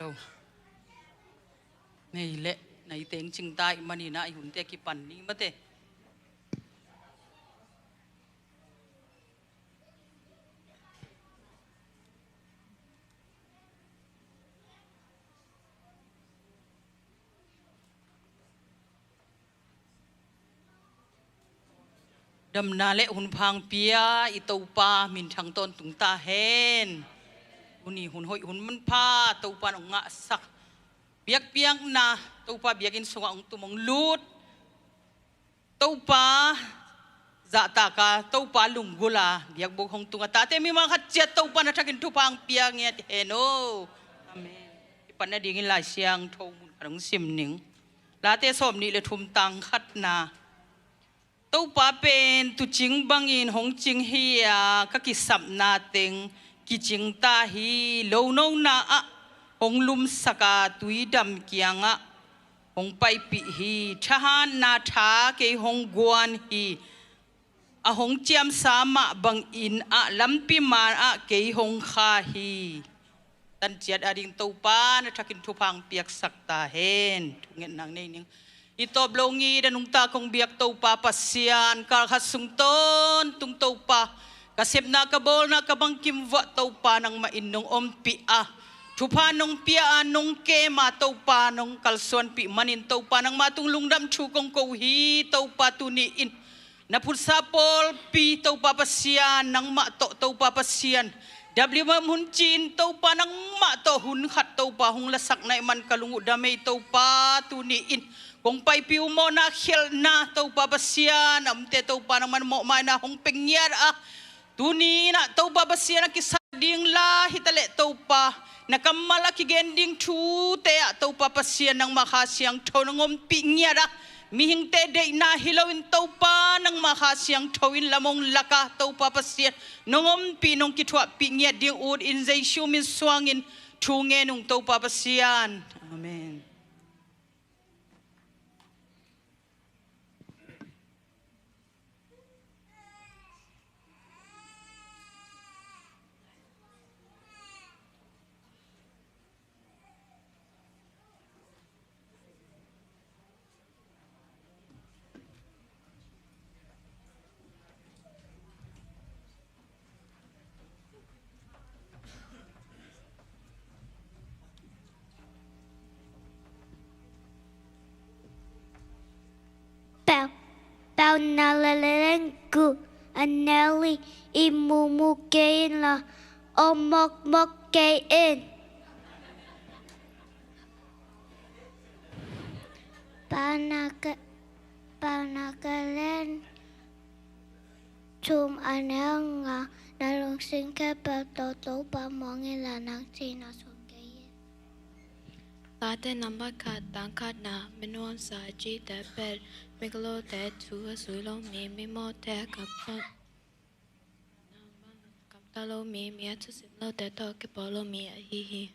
đâu này lệ này tiếng chừng tai mà nị nãy hun te ki pan ni mà te đầm na lệ hun phang pia itau pa min thang ton tung ta hen huni hun hoi hun man pha tau pa nong nga sak biak piang na tau pa biakin sunga ong tumong lut tau pa za ta ka tau pa lunggula biak bok hong tunga ta te mi ma khat chet tau pa na thakin thu phang pia nge he no amen ipan na dingin la siang tho mun karang sim ning la te som ni le thum tang khat na tau pa pen tu ching bangin hong ching hiya ka ki sap na teng ki ching ta hi lo no na a hong lum saka tui dam kianga hong pai pi hi thahan na tha ke hong guan hi a hong chiam sama bang in a lampi ma a ke hong kha hi tan chiat ading tau pa na thakin thu phang piak sak ta hen thungen nang nei ning ito blongi danung ta kong biak tau pa pasian kar hasung ton tung tau pa kasep na kabol na kabang kimwa tau pa nang mainong ompi a thupa nong pia anong ke ma tau pa nong kalsuan pi manin tau pa nang matung lungdam chu kong ko hi tau pa tuni in napul sapol pi tau pa pasian nang ma to tau pa pasian W mun chin tau pa nang ma to hun khat tau pa hong lasak na man kalungu damay tau pa tuni in kung pai piu mo na khel na tau pa pasian amte tau pa nang man mo ma na hong pengyar a tuni na tau pa pasian kisading la hitale tau pa nakamala ki gending thu te a tau pa pasian nang makhasyang tho nang pengyar a mihing te de na hilawin tau pa nang makhasyang thowin lamong laka tau pa pasian nongom pinong kitwa pengyar ding ud in zai shumin swangin thunge nung tau pa pasian amen. Bao nalalengu aneli imumukein la omokmokein panakalen tum ananga nalung singke bertoto pamongin lanang sinasukein Kate number kat tangkat na minuan saji teper Miklo te tua sulo mi mo te kaptalo mi atu simlo te to ke polo mi hihi.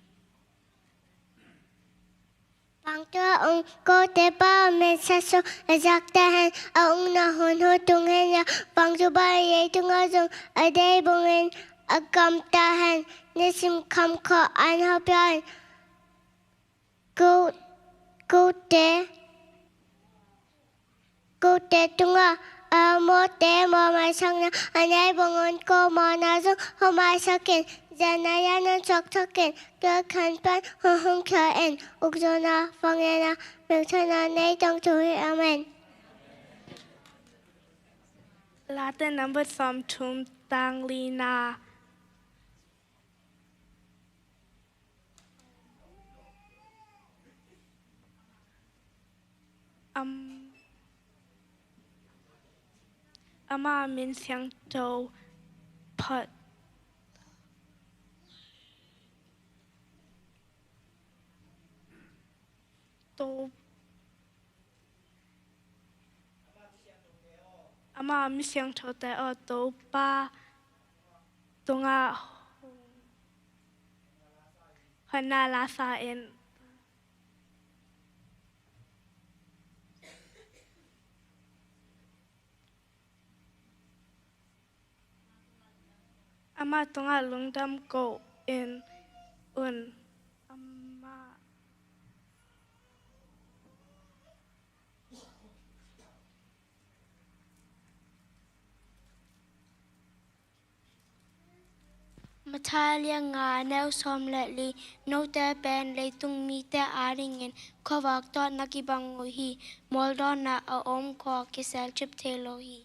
Pangtua ko te pa mensaso exactahan ang nahon hutungan ya pangsuba ye tungazong ade bungen agamtahan nisim kamko anhapian ko te tunga mo te mo masang na anay bungon ko mo nasong humasakin zanayan ng choktokin kakanpan huhungkain ugso na pangena miltana na itong tuwi amen. Latin number from Tum Thang Lina. Ama min siang to put to ama min siang to te o to pa tunga hana lasa in ama tunga lungdam go in un ama มาทายเลียงงาแนวซอมและลีโนแต่เป็นเลยตุงมีแต่อาริงเงินขวักตอนนักิบังโอฮีมอลดอนาอาอมขอกิเซลชิปเทโลฮี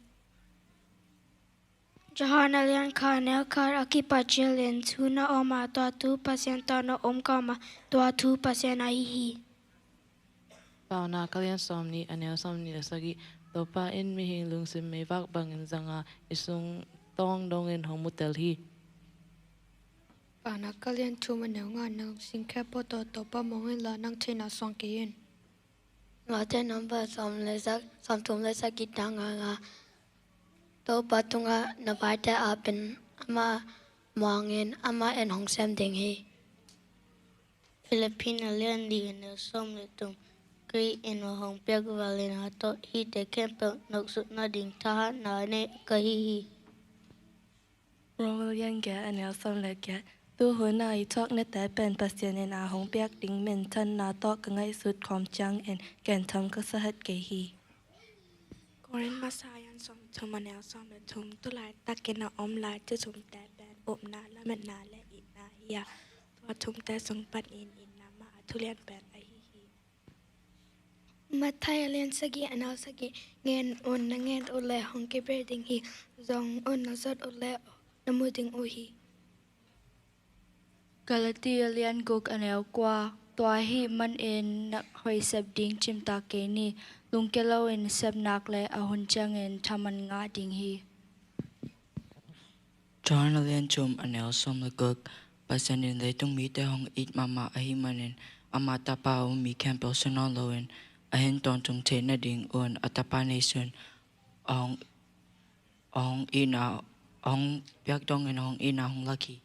จหานาเลียนคาแนวคาอากิปัจเจเลนทูนาออมาตัวทูปัสยันตอนอมกามาตัวทูปัสยันไอฮีปาวนาคเลียนซอมนี้อันเนลซอมนี้ละสกิตัวป้าอินมีหิลุงซิมไม่วักบังอินจังอาอิสุงต้องดงอินของมุตเตลฮีปานักเรียนชูมันเนงานนังสิงแค่ปตตปมองเห็นละนังเทนาสองเกียนงาเทนัมเบอร์สอมเลสักสอมทุมเลสักกิตังงาโตปัตุงะนบายแต่อาเป็นอามามองเงินอามาเอ็นของแซมเดงฮีฟิลิปปินส์เลียนดีเนลซอมเลตุงกรีเอ็นว่าของเปียกวาเลนาโตฮีเดเคนเปนกสุดนาดิงทหารนาเนกะฮีโรงเรียนแกอันเนลซอมเลแกตัวหัวหน้าอีทอกในแต่เป็นปัสยาในนาของเปียกดิงเมนทันนาโตกังไงสุดความจังเอ็นแกนทำก็สหัสเกฮีกอรินมาสายันสมทุมเนลซอมเลทุมตุลายตักเกนาอมลายจะทุมแต่เป็นอบนาและเมนนาและอีนาเฮียตัวทุมแต่ทรงปัดอินนามาทุเรียนเป็นไอฮีมาไทยเรียนสกีอันเอาสกีเงินอุนนเงินอุเลของเก็บเรดิงฮีจงอุนนสัดอุเลนมูดิงอุฮีกาลตีเลียนกุกอันเอลกว่าตัวฮีมันเอ็นนักหอยสับดิงจิมตาเกนีลุงเกลาเอ็นสับนักและอาหุนจังเอ็นทำมันงาดิงฮีจอห์นเลียนชมอันเอลสมละกกปัสยันเลยต้องมีแต่ห้องอิดมาอาฮิมันเอ็นอามาตาปาวมีแคมเปลสนอลโลเอ็นอาเห็นตอนจงเทนดิ่งอ้วนอัตปาเนชันองอีนาองเปียกดองเอ็นองอีนาองลักกี้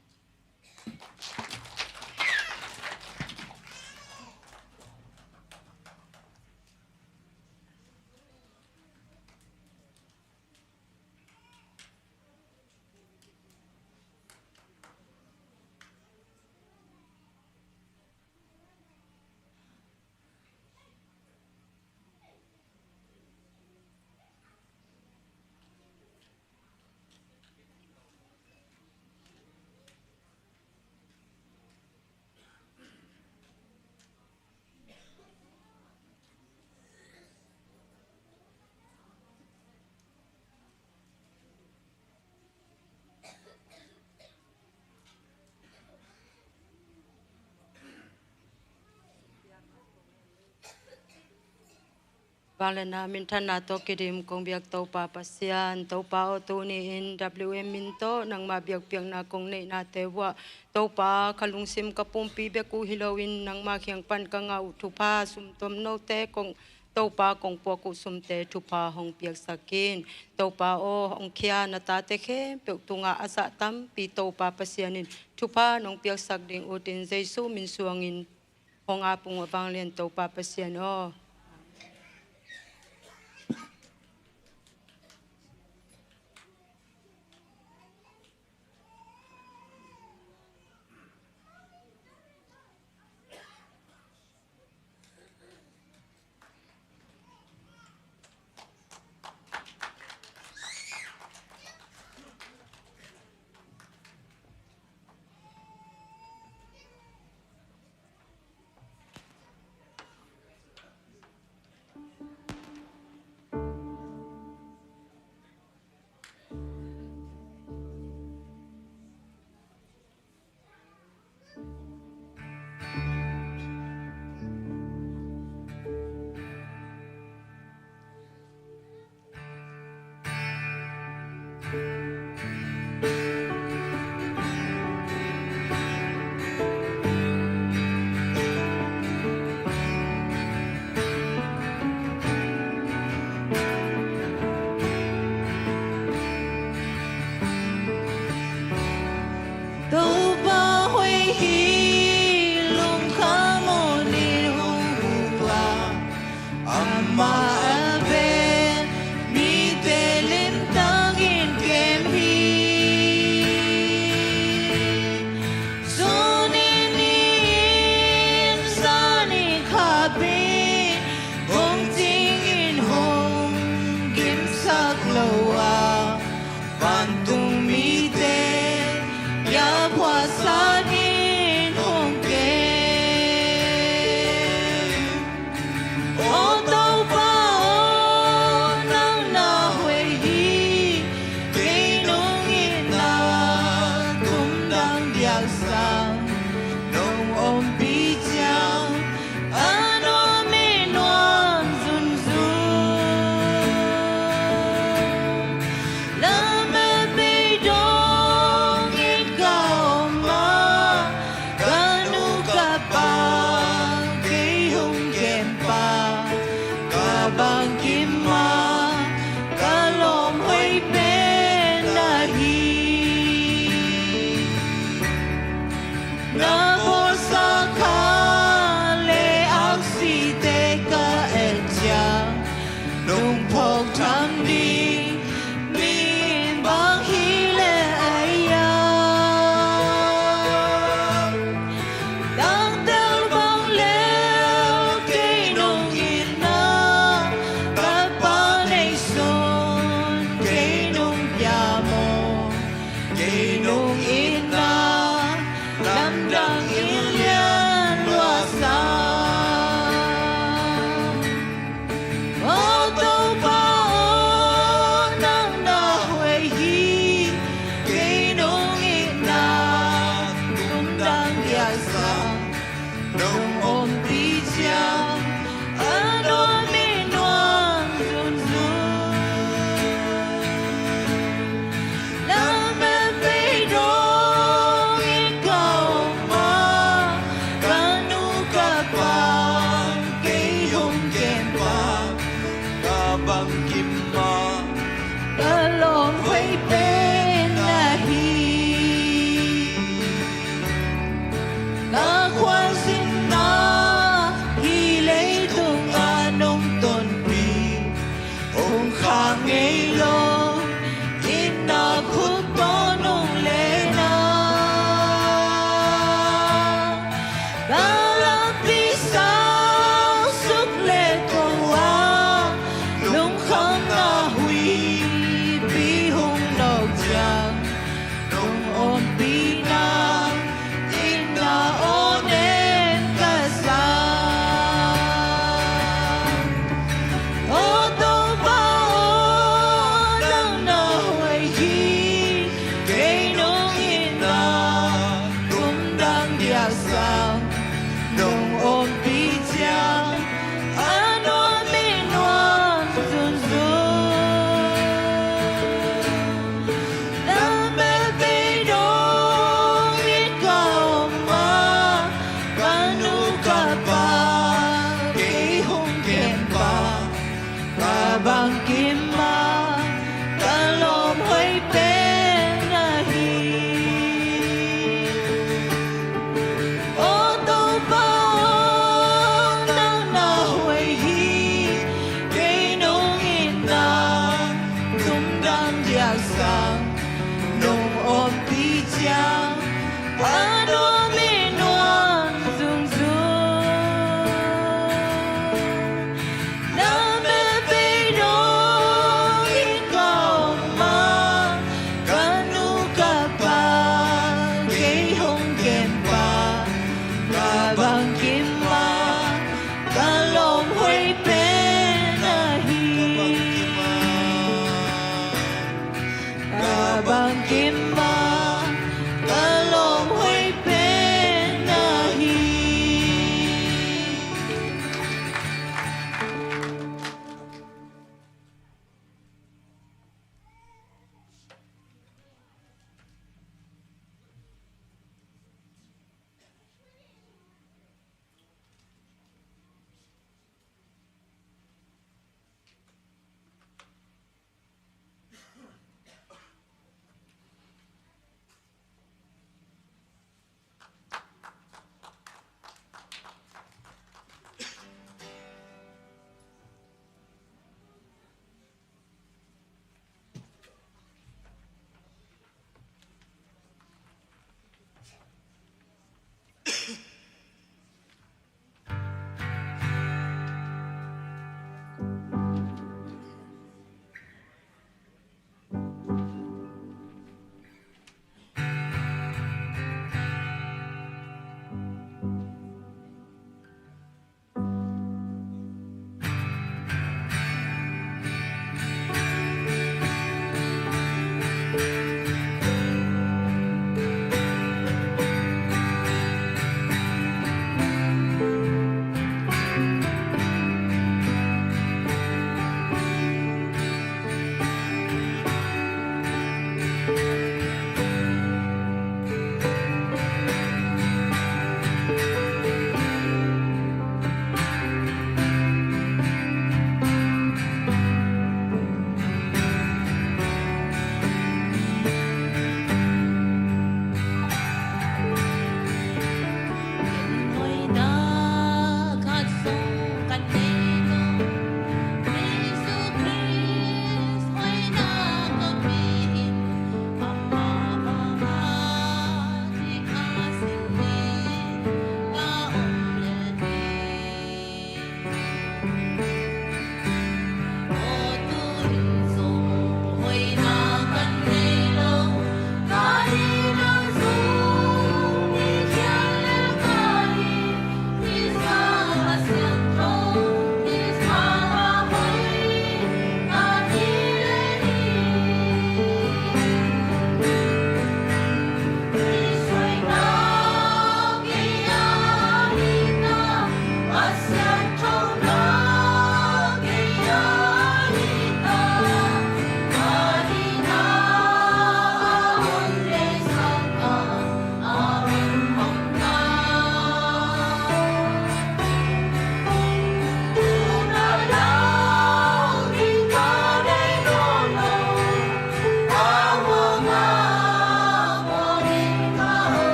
บางเลนามินทันนาโตกิดิมกงเบียกโตปาปัสยานโตปาโอตูนีอิน WM มินโตนังมาเบียกเปียงนากงเนนาเตวะโตปาขลุงซิมกะปุมปีเบกูฮิโลวินนังมาเขียงปันกังอาอุทุพาสุมตมโนเตกงโตปากงปวกุสุมเตทุพาหงเปียกสกินโตปาโอหงเคียนาตาเตเคเปียกตุงอาอาสะตัมปีโตปาปัสยานินทุพานงเปียกสักดิงอุดินเจซูมินสวงินหงอาปุงวบางเลียนโตปาปัสยานอ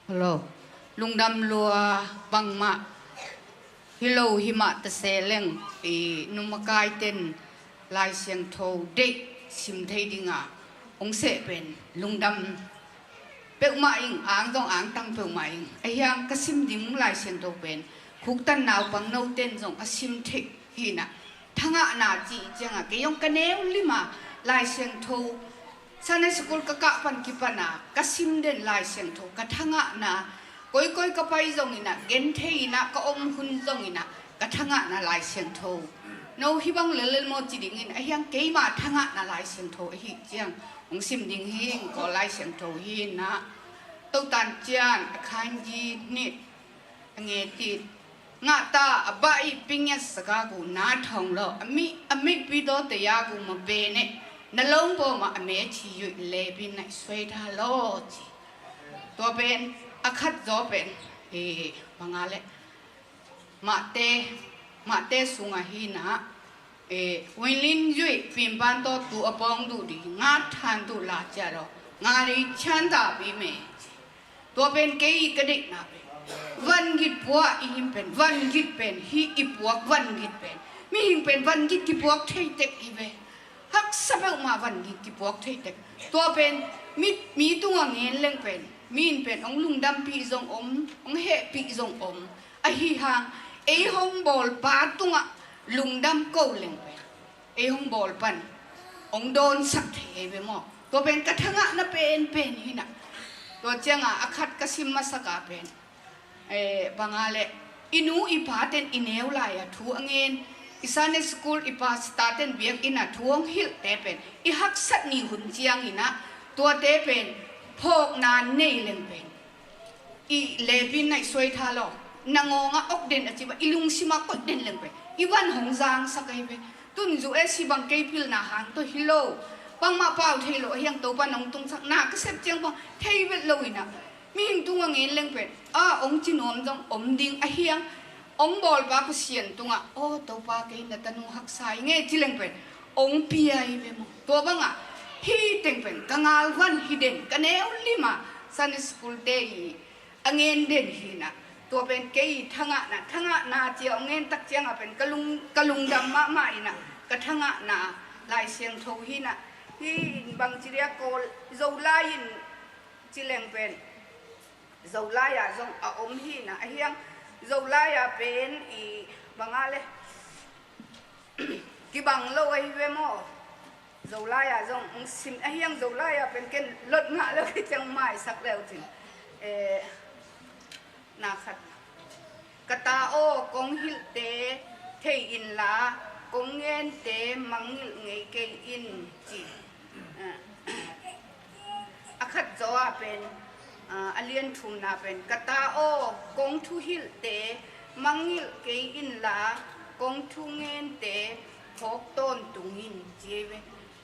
ฮัลโหลลุงดำลัวบังมาฮิโลหิมะตะเซเลงอีนุมกายเต้นลายเสียงโทเด็กสิมเทดิงาองเสเป็นลุงดำเปิกมาอิงอ่างต้องอ่างตั้งเปิกมาอิงไอ้ยังกสิมดิมลายเสียงโทเป็นคุกตันนาวบังนาวเต้นจงกสิมเทหินะทั้งอาณาจีจังอ่ะเกยองกันเนวลิมาลายเสียงโทสันในสกุลกะกะปันกิปนากสิมเด่นลายเสียงโทกะทั้งอาณาก้อยๆก็ไปจงอินะเกนเทอินะก็อมหุ่นจงอินะกะทั้งอาณาลายเสียงโทโนฮิบังเลเลโมจิดิงินไอ้ยังเกยมาทั้งอาณาลายเสียงโทไอ้ฮิจังองซิมดิงฮิงก็ลายเสียงโทฮินะตุตันจานคันจีนิดเงติดงาตาบ่ายปิงยัสกากูนาทองโลอมิปิโดเตยากูมาเบเนนลงโบมาอเมชิยุเลบินในสวยทาโลจีตัวเป็นอคัดโจเป็นบังอาเลมาเตสุงาหินะวินลินยุยปิมบันโตตัวอปองดูดีงาทันดูลาจารองาริชันดาบิเมตัวเป็นเกยกระดิกนาเป็นวันกิดปัวอิมเป็นวันกิดเป็นฮีอิปัววันกิดเป็นมีหิมเป็นวันกิดกิปัวเทเต็กอีเวฮักสะเปอมาวันกิดกิปัวเทเต็กตัวเป็นมีตัวเงินเล่งเป็นมีนเป็นองลุงดำปีจงอมองเฮปีจงอมอหิหางห้องบอลปาตัวลุงดำโกเล่งเป็นห้องบอลปันองโดนสักเทไปหมอตัวเป็นกระทั่งน่ะเป็นหินะตัวเจ้าอาคัดกสิมมาสกาเป็นบางอะไรอินูอีพาเต็นอินเอวลายทัวเงินอิสานสกูลอีพาสตาร์เต็นเบียกอินะทัวงฮิลเตเป็นอีฮักสัตนีหุ่นเจียงอินะตัวเตเป็นพกนานเนยเลงเป็นอีเลบินในสวยทาโลนางงอกเด่นอจิบอีลุงสิมากดเด่นเลงเป็นอีวันหงจางสักไอเป็นตุนจูสิบังเกพิลนาหางตัวฮิโลปังมาเป่าเทโลยังตัวปนองตุงสักนาก็เสพเจียงปังเทเวลโลอินะมีหิงตุงเงินเล่งเป็นองจินอมจงอมดิงไอเฮียงองบอลปาก็เสียนตุงโอ้ตัวปาเกนตันหักสายเงี้ยที่เล่งเป็นองเปียอีเวมตัวบังฮีเต็งเป็นกังอาลวันฮีเด่นกันเอวลิมาซันสกูลเดย์เงินเด่นฮีนะตัวเป็นเกยทั้งนาเจียวเงินตักเจียงเป็นกะลุงดำมาอินะกะทั้งนาลายเสียงโทฮีนะที่บางจีเรียกโกโซลายินจีเล่งเป็นโซลายาจงอมฮีนะเฮียงโซลายาเป็นอีบางอะไรกิบังโลไอเวโมโซลายาจงสิมเฮียงโซลายาเป็นเกนลดงะแล้วที่จังไม่สักแล้วจริงนาขัดกตาโอกงฮิลเตเทอินลากงเงินเตมังเงยเกอินจีอาคัดโจเป็นอเลียนทุมนาเป็นกตาโอกงทุฮิลเตมังฮิลเกอินลากงทุเงินเตพกต้นตุงินเจเว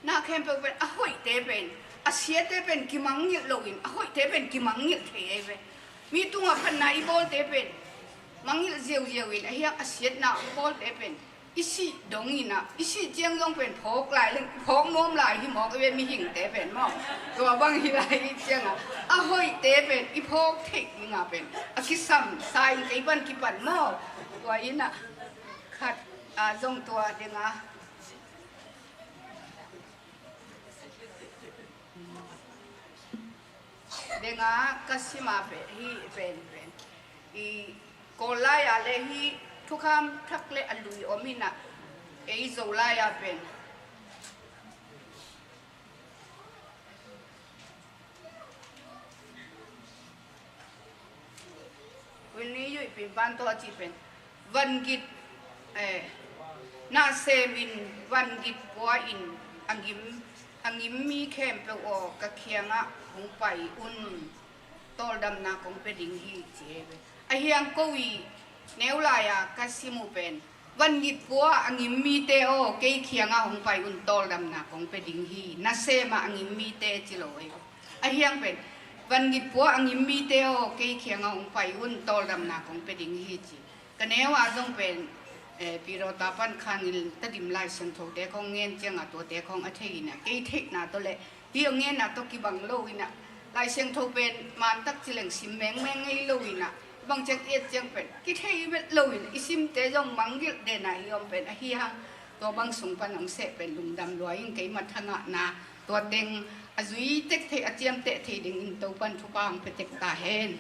นาเข้มเป็นอหอยเตเป็นอาเซียเตเป็นกิมังฮิลโลอินอหอยเตเป็นกิมังฮิลเทเวมีตัวพันนาอีโบลเตเป็นมังฮิลเจียวอินไอ้เหี้ยอาเซียนาอีโบลเตเป็นอิสิดงอินะอิสิเจียงยงเป็นพกลายเลยพกน้มลายที่หมอกเวมีหิ่งเตเป็นหม้อตัวบางทีไรเจียงห้อยเตเป็นอีพกเทคยิงเป็นกิซัมสายกิปันหม้อตัวอินะขัดจงตัวเดงเดงกัสมาเป็นฮีเป็นอีโกลายอะไรฮีทุกคำทักเลอลุยอมินะโซลายาเป็นวันนี้อยู่เป็นบ้านตัวจีเป็นวันกิดนาเซมินวันกิดปัวอินอังยิมมีเข้มเปออกะเคียงคงไปอุ่นตอลดำนาคงเป็นดิ่งฮีเจ็บไอเฮียงกวีเนวลายกัสิมูเป็นวันกิดปัวอังยิมมีเตโอเกยเคียงคงไปอุ่นตอลดำนาคงเป็นดิ่งฮีนาเซมาอังยิมมีเตจิโลไอเฮียงเป็นวันกิดปัวอังยิมมีเตโอเกยเคียงคงไปอุ่นตอลดำนาคงเป็นดิ่งฮีจิกันเนวจงเป็นปีโรตาปันคันตัดดิมลายเส้นโถเตคงเงินเจียงตัวเตคงอัฐินะเกยเทคนาตัวเละที่เงินตัวกิบังโลอินะ ลายเสียงทูเป็นมันตักจิเลงสิมแมงให้ลุยนะบางจังเอ็ดจังเป็นคิดให้เวทลุยอิสิมเตจงมังกิลเดนายอมเป็นฮีฮังตัวบางสงปนังเสเป็นลุงดำรวยยังไงมัทนะนาตัวเด้งอาจุยเตกเทอาเจียมเตะเทดิ่งตัวปันทุปังเป็นเตกตาเห็น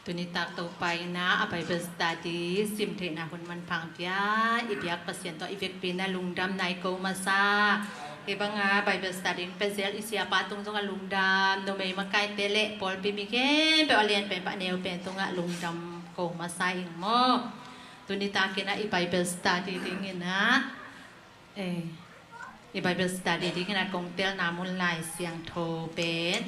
ตัวนี้ตักตัวไปนะเอาไปเป็นสตาดีซิมเทนะคนมันพังเปียอีเปียกเปอร์เซ็นต์ต่ออีเวกปีนะลุงดำนายโกมาซาเก็บงาไปเป็นสตาดีเป็นเซลอิเซียปาตรงลุงดำโนเมย์มาไกเตเล่ปอลปีมิเกนไปเรียนเป็นปะเนวเป็นตรงลุงดำโกมาซาอิงโมตัวนี้ตักนะอีไปเป็นสตาดีดิ้งนะอีไปเป็นสตาดีดิ้งนะกงเตลนามุนลายเสียงโทเป็น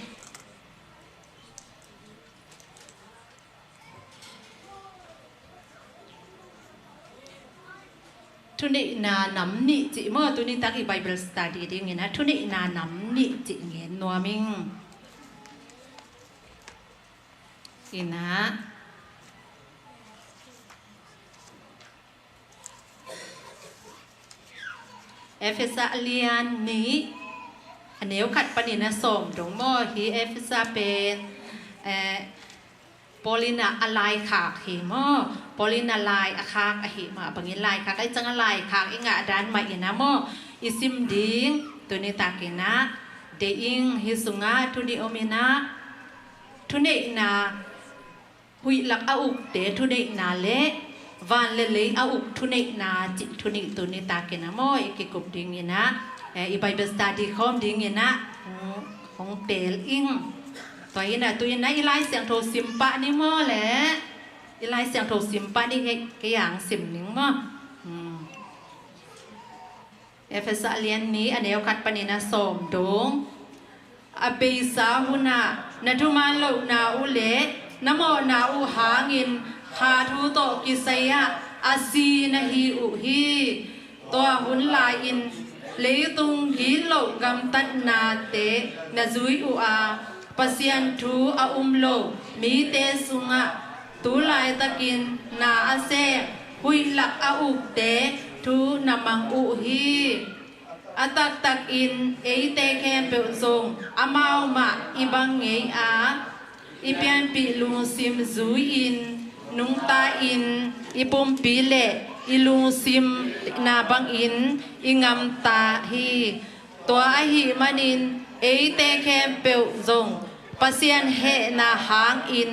ทุนินานำนิจิเมื่อตุนิตักอีไบเบิลสตาดีดิ้งนะทุนินานำนิจิเงี้ยนัวมิงอีนะเอฟเอสเลียนนี้อันนี้ขัดปนินะส่งตรงมื่อฮีเอฟเอสเป็นโพลินาอะไรขากหิมอโพลินาลายอาคากอหิมาบางอย่างลายขากไอ้จังลายขากไอ้งาด้านใหม่นะมออิซิมดิ้งตัวนี้ตากินะเดอิงฮิสุงาทุนิโอมินะทุนินาหุยลักอาอุกเดทุนินาเละวันเละอาอุกทุนินาจิทุนิตัวนี้ตากินะมออีกกุบดิ้งนะอีใบเบสตาดีคอมดิ้งนะของเตลอิงตัวนี้นะอีไลเสียงโทสิมปะนี่มั่วแหละอีไลเสียงโทสิมปะนี่แค่อย่างสิมนิ่งมั่วเอฟเอสเลียนนี้อันนี้เอาคัดปนินะสมดงอเบสาหุนะนัทุมาโลนาอุเลนโมนาอุหางินคาทูโตกิสยะอาซีนะฮีอุฮีตัวหุนลายอินเลตุงฮีโลกัมตันนาเตนะซุยอุอาPasian tu aumlo mi te sunga tulai takin na ase hui lak au te tu namang uhi atak tak in te kem pe song amau ma ibang ngei a ipian pi lung sim zui in nung ta in ipum pi le ilung sim na bang in ingam ta hi tua a hi manin te kem pe songปัสยันเฮนาหางอิน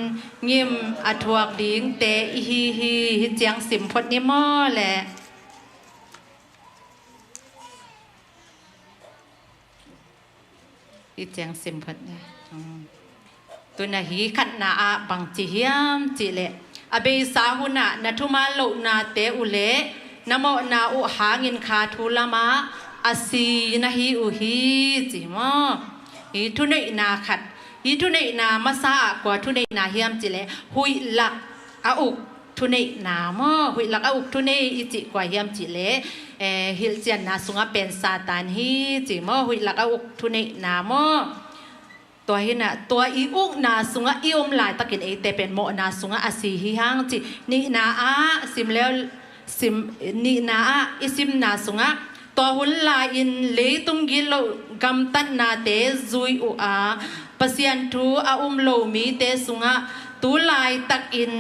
งิมอถวกดิ้งเตฮีฮิเจียงสิมพดนิมอแหละฮิเจียงสิมพดเนี่ยตัวน่ะฮีขัดนาอาบังจิเฮียมจิเลอเบสาหุนะนัทุมาโลนาเตอุเลนโมนาอุหางินคาทุลามะอาซีนะฮีอุฮีจิมอฮีทุเนนาขัดฮีทุเนนามาซากว่าทุเนนาเฮียมจิเลหุยลักอาอุกทุเนนามอหุยลักอาอุกทุเนอิจิกว่าเฮียมจิเลฮิลเจียนนาสุงะเป็นซาตานฮีจิมอหุยลักอาอุกทุเนนามอตัวเห็นน่ะตัวอีอุกนาสุงะอีอมลายตะกินเอเตเป็นโมนาสุงะอาศีฮิฮังจินี่นาอาซิมแล้วซิมนี่นาอาอิซิมนาสุงะตัวหุ่นลายอินเลตุงกิโลกัมตันนาเตซุยอุอาปัสยันทูอาโลมีเตสุงะตูลายตักอิน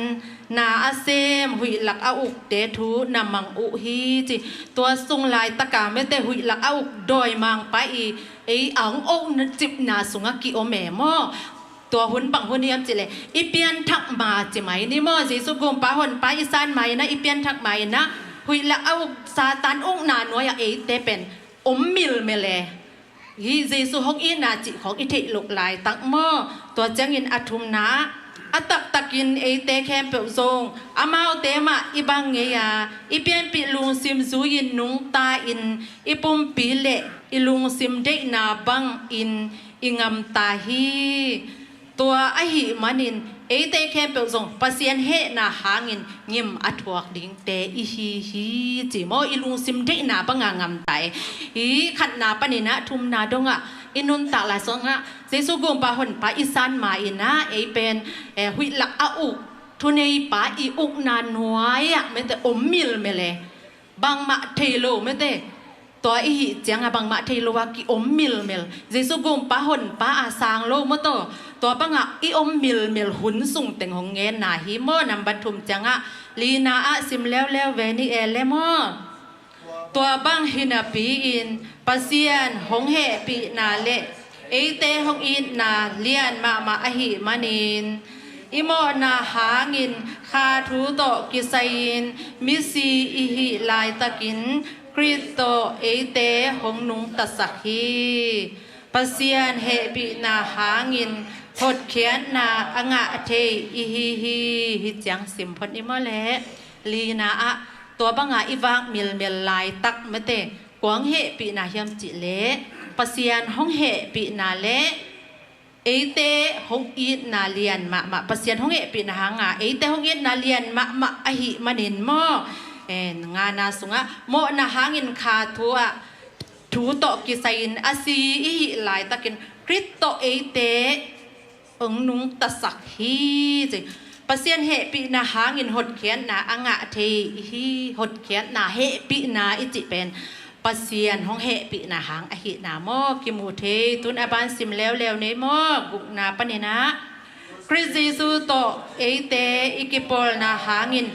นาอาเซมหุยหลักอาอุกเตทูนามังอุฮีจิตัวสุงลายตะกาไม่แต่หุยหลักอาอุกดอยมังไปอีอังอกนจิบนาสุงะกิโอเมมอตัวหุ่นปังหุ่นเนียมจิเลอีเปียนทักมาจิไหมนี่มอสิสุกุมปะหุ่นไปอีสานไหมนะอีเปียนทักไหมนะหุยหลักอาอุกซาตานองนาหน่วยเตเป็นอมมิลเมเลฮีเจสุฮกอินาจิของอิทิลุกลายตักมอตัวจังอินอัทุมนาอัตักตักินเตแคมเปิลซงอามาเตมาอีบังเงียอีเปียนปิลุงซิมซูยินนุงตาอินอีปุ่มปีเละอีลุงซิมเดนาบังอินอิงามตาฮีตัวไอหิมันิน เตแค่เปิลส่งปัสยันเฮนาหางินยิมอัดวกดิ่งเตอีฮีจิโมอีลุงซิมเดนาปังงามไตอีขัดนาปนินะทุมนาดงอ่ะอินุนตากลายสงอ่ะเจสุกุมปะหนปะอีสานมาอินะเป็นหุยลักอาอุทุเนยปะอีอุกนานหวยอ่ะไม่แต่อมมิลเมเลบางมาเทโลไม่แต่ตัวอีหิจังบางมาเทโลวากิอมมิลเจสุกุมปะหนปะอาสางโลมโตตัวปังอ่ะอีอมมิลหุนสุงเต็งหงเงินนาฮิโมนำบัตทุมจังอ่ะลีนาอะซิมแล้วเวนิเอเลโมตัวบางฮินาปีอินปัสยันหงเฮปีนาเลเตหงอินนาเลียนมาอหิมานินอิโมนาหางินคาทูโตกิไซนมิซีอิหิลายตะกินคริสโตเตหงนุงตัสกีปัสยันเฮปีนาหางินหดเขียนนาองะเทอิฮิจังสิมพนอิโมเลลีนาอะตัวบังอาอีวางมิลลายตักเมเตกวางเฮปีนาเฮียมจิเลปัสยันห้องเฮปีนาเลเตห้องอีนาเลียนมาปัสยันห้องเฮปีนาหางาเตห้องอีนาเลียนมาอหิมานินโมงานาสุงะโมนาหางินคาทัวทูโตกิไซนอาซีอิหิลายตักินคริสโตเตนุงตัสักฮีจิปัสยันเฮปีนาหางินหดเขียนนาองะเทฮีหดเขียนนาเฮปีนาอิจิเป็นปัสยันห้องเฮปีนาหางอหินาโมกิมูเทตุนอบันซิมแล้วเนโมกุกนาปนินะคริสจิสุโตเตอิกิปอลนาหางิน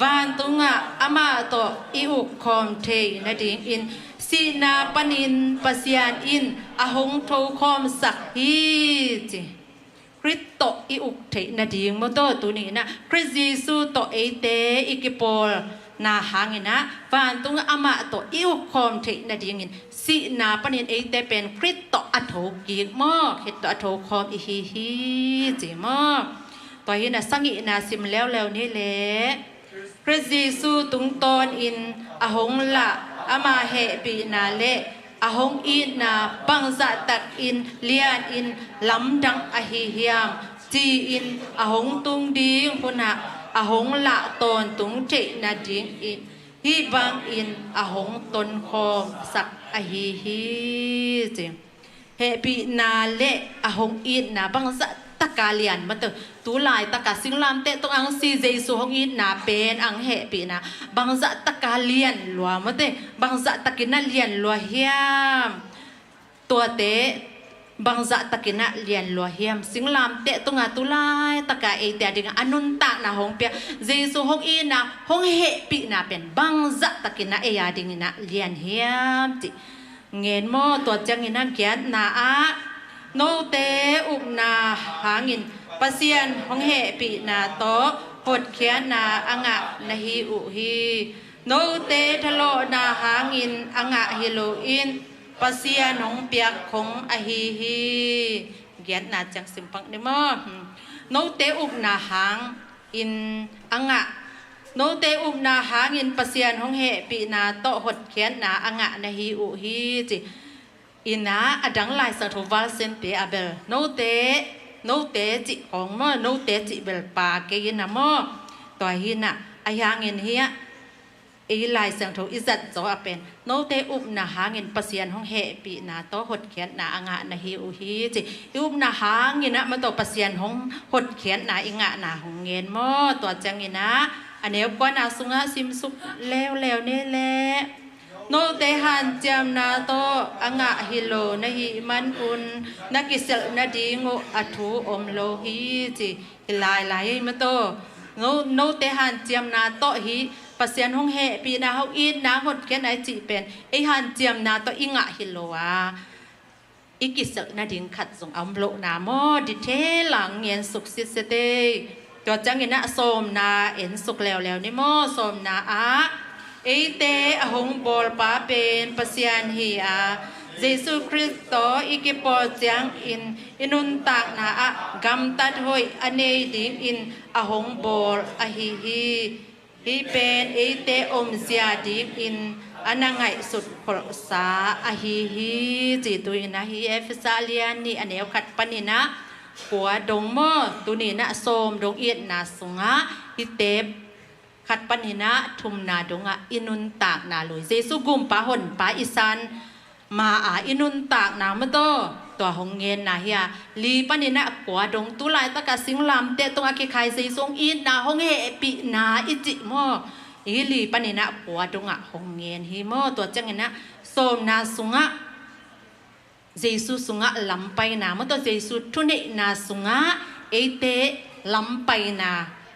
วานตุงะอามาโตอิอุคอมเทนาดิงอินสีนาปนินปัสยันอินอหงโทคอมสักฮีจิคริสโตอิอุกเทนาดิงโมโตตุนีนะคริสจิสุโตเตอิกิปอลนาหางินะวานตุงอามาโตอิอุคอมเทนาดิงอินสีนาปนินเตเป็นคริสโตอัโถกีมอคริสโตอัโถคอมอิฮีจิมอตัวนี้นะสังอินาซิมแล้วนี่แหละคริสจิสุตุงตอนอินอหงละอามาเฮปีนาเลอหงอินนาบังซะตักอินเลียนอินลำดังอหิเฮียมจีอินอหงตุงดิงพุนะอหงละตอนตุงเจนาดิงอินฮีบังอินอหงตนคอมสักอหิฮีจิเฮปีนาเลอหงอินนาบังซะตะกาเลียนมันตัวลายตะกาสิงลามเตตรงอังซีเจสุหงอินนาเป็นอังเฮปีนาบางจะตะกาเลียนลัวมันบางจะตะกินเลียนลัวเฮียมตัวเตบางจะตะกินเลียนลัวเฮียมสิงลามเตตรงตัวลายตะกาเตดิงอนุนตะนาหงเปียเจสุหงอินนาหงเฮปีนาเป็นบางจะตะกินยาดิงนาเลียนเฮียมจิเงินโมตัวจังอินาเกียนนาอาโนเตอุบนาหางินปัสยันหงเฮปีนาโตหดเขียนนาองะนาฮิอุฮีโนเตทะโลนาหางินองะฮิโลอินปัสยันหงเปียกคงอหิฮีเกียนนาจังสิมปังเดมอโนเตอุบนาหางอินองะโนเตอุบนาหางินปัสยันหงเฮปีนาโตหดเขียนนาองะนาฮิอุฮีจิอินาอดังลายสังทวาลเซนเตอเบลโนเตจิของมอโนเตจิเบลปาเกยินะมอตัวหินะอายังเงินเฮียลายสังทอิจัดโซอเป็นโนเตอุบนาหาเงินปัสยันห้องเฮปีนาโตหดเขียนนาองะนาฮิอุฮีจิอุบนาหาเงินนะมันโตปัสยันห้องหดเขียนนาอิงะนาหงเงินมอตัวจังเงินนะอันนี้ก็นาสุงะซิมสุกแล้วนี่แหละโนเตหันจำนาโตองะฮิโลนะฮิมันอุนนักิเซลนาดีงุอัทูอมโลฮีจิลายมาโตโนเตหันจำนาโตฮิปัสยันหงเฮปีนาเฮาอีนาหดแค่ไหนจิเป็นหันจำนาโตอิงะฮิโลอิกิเซลนาดิงขัดส่งอมโลนาโมดิเทหลังเงียนสุกสิเสเตตัวจังเงินนะสมนาเอ็นสุกแล้วนี่โมสมนาอาเตอหงบอลปาเป็นปัสยันฮีอาเยซูคริสต์โตอิกิปอจังอินุนตากนาอะกัมตัดหอยอเนดิงอินอหงบอลอหิฮีเป็นเตอมเสียดิงอินอันนังไงสุดขลสาอหิฮีจิตุยนะฮีเอฟซาเลียนนี่อันเอวขัดปนินะ กัวดงมอตุนีนะโสมดงเอียดนาสุงะอิเตบขัดปนินะทุมนาดงะอินุนตากนาลุยเจสุกุมปะหนปะอิสันมาอินุนตากนามโตตัวหงเงินนาเฮียลีปนินะกัวดงตุลายตะกะสิงลำเตตงอากิไคเจสงอีนาหงเฮปินาอิจิมออีลีปนินะกัวดงะหงเงินฮิมอตัวจังเงินนะโสมนาสุงะเจสุสุงะลำไปนามตัวเจสุทุเนนาสุงะเอเตลำไปนา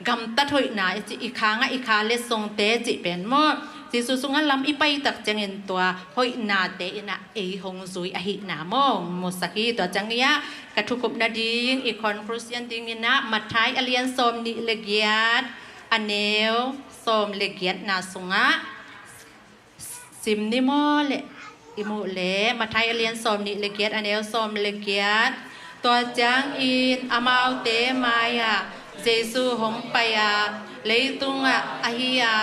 กำตัดหอยนาอีกครั้งอีกคาเลสงเตจิเป็นมอเจสุสุงะลำอีไปตักจังเงินตัวหอยนาเตนะเอหงซุยอหินามอมุสกีตัวจังเงียกระทุกบนาดีงอีคอนครูเซียนดิงนะมัดท้ายอเลียนโสมนิเลเกียดอเนลโสมเลเกียดนาสุงะซิมนิมอเลอิมุเลมาไทยเรียนสอมนิเลเกียดอันเดียวสอมเลเกียดตัวจางอินอามาวเตมายาเจสุหงไปอาเลยตุงะอหิยา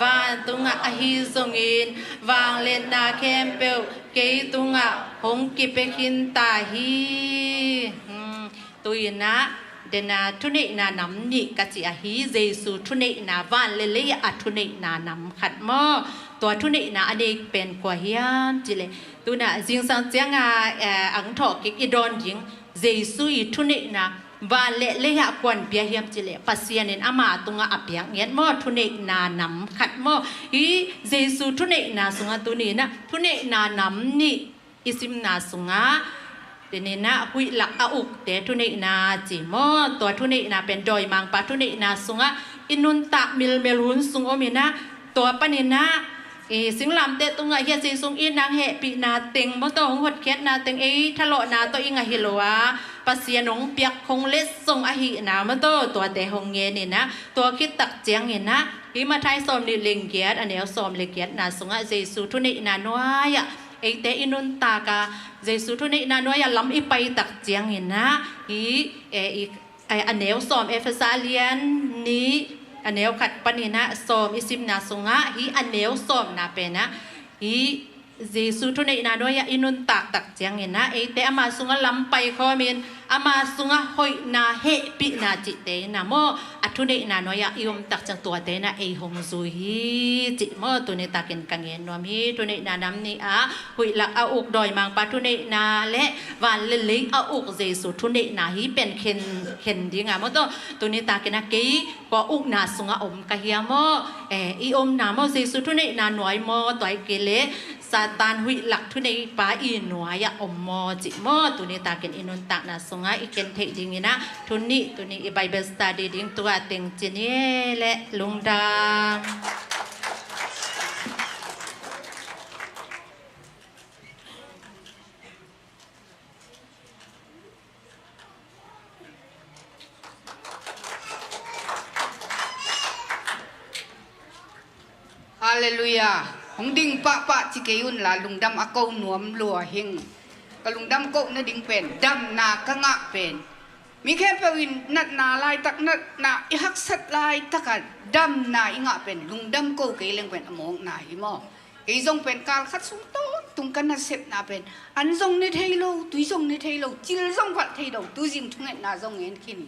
วานตุงะอหิซงอินวางเลนนาเคมเปลเกยตุงะหงกิเปคินตาฮีตุยนะเดนาทุเนนานำนิกจิอหิเจสุทุเนนาวานเลเลยอัทุเนนานำขัดมอตัวทุนนี่นะอดีตเป็นกว่าเฮียนจิเลยตัวน่ะจิงสังเจียงอังทอกิกอีดอนจิงเจสุยทุนนี่นะวาเละเลยหะกวนเปียเฮียมจิเลยปัสเซียนินอามาตุงอเปียงเงียนมอทุนนี่นานำขัดมออีเจสุทุนนี่นาสุงตัวนี้นะทุนนี่นานำนี่อิสิมนาสุงะเดนี่นะหุยหลักอุกเตทุนนี่นาจิมอตัวทุนนี่นาเป็นดอยมังปะทุนนี่นาสุงะอินุนตะมิลเมลุนสุงอมินะตัวปนินะสิงลำเตตุงะเฮียซีซุงอีนางเหปีนาเต็งมอตหงหดเคียนาเต็งทะเลาะนาตัวอิงะฮิโลวะปัสเซียนงเปียกคงเล็ดทรงอหินามอตตัวเตหงเงนี่นะตัวคิดตักเจียงเห็นนะฮิมาไทยสอมนิเลงเกียดอันเดียวสอมเลเกียดนาสุงะเจสุทุนินาน้อยเตอินุนตากาเจสุทุนินาน้อยลำอีไปตักเจียงเห็นนะอันเดียวสอมเอฟซาเลียนนี้อันเดียวขัดปนินะสอมอิสิมนาสุงะฮีอันเดียวสอมนาเป็นนะฮีเจสุทุเนนาโดยอินุนตักเจียงเห็นนะแต่อามาสุงะลำไปคอมินอามาสุงะหอยนาเฮปินาจิเตนะโมอัทุเนนาโดยอิมตักจังตัวเตนะหงซุยฮีจิโมตัวเนตักเห็นกังเงินนวมฮีตัวเนนานำนี่หุยหลักอุกดอยมังปะทุเนนาและวันเล็กอุกเจสุทุเนนาฮีเป็นเข็นดีงามโมตัวเนตักเห็นนะกีก็อุกนาสุงะอมกะเฮียโมอีอมนาโมเจสุทุเนนาหน่วยโมตัวเกเลซาตานหุยหลักทุเนปาอีหน่วยอมโมจิโมตัวเนตักเห็นอินุนตักนาสุงะอีเกนเทดิงนะทุนนี่ตัวนี้ไบเบิลสตาดีดิงตัวเต็งจิเนและลุงดาฮาเลลูยาหงดิ่งปะจิเกยุนลาลุงดำอากูหนวมลัวหิงกลุงดำกูน่ะดิ่งเป็นดำนากะงะเป็นมีแค่เปวินนัดนาลายตักนัดนาอิฮักสัดลายตักดำนาอิงะเป็นลุงดำกูเกเลงเป็นอมองนาอิมอเกยงเป็นการคัดสุงโตตุงกันนาเสพนาเป็นอันงในเทโลตุยงในเทโลจิลงวัดเทโลตุจิมทุงเงินนาเงินขิน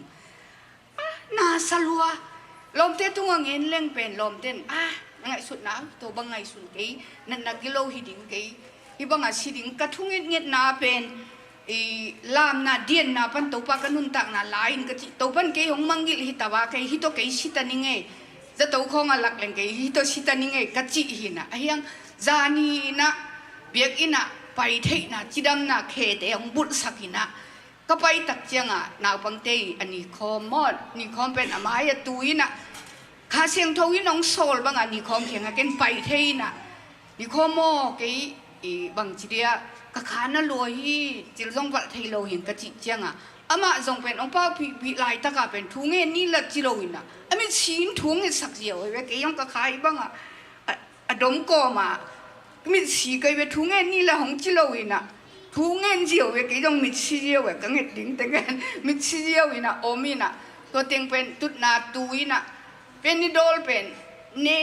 นาสลัวลมเตตุงเงินเล่งเป็นลมเต้นไงสุดนะตัวบางไงสุดเกยนั่นนักกิโลหิดิงเกยอีบางอาชีดิงกระทุงเงินนาเป็นลามนาเดียนนาปันตัวปากันนุนตักนาลายนกจิตัวปันเกยหงมังกิลหิตาวาเกยฮิโตเกยชิตานิงเงจะตัวคงอลักเลงเกยฮิโตชิตานิงเงกจิหินะไอ้ยังจานีนะเบียกอินะไปเทนะจิดัมนะเคเตยงบุตรสักินะก็ไปตักเจียงนาปังเตยอันนี้คอมอดนี่คอมเป็นอามายตุยนะข้าเสียงทวิน้องโซลบางอันนี้คอมเขียงกันไปเทนะนี่คอมอเกยบางทีเดียกขาน่ะลอยจิลจงวัดไทยเราเห็นกะจิเจียงอามาจงเป็นองค์ป้าพิลายตะกาเป็นทุ่งเงินนี่ละจิโรวินะมีชินทุ่งเงินสักเดียวเว้ยเกยองกะขายบ้างดมโกมามีชีเกยเว้ทุ่งเงินนี่ละของจิโรวินะทุ่งเงินเดียวเว้ยเกยองมีชีเดียวเว้ยกังเงินดิ้งแต่กันมีชีเดียววินะโอมินะตัวเต็งเป็นตุดนาตุยนะเป็นนิดอลเป็นเน่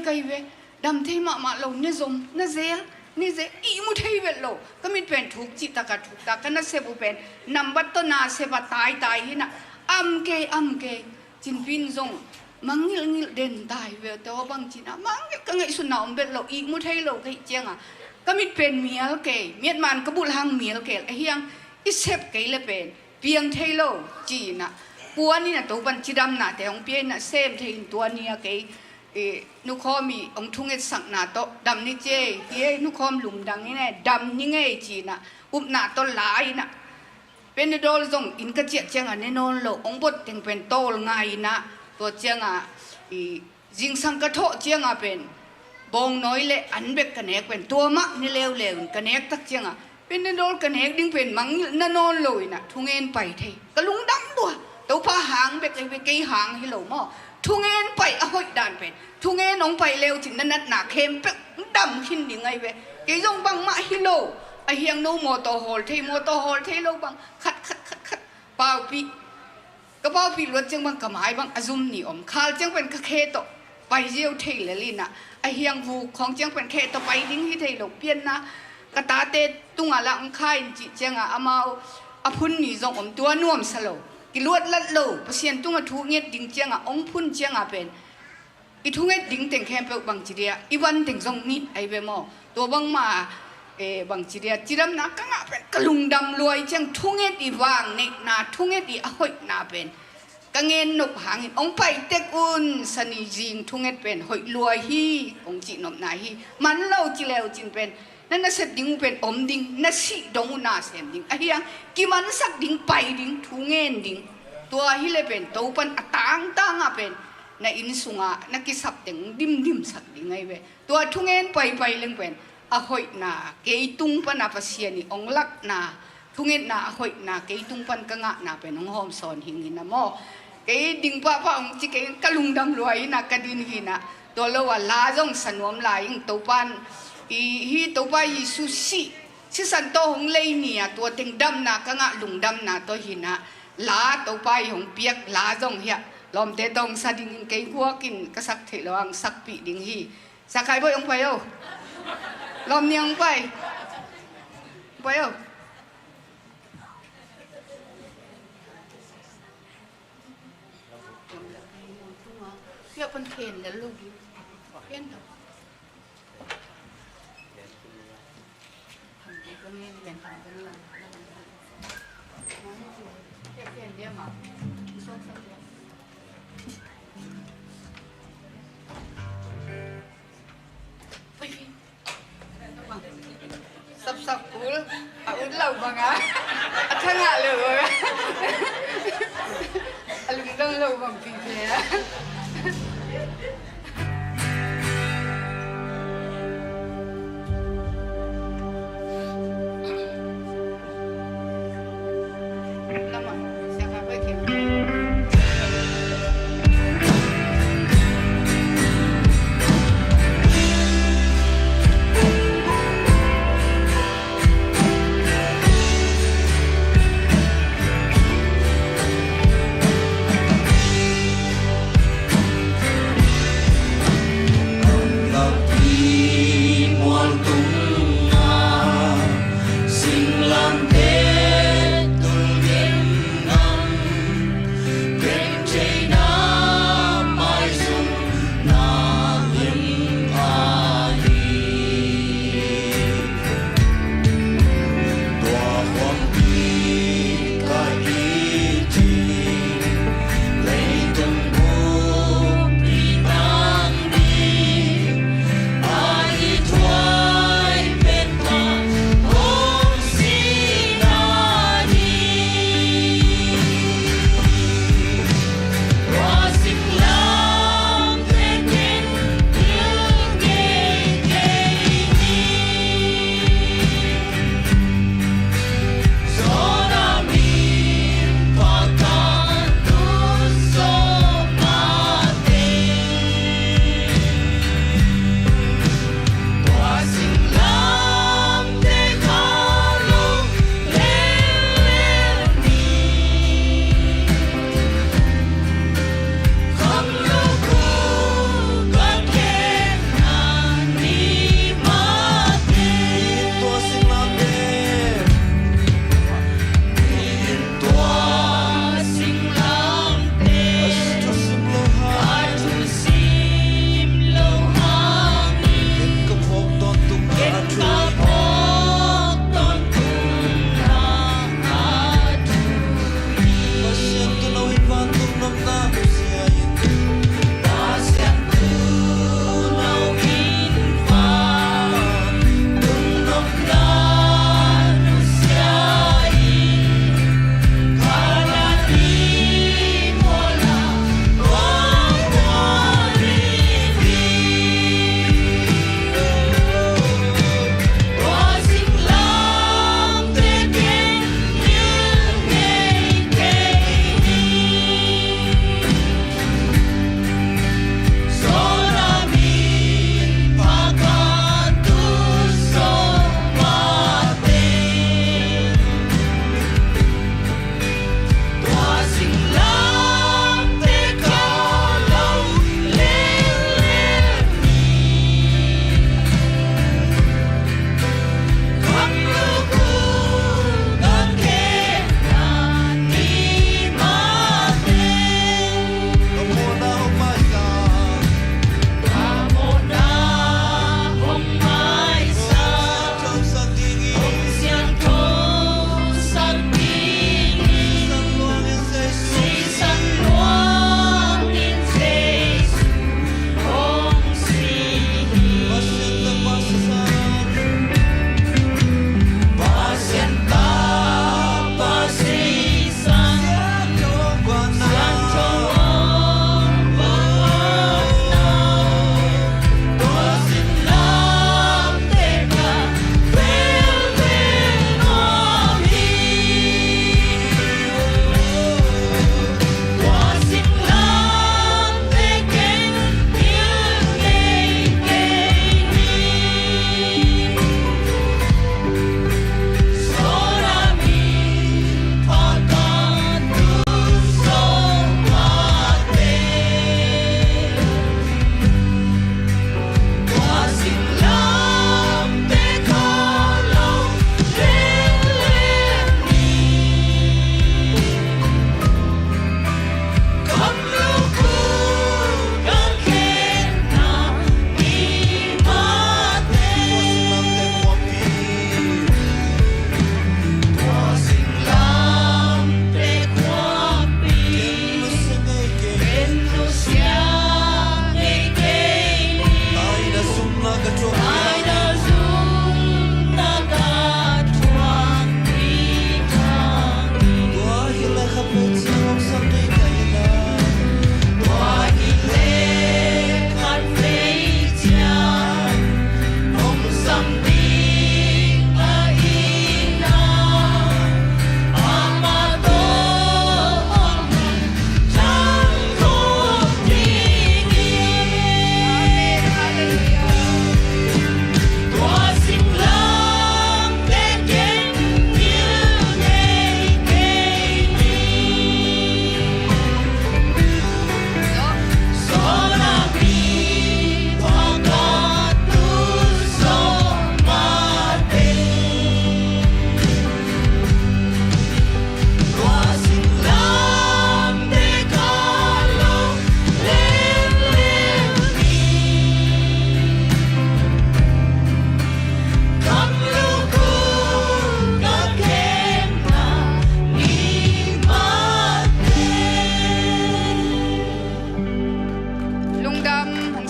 เกยเว้ยดำเทมาเราเนซมเนเซล นี่เจอีมุทัยเวลโลก็มีเป็นถูกจิตตะกัดถูกตะกันนั่นเสบุเป็นนำบัตรนาเสบตายหินะอัมเกจินพินซงมังงิลเด่นตายเวลแต่ว่าบางจีนะมังงิลก็ไงสุนาวเบ็ดโลอีมุทัยโลก็เจียงอ่ะก็มีเป็นเมียลเกเมียดมันก็บุลหังเมียลเกไอ้เฮียงอิเซบเกเลยเป็นเปียงเทโลจีนะปัวนี่นะตัวบันจีดำนะแต่ของเปียนะเซมเทนตัวนี้เกนุคอมีองทุ่งเอสักนาโตดำนี่เจเฮ้นุคอมหลุมดังนี่แน่ดำนี่ไงจีนะอุบนาโตหลายนะเป็นโดลซงอินกระเจียเจียงอันนี้นนโลองบดถึงเป็นโตลไงนะตัวเจียงอ่ะจิงสังกะโตเจียงอ่ะเป็นบงน้อยเละอันเบกกันเอกเป็นตัวมะนี่เลวกันเอกตักเจียงอ่ะเป็นโดลกันเอกดิ้งเป็นมังนั่นนนโลยนะทุ่งเงินไปเทกะลุงดำตัวตัวพาหางเบกไปเกยหางให้โลมอทุ่งเงินไปเอาหอยด่านเป็นทุ่งเงินน้องไปเร็วถึงนั้นหนาเข้มเป๊กดำขึ้นยังไงเว้เกยงบังมาฮิโลไอเฮียงโนมอตอฮอลเทโลบังขัดเปล่าปีก็เปล่าปีรถจังบังกระหมายบังอซุมนี่อมคาลจังเป็นเคโตไปเยี่ยวเทเลลินะไอเฮียงวูของจังเป็นเคโตไปดิ้งที่เทโลเปียนนะกระตาเตตุงอะไรอังคายจิจังอามาอพุนนี่จงอมตัวน่วมสโลกิลวดลัดโลเปเซียนตุงทุเงียดิ้งจังองพุนจังเป็นอีทุเงียดิ้งเต็งแคมเปบังจีเดียอีวันเต็งจงนิดไอเบมอตัวบังมาบางทีเดียจีรำนักก็งาเป็นกลุงดำรวยจังทุ่งเงดีวางเนนาทุ่งเงดีอ้อยนาเป็นกังเงินนกหางองไปเต็กอุนสนิจิงทุ่งเงเป็นหอยรวยฮีองจีนมนายฮีมันเล่าจีเลวจินเป็นนั่นน่ะเสพดิ้งเป็นอมดิ้งนั่นสิดงอุนาเสพดิ้งไอ้ยังกิมันสักดิ้งไปดิ้งทุ่งเงินดิ้งตัวฮีเลยเป็นตัวปันต่างเป็นนั่นอินสุงะนักกิสับดิ้งดิมสักดิ้งไงเว้ตัวทุ่งเงินไปเรื่องเป็นอหอยนาเกยตุงปันอาภเสียนี่องลักนาทุ่งเงินนาอหอยนาเกยตุงปันกังะนาเป็นองหอมสอนหิงินะโมเกยดิ่งป้าองจิเกยกะลุงดำรวยนะกะดินหินะตัวเราว่าลาจงสนวมลายงตัวปันฮีตัวป้ายิสุสิสันโตหงเลยเนี่ยตัวเต็งดำนากังะลุงดำนาตัวหินะลาตัวป้าหงเปียกลาจงเฮียลมเตตองสะดิ่งเกยหัวกินกษักเถลวังสักปีดิ่งฮีสักใครบ่องไปโอลมเนียงไปเอาเพื่อเป็นเคนแล้วลูกเคนต่อทำก็ไม่เรียนทำกันเลยเคนเดียวมาชอบสักอย่างสับกูอุ่นเหล่าบังอ่ะทั้งอ่ะเลยอารมณ์ต้องเหล่าบังปีเลยอ่ะ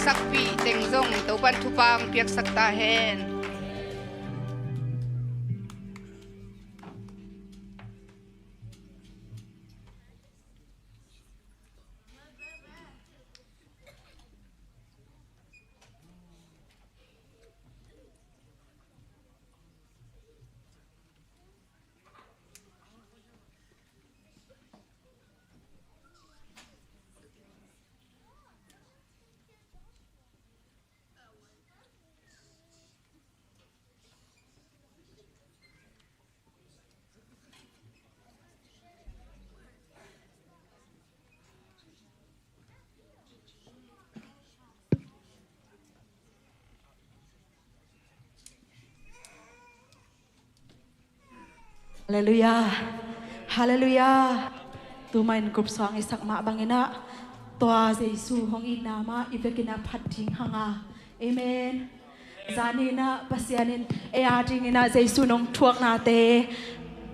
สักปีเต็งซงตัวบันทุปางเปียกสักตาเฮนฮาเลลูยาฮาเลลูยาตัวมันกรุบสองไอสักมาบังเงินะตัวเยซูของอินามาอีเวกินาพัดทิ้งหางาเอเมนจานีนะปัสยานินเออาจิงินะเยซูนงทวกนาเต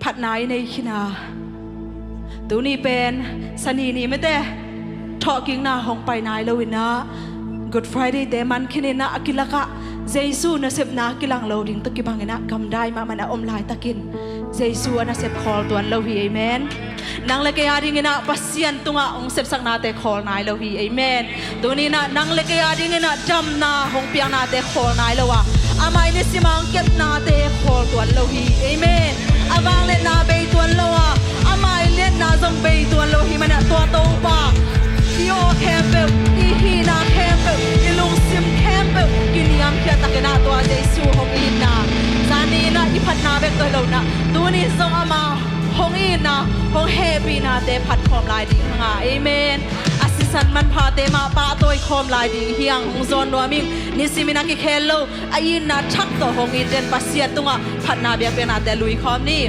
พัดนายในขินาตัวนี้เป็นสนีนี้ไม่ได้ทอกิ่งนาห้องไปนายเลวินะ Good Friday เดมันขินินะอากิลกะเยซูนะเสพนากิลังโลดิงตะกิบังเงินะกำได้มามันอมลายตะกินเยซูนะเสพคอลตัวเราฮีเอเมนนางเลกยาดิงินะปัสยันตุงะองเสพสักนาเตคอลนายเราฮีเอเมนตัวนี้นะนางเลกยาดิงินะจำนาหงเปียงนาเตคอลนายเราวะอามัยนิสิมังเก็บนาเตคอลตัวเราฮีเอเมนอาวางเลนาเบยตัวเราวะอามัยเลนาจงเบยตัวเราฮีมันตัวโตปะที่โอแคมเปลอีฮีนาแคมเปลอีลุงซิมแคมเปลกินยามเขียตะกินาตัวเยซูหงอินนาซานีนะอีพัดนาเบกตัวเรานะตัวนี้ทรงอามาหงอินนะหงเฮปีนาเตพัดคอมลายดิ่งหาเอเมนอาศิสันมันพาเตมาปาตัวคอมลายดิ่งเฮียงหงโซนนัวมิงนิสิมินักเคโลอายินนาชักตัวหงอินเดนปัสเซียตุงะพัดนาเบียเป็นนาเตลุยคอมนี่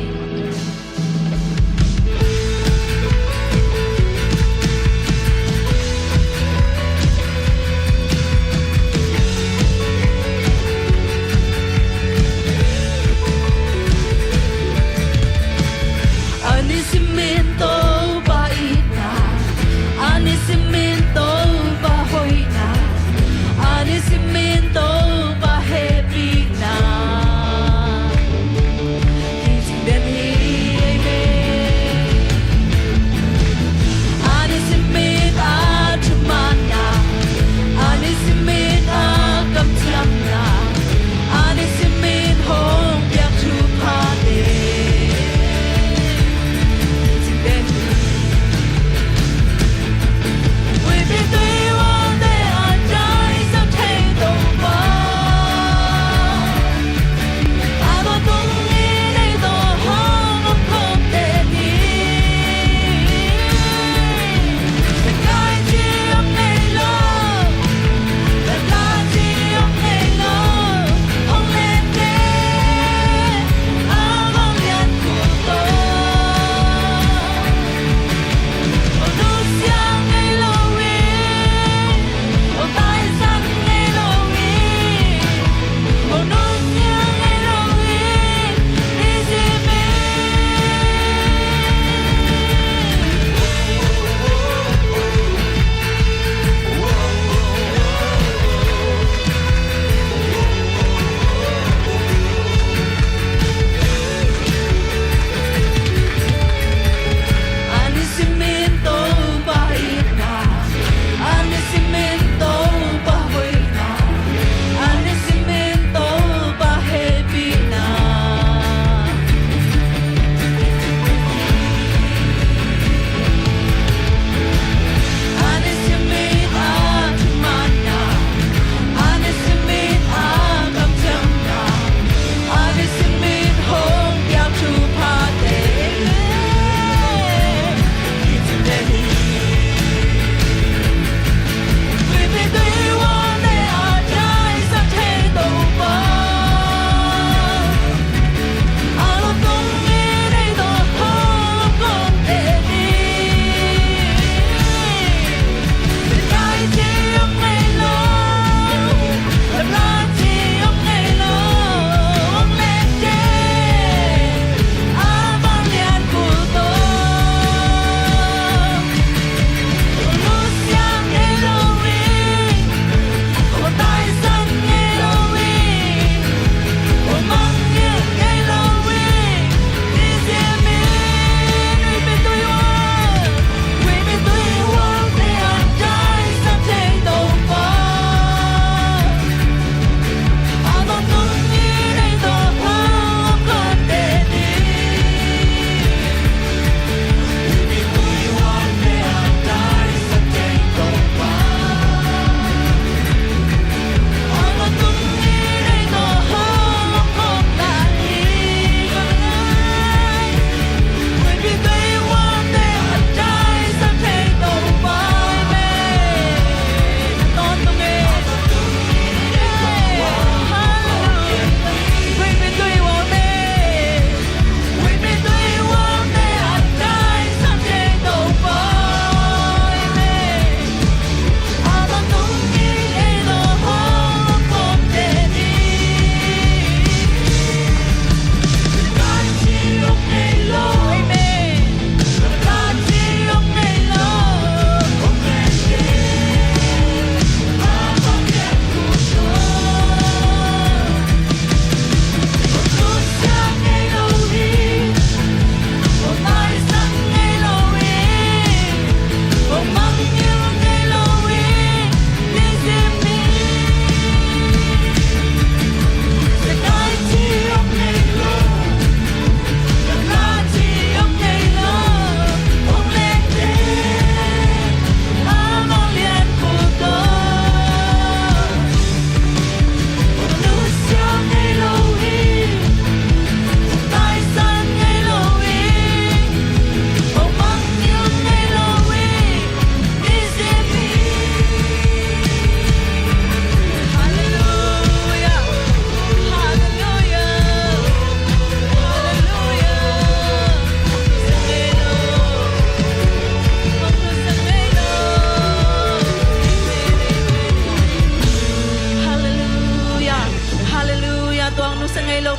Then he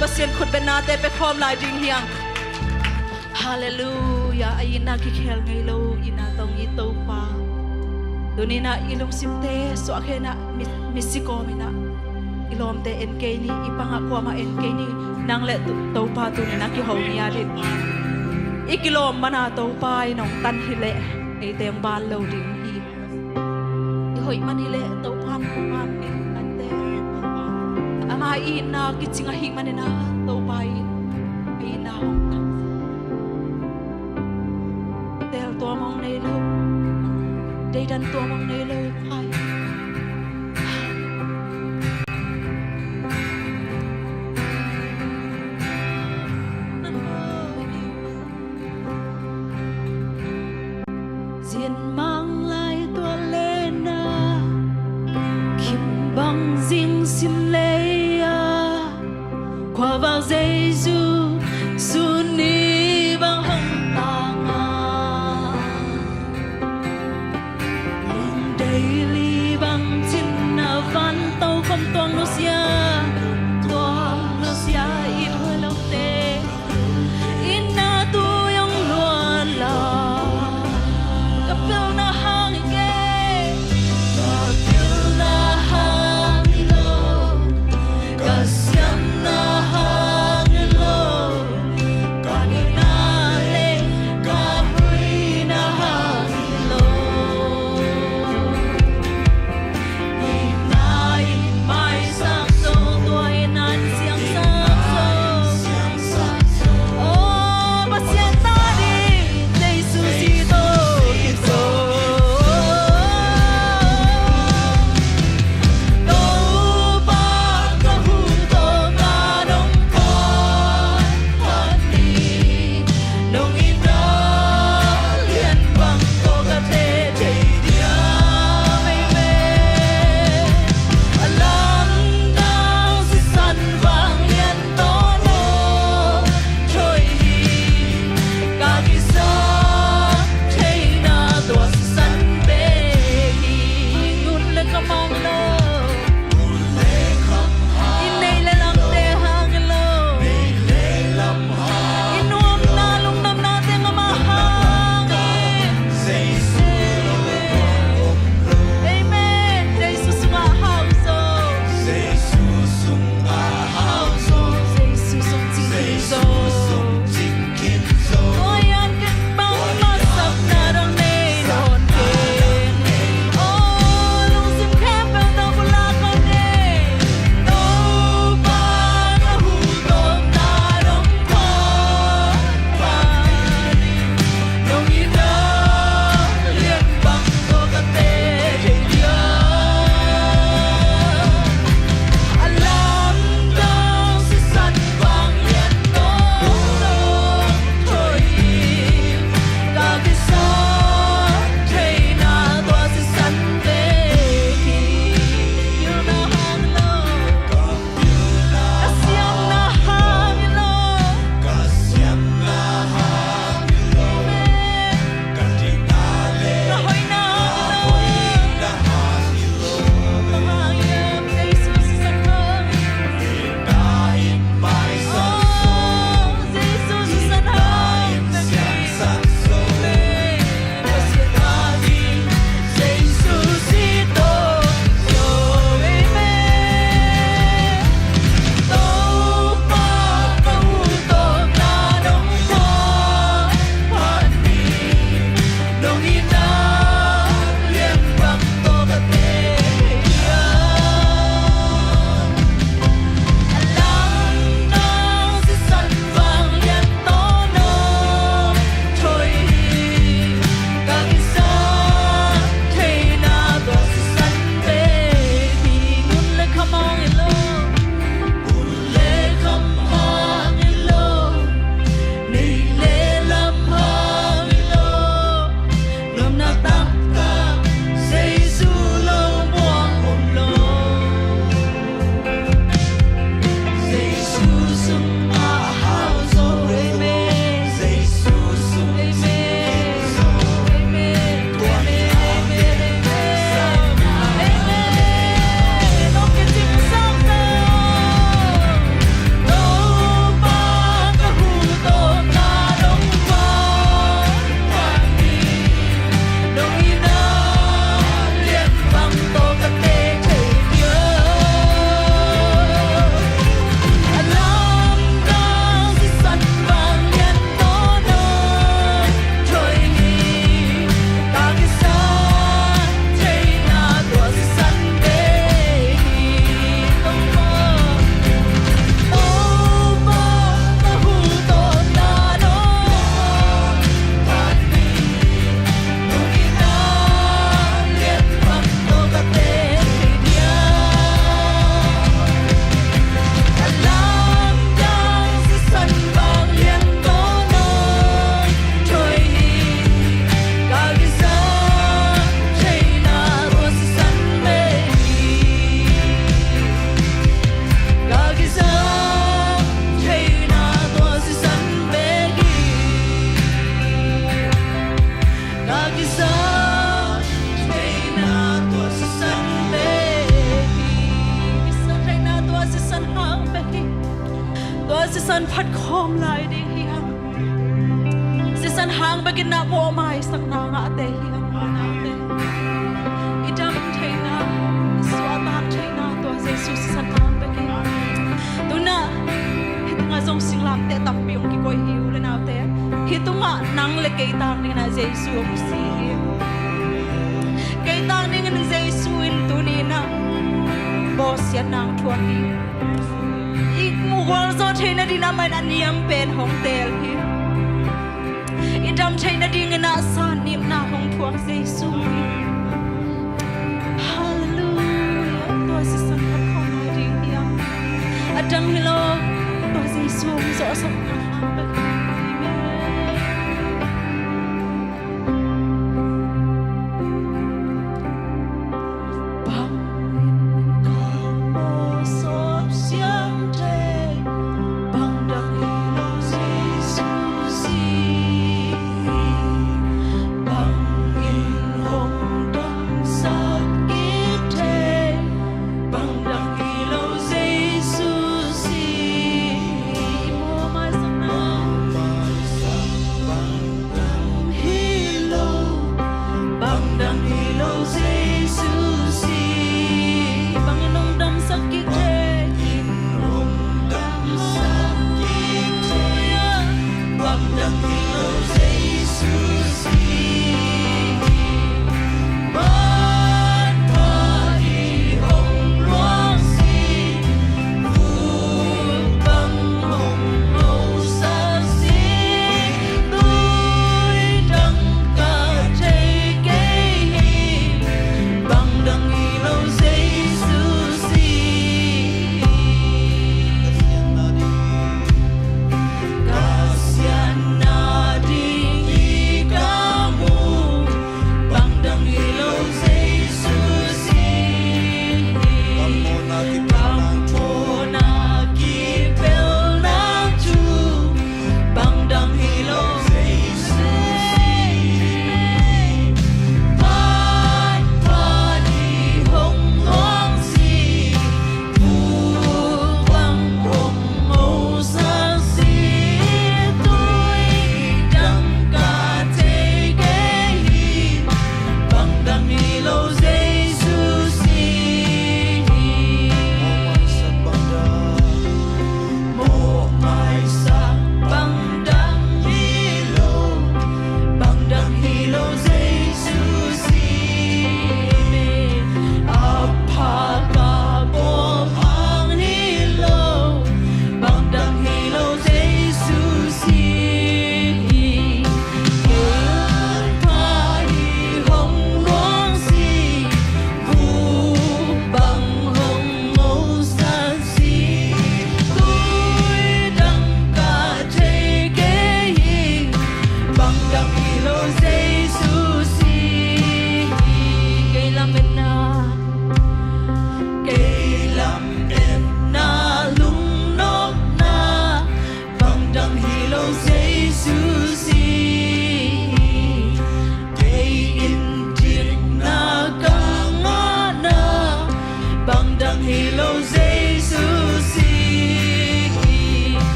pasien khut ben na te pe khom lai ding hiang hallelujah ayina ki khel ngai lo ina tong I to pa tunina ilong simte so akhena misiko mina ilom te NK ni ipanga kwa ma NK ni nang le to pa tunina ki ho ni adin ikilom mana to pa inong tan hile ai tem ban lo ding I hoi mani le to pan pan ante ama ina ki chinga hi manina to pa ina hong tel to mong nei lo dei dan to mong nei lo pai Diện mang lại tua lena kim băng riêng xin lấy qua vào dây du su ni bằng hồng tàng lùng đầy ly bằng chín van tàu không toàn nô xia ít hơi lâu tê ít na tu yong luôn là kapil na hangige kapil na hangilo kasyam na hangilo kanina le kahui na hangilo san phat khom lai ding hiang si san hang bagin na mo mai sak na nga te hiang na te idam thaina swata thaina to Jesus san hang bagin tuna hitanga zong singlam te tap piong ki koi hiu le na te hitunga nang le kei tang ni na Jesus mu si kei tang ni na Jesus in tunina boss ya nang thuan hi Wal zo China di na mai na niam pen hong tel hi Idam China di ngena san nim na hong thuang Jesu Hallelujah to si san ka khom di ya Adam hilo to Jesu zo sa ba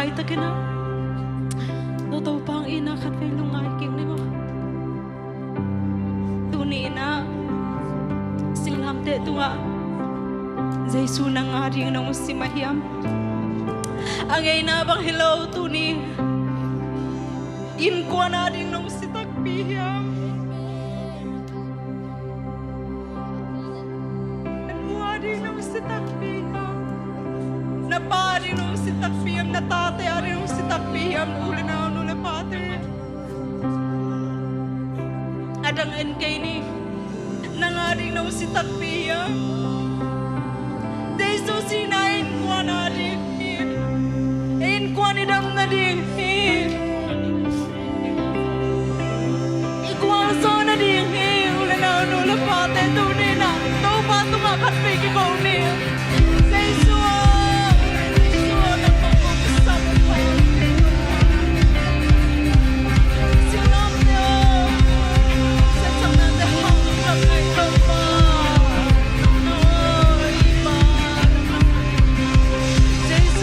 lai ta kina to to pang ina khat ve lungai king ni mo tu ni na singlam te tua Jesu nang aring nang usimahiam angay na bang hello tu ni in ko na ring nang sitakpiam ring nung si Takpiyam na pari nung si Takpiyam na tate ari nung si Takpiyam uli na nula pate adang enkay ni nangaring nung si Takpiyam deso sinain kwa na rin in kwa ni dam na rin ikwang so na rin uli na nula pate tunay na Patung akat pergi kau ni, Yesus, Yesus nak mengusap kau. Silam dia, sejak nanti hang ramai tempat, no iman. Yesus,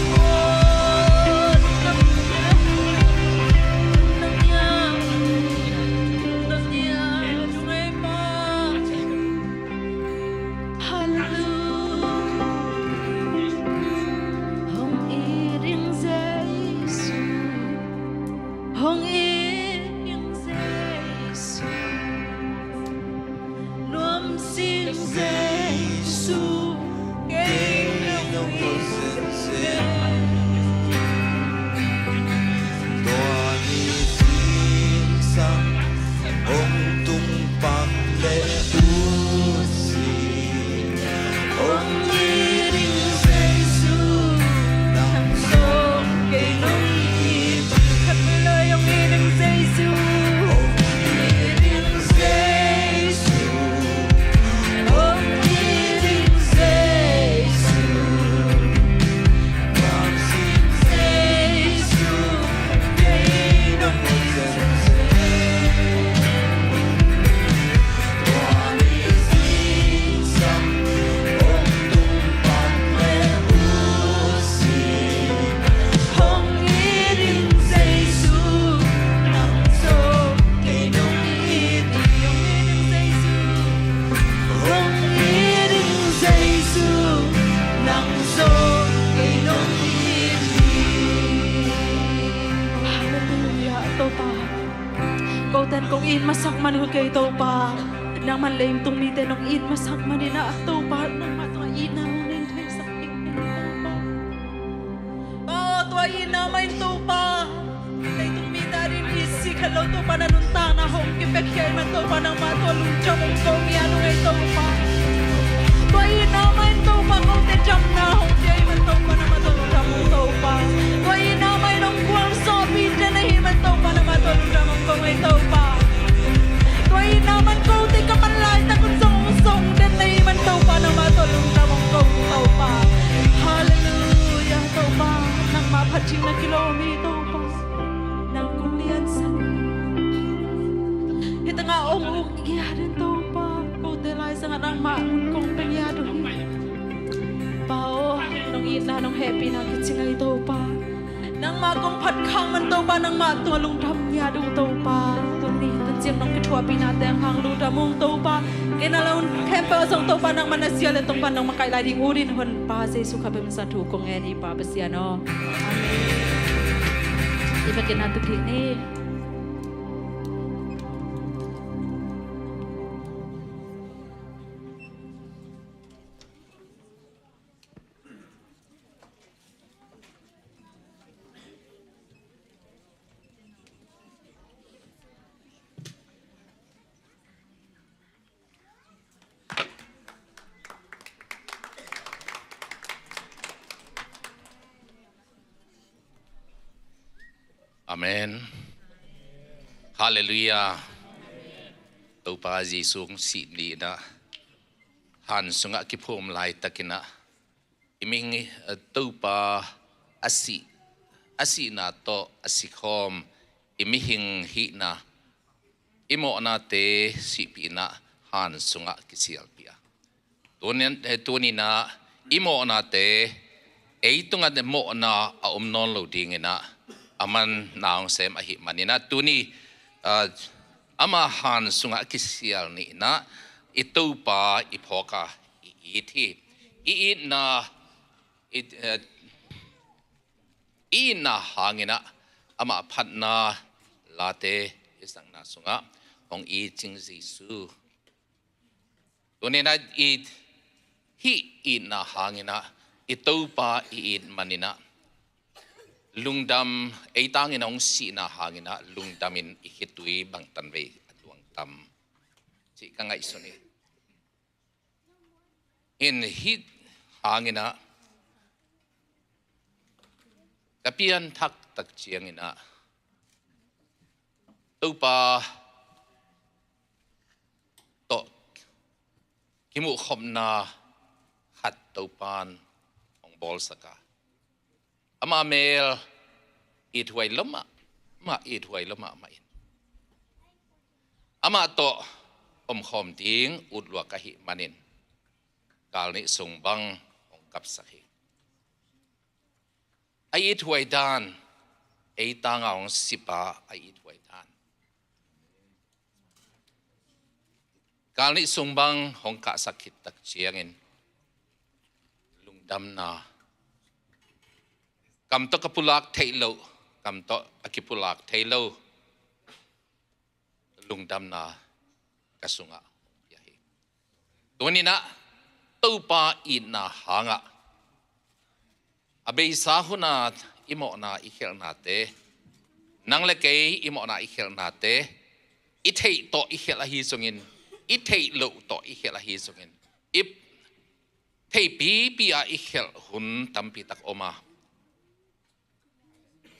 masak man ko kay to pa nang man lem tung mi te nong in masak man ina to pa nang ma to ina nang thai sak ik pa to ina mai to pa lay tung mi ta rin isi khalo to pa na nun ta na hong ki pek khay man to pa nang ma to lung chom kong ya no ai to pa to ina mai to pa ko te cham na hong jay man to pa na ma to cham to pa to ina mai nong kwang so pi te na hi man to pa na ma to cham kong ai to pa Tuay naman ko, di ka man lai ta kung song den na iman tau pa na matulong namang kong tau pa. Hallelujah, tau pa. Nang mapaching na kilomito pa. Nang kulian sa ito nga ong iyarin tau pa. Kote lai sa nga nang maun kong penyado. Pao, nung ina, nung happy na kitsingay tau pa. Nang magong patkang man tau pa, nang matulong damyado tau pa. Siang nong ketua pinateng hang lu damung to pa kenalaun camper song to pa nang manasia le tong pa nang makai lai ding urin hon pa se suka bem satu kong eni pa besiano amen iba kenatu kini Amen. Hallelujah. Tau pa Jesu si ni na han sunga ki phom lai takina iming tau pa asi na to asikhom imihing hi na imo na te si pi na han sunga ki sial pia. Tuni na imo na te ấy tung ăn mộ na non lâu đi nghe na aman naong xem ahi manina tuni ama han sunga kisial ni na itu pa ipoka iti I na I na hangina ama phat na late isang na sunga ong I ching Jisu tuni na I na hangina itu pa I manina lungdam ay tangin ang si na hangina lungdamin ihitui bang tanway at luang tam si kangay suni in hit hangina kapian tak chiang ina tupa to kimu khom na hat tupan ong bol saka ama mel it huay lama ma it huay lama ma in ama to khom ting ut lua kahi manin kal ni sung bang ong kap sakhi ai it huay dan ai tanga ong sipa ai it huay dan kal ni sung bang ong ka sakit tak chiangin lungdam na cầm to kapulak thay lâu cầm to akipulak thay lâu lung đam na kasunga yahi tuni na tupa ina hanga abe sahuna imo na ikhel na te nang le kei imo na ikhel na te ithei to ikhel a hi sungin ithei lo to ikhel a hi sungin ip thei pi a ikhel hun tampi tak oma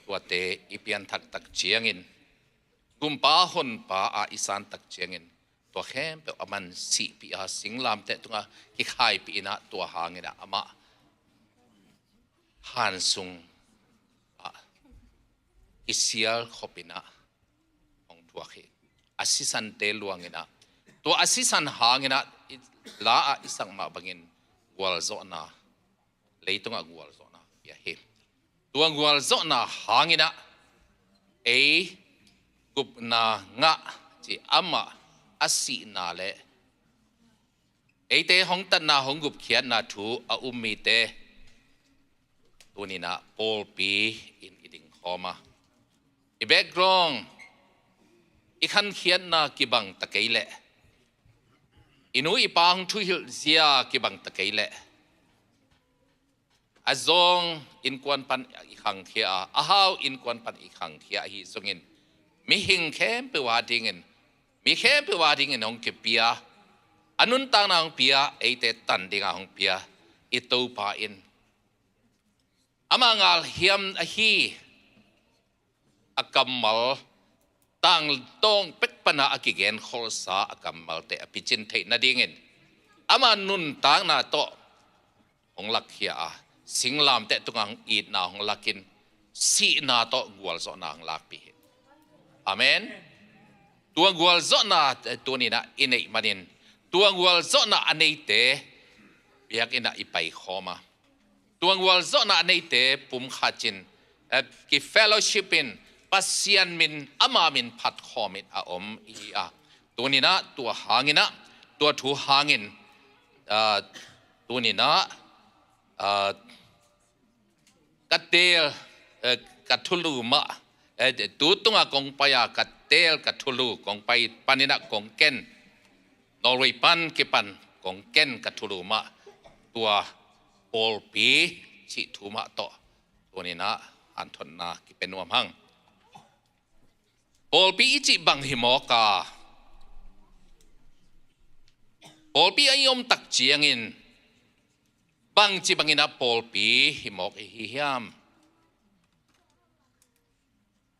wate ipian tak chiangin gumpa hon pa a isan tak chiangin to khem pe aman si pi a singlam te tunga ki khai pi na to hangina ama han sung a isial khopina ong tua khe asisan te luangina to asisan hangina la a isang ma bangin wal zo na leitunga wal zo na ya he tuang wal zo na hangina e gup na nga chi ama asi na le e te hong tan na hong gup khian na thu a ummi te tunina pol pi in iding khoma I background I khan khian na kibang takeile inu ipang thu hil zia kibang takeile azong in kwan pan ikhang khia ahaw in kwan pan ikhang khia hi sungin mi hing khem pe wadingen mi khem pe wadingen ong ke pia anun tang na ong pia ate tan dinga ong pia ito pa in amangal hiam a hi akamal tang tong pek pana akigen kholsa akamal te apichin thei na dingin ama nun tang na to ong lakhia singlam te tungang it na hong lakin si na to gwal zo na ang lakpi amen tuang gwal zo na tuni na inei manin tuang gwal zo na anei te biak ina ipai khoma tuang gwal zo na anei te pum khachin ki fellowship in pasian min ama min phat khomit a om I a tuni na tua hangina tua thu hangin tuni na katel katulu ma tu tunga kong paya katel katulu kong pai panina kong ken Norway pan kipan kong ken katulu ma tua pol pi chi thu ma to tunina anton na kipenuam hang pol pi ichi bang himoka pol pi ayom tak chiangin bang chi bangina pol pi himok hiam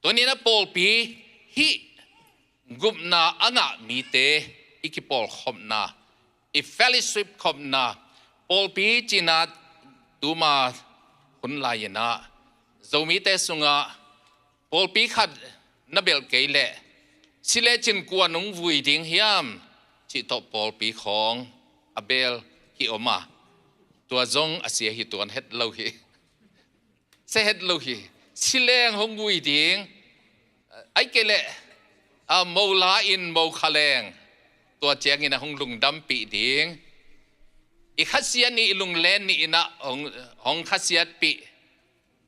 tonina pol pi hi gumna anga mite ikipol khomna I fellowship khomna pol pi china tuma hunlayena zomi te sunga pol pi khat nabel keile sile chin kuanung vui ding hiam chi to pol pi khong abel hi oma tua zong asia hi tuan het lo hi เฮ็ดโลหิสิแรงหงกุยดิงไอ้เกลโมลาอินโมคาแรงตัวเจียงอินะหงลุงดำปีดิงอีขัดเสียนี่ลุงเลนนี่นะหงขัดเสียปี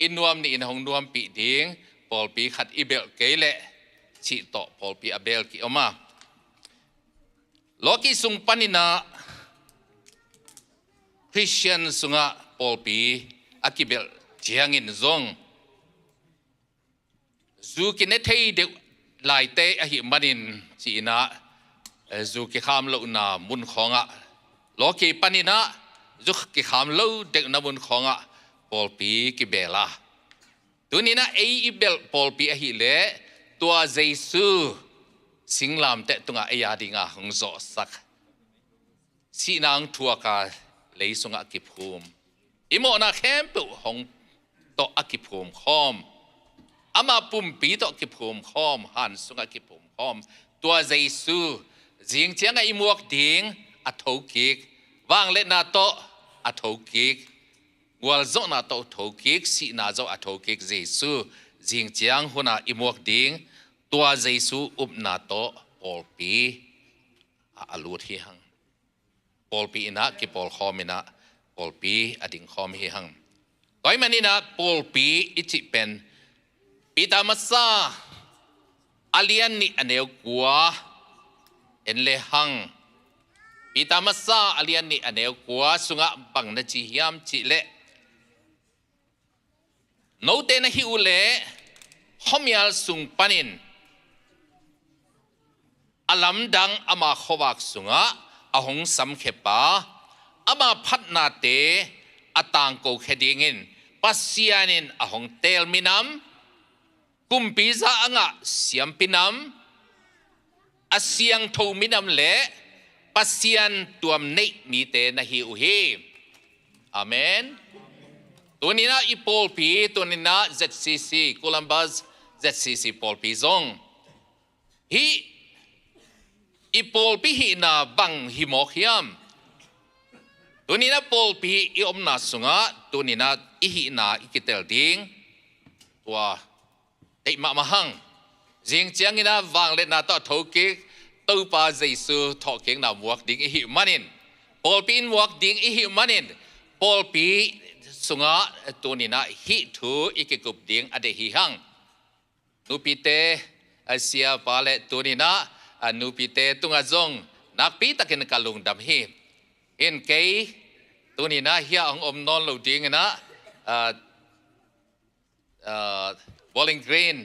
อินนวมนี่นะหงนวมปีดิงปอลปีขัดอีเบลเกลชิโตปอลปีอเบลกิออกมาโลกิสุงปานินะคริสเตียนสุงะปอลปีอากิเบลเจียงอินซงซูกินเทยเดลายเตอหิมันินจีนะซูกิขามโลนามุนของะโลกิปานินะซูกิขามโลเด็กนามุนของะปอลปีกิเบลาตัวนี้นะไอเบลปอลปีอหิเลตัวเยซูสิงลามเตตุงะไอยาดิงะหงโซสักสีนางทัวกาเลยสงะกิภูมิอิโมนาเข้มปุหงโตอกิภูมิคอมอามาปุ่มปีโตกิภูมิคอมหันสงะกิภูมิคอมตัวเยซูจิงเจียงไอมวกดิงอัทโกิกวางเล็นาโตอัทโกิกวัลโซนาโตอัทโกิกสีนาโจอัทโกิกเยซูจิงเจียงหุนาอิมวกดิงตัวเยซูอุบนาโตปอลปีอาลูที่หังปอลปีนะกิปอลคอมินะปอลปีอดิ่งคอมที่หังต่อยมันนี่นะปอลปีอิจิเป็นปีตามัสซาอาเลียนนี่อันเดียวกัวเอ็นเลหังปีตามัสซาอาเลียนนี่อันเดียวกัวสุงะบังนจิฮิยามจิเลโนเตนะฮิอุเลฮอมยาลสุงปานินอลัมดังอามาขวักสุงะอาหงสัมเขปาอามาพัดนาเตอตังโกเขดิงินปัสยานินอาหงเตลมินัมกุมปีซาอ่ะเสียมปินัมอาเสียงทูมินัมเละปัสยันตัวมเนมีเตนะฮิอุฮีอาเมนตัวนี้นะอีโปลปีตัวนี้นะ ZCC Columbus ZCC โปลปีซงฮีอีโปลปีฮีนาบังฮิโมกยามตัวนี้นะโปลปีอีอมนาสุงะตัวนี้นะอีฮีนาอีกิเตลดิงตัวเด็กมาหังจิงเจียงนะวางเล่นนาต่อทกิกตัวปาเยซูทอเก่งนามวกดิงอีฮิมันินโปลปีนวกดิงอีฮิมันินโปลปีสุงะตัวนี้นะฮิทูอีกกุบดิงอเดฮิหังนูปิเตอาเซียปาเลตัวนี้นะนูปิเตตุงะจงนักปีตะเกนกาลุงดำฮีเอ็นเกยตัวนี้นะเฮียองอมนอนลูดิงนะbowling green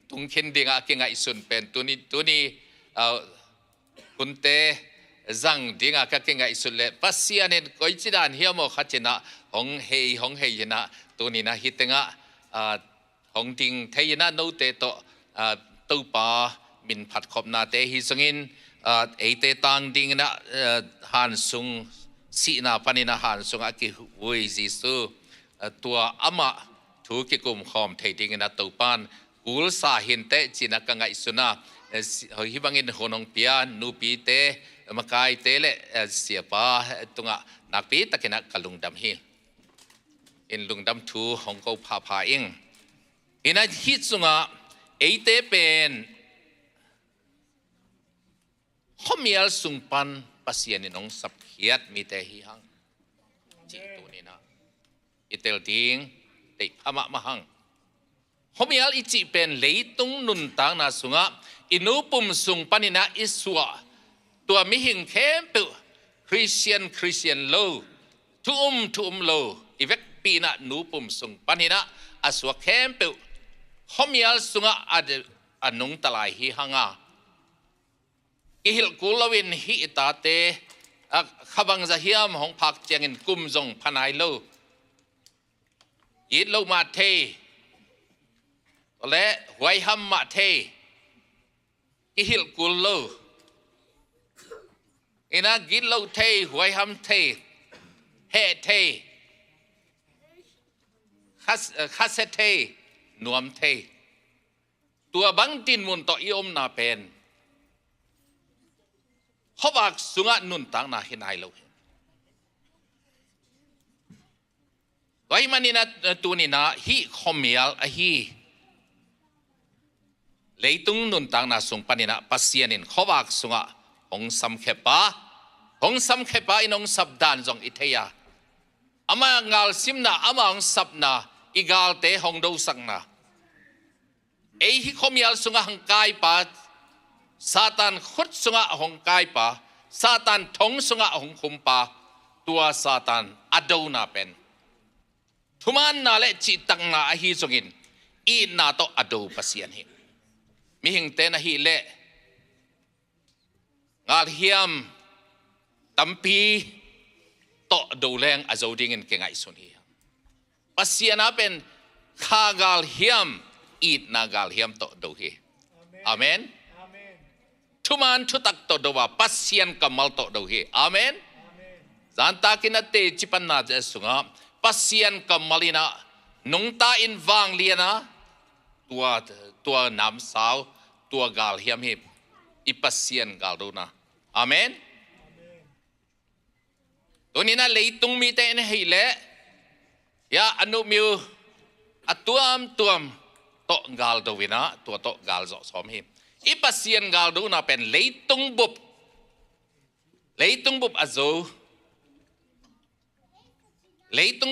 ตุงเข็นดิงอาเกงไอสุนเป็นตัวนี้คุณเตจังดิงอาเกงไอสุนเล่ปัสยานินก้อยจิดานเฮียโมขัดเจนะหงเฮยนะตัวนี้นะฮิตงะหงดิงเทยนะโนเตโตตัวปามินผัดขบนาเตฮิสงินเอเตตังดิงนะฮันซุงสีนาปานินะฮันซุงอากิวุยจิสูตัวอามาทุกิกุมขอมเทดิงนะตัวปานกุลสาหินเตจินักไงสุนาฮิบังอินหนองเปียนูปีเตมากายเตเลเสียปาตุงะนักปีตะกินักกลุงดำฮิอินลุงดำทูหงกูพาอิงอินัดฮิตสุงะเอเตเป็นข้อมีอัลสุงปันปัสยานินองสับเขียดมีแต่ฮิหังจิตัวนี้นะอิเตลดิงเด็กพม่ามาหังข้อมีอัลอิจิเป็นเลยตุงนุนตังนาสุงะอินูปุ่มสุงปันินะอิสวะตัวมิหิงเข้มปุคริสเตียนโลทุ่มโลอีเวกปีนะนูปุ่มสุงปันินะอสวะเข้มปุข้อมีอัลสุงะอนุงตลายฮิหังะกิฮิลกุลวินฮิตาเตขบังจะเฮียมของผักเจียงอินกุมจงพนายโลยิดโลมาเทและหวยฮัมมาเทกิฮิลกุลโลอินะกิโลเทหวยฮัมเทเฮเทคัสเทนวมเทตัวบังตินมุนต่อยมนาเป็นเขาบอกสุงะนุนตังนาหินายโล Toy manina tunina hi khomial a hi leitung nun tang na sung panina pasianin khowak sunga hong sam khepa inong sabdan jong ithaya ama ngal simna ama ong sabna igal te hong do sakna ei hi khomial sunga hangkai pa Satan khut sunga hong kai pa Satan thong sunga hong khumpa tua Satan adona pen thuman na le chi tang na hi zongin I na to ado pasian hi mi hing te na hi le ngal hiam tampi to do leng azo ding in kengai sun hi pasian apen khagal hiam I na gal hiam to do hi amen thuman thutak to do wa pasian kamal to do hi amen zanta kinate chipan na je sunga pasian kamalina nungta in wang liana tua nam sao tua gal hiam hi ipasian gal do na amen tonina leitung mi te ne hile ya anu miu atuam to gal do wina to gal zo som hi ipasian gal do na pen leitung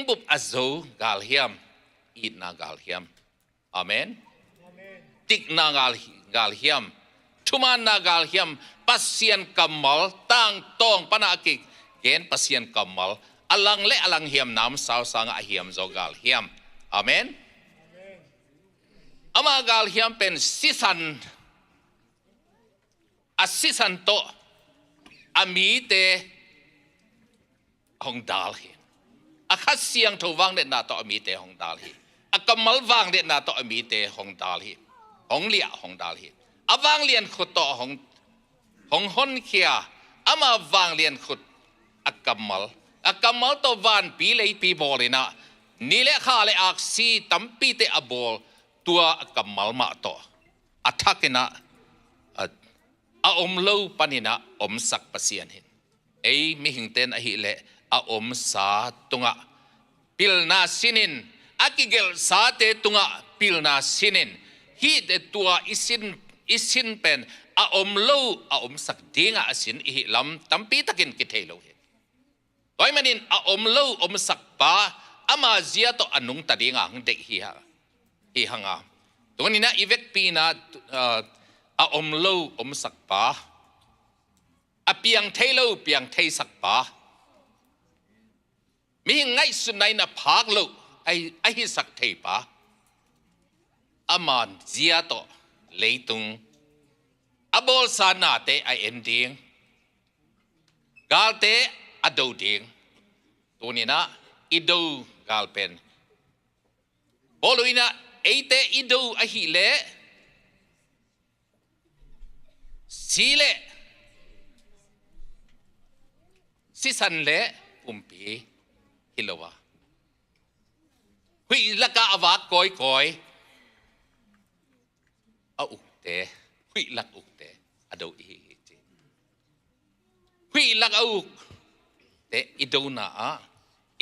bup azo gal hiam it na gal hiam amen tik na gal hiam thuman na gal hiam pasian kamal tang tong panakik gen pasian kamal alang hiam nam sao sang a hiam zo gal hiam amen ama gal hiam pen sisan to ami te hong dal hi akhat siang tho wang de na to ami te hong dal hi akamal wang de na to ami te hong dal hi hong lia hong dal hi awang lian khut to hong hon khia ama wang lian khut akamal to van pi lei pi bolina ni le kha le ak si tampi te abol tua akamal ma to athakina a lo panina sak pasian hin ei mi hingten a hi le a sa tunga pilna sinin akigel sa te tunga pilna sinin hi de tua isin pen a lo a sak dinga asin hi lam tampi takin kithelo hi toy manin a lo sak pa ama zia to anung tadinga hang de hi hanga tonina ivek pina a lo sak pa a piang thei sak pa mi ngai sunai na phak lo ai hi sak thei pa aman zia to leitung abol sana te ai ending galte ado ding tonina ido galpen boluina eite ido a hi le sile sisan le umpi hilowa hui laka awak koi a ukte hui lak ukte ado hi hui lak uk te idona a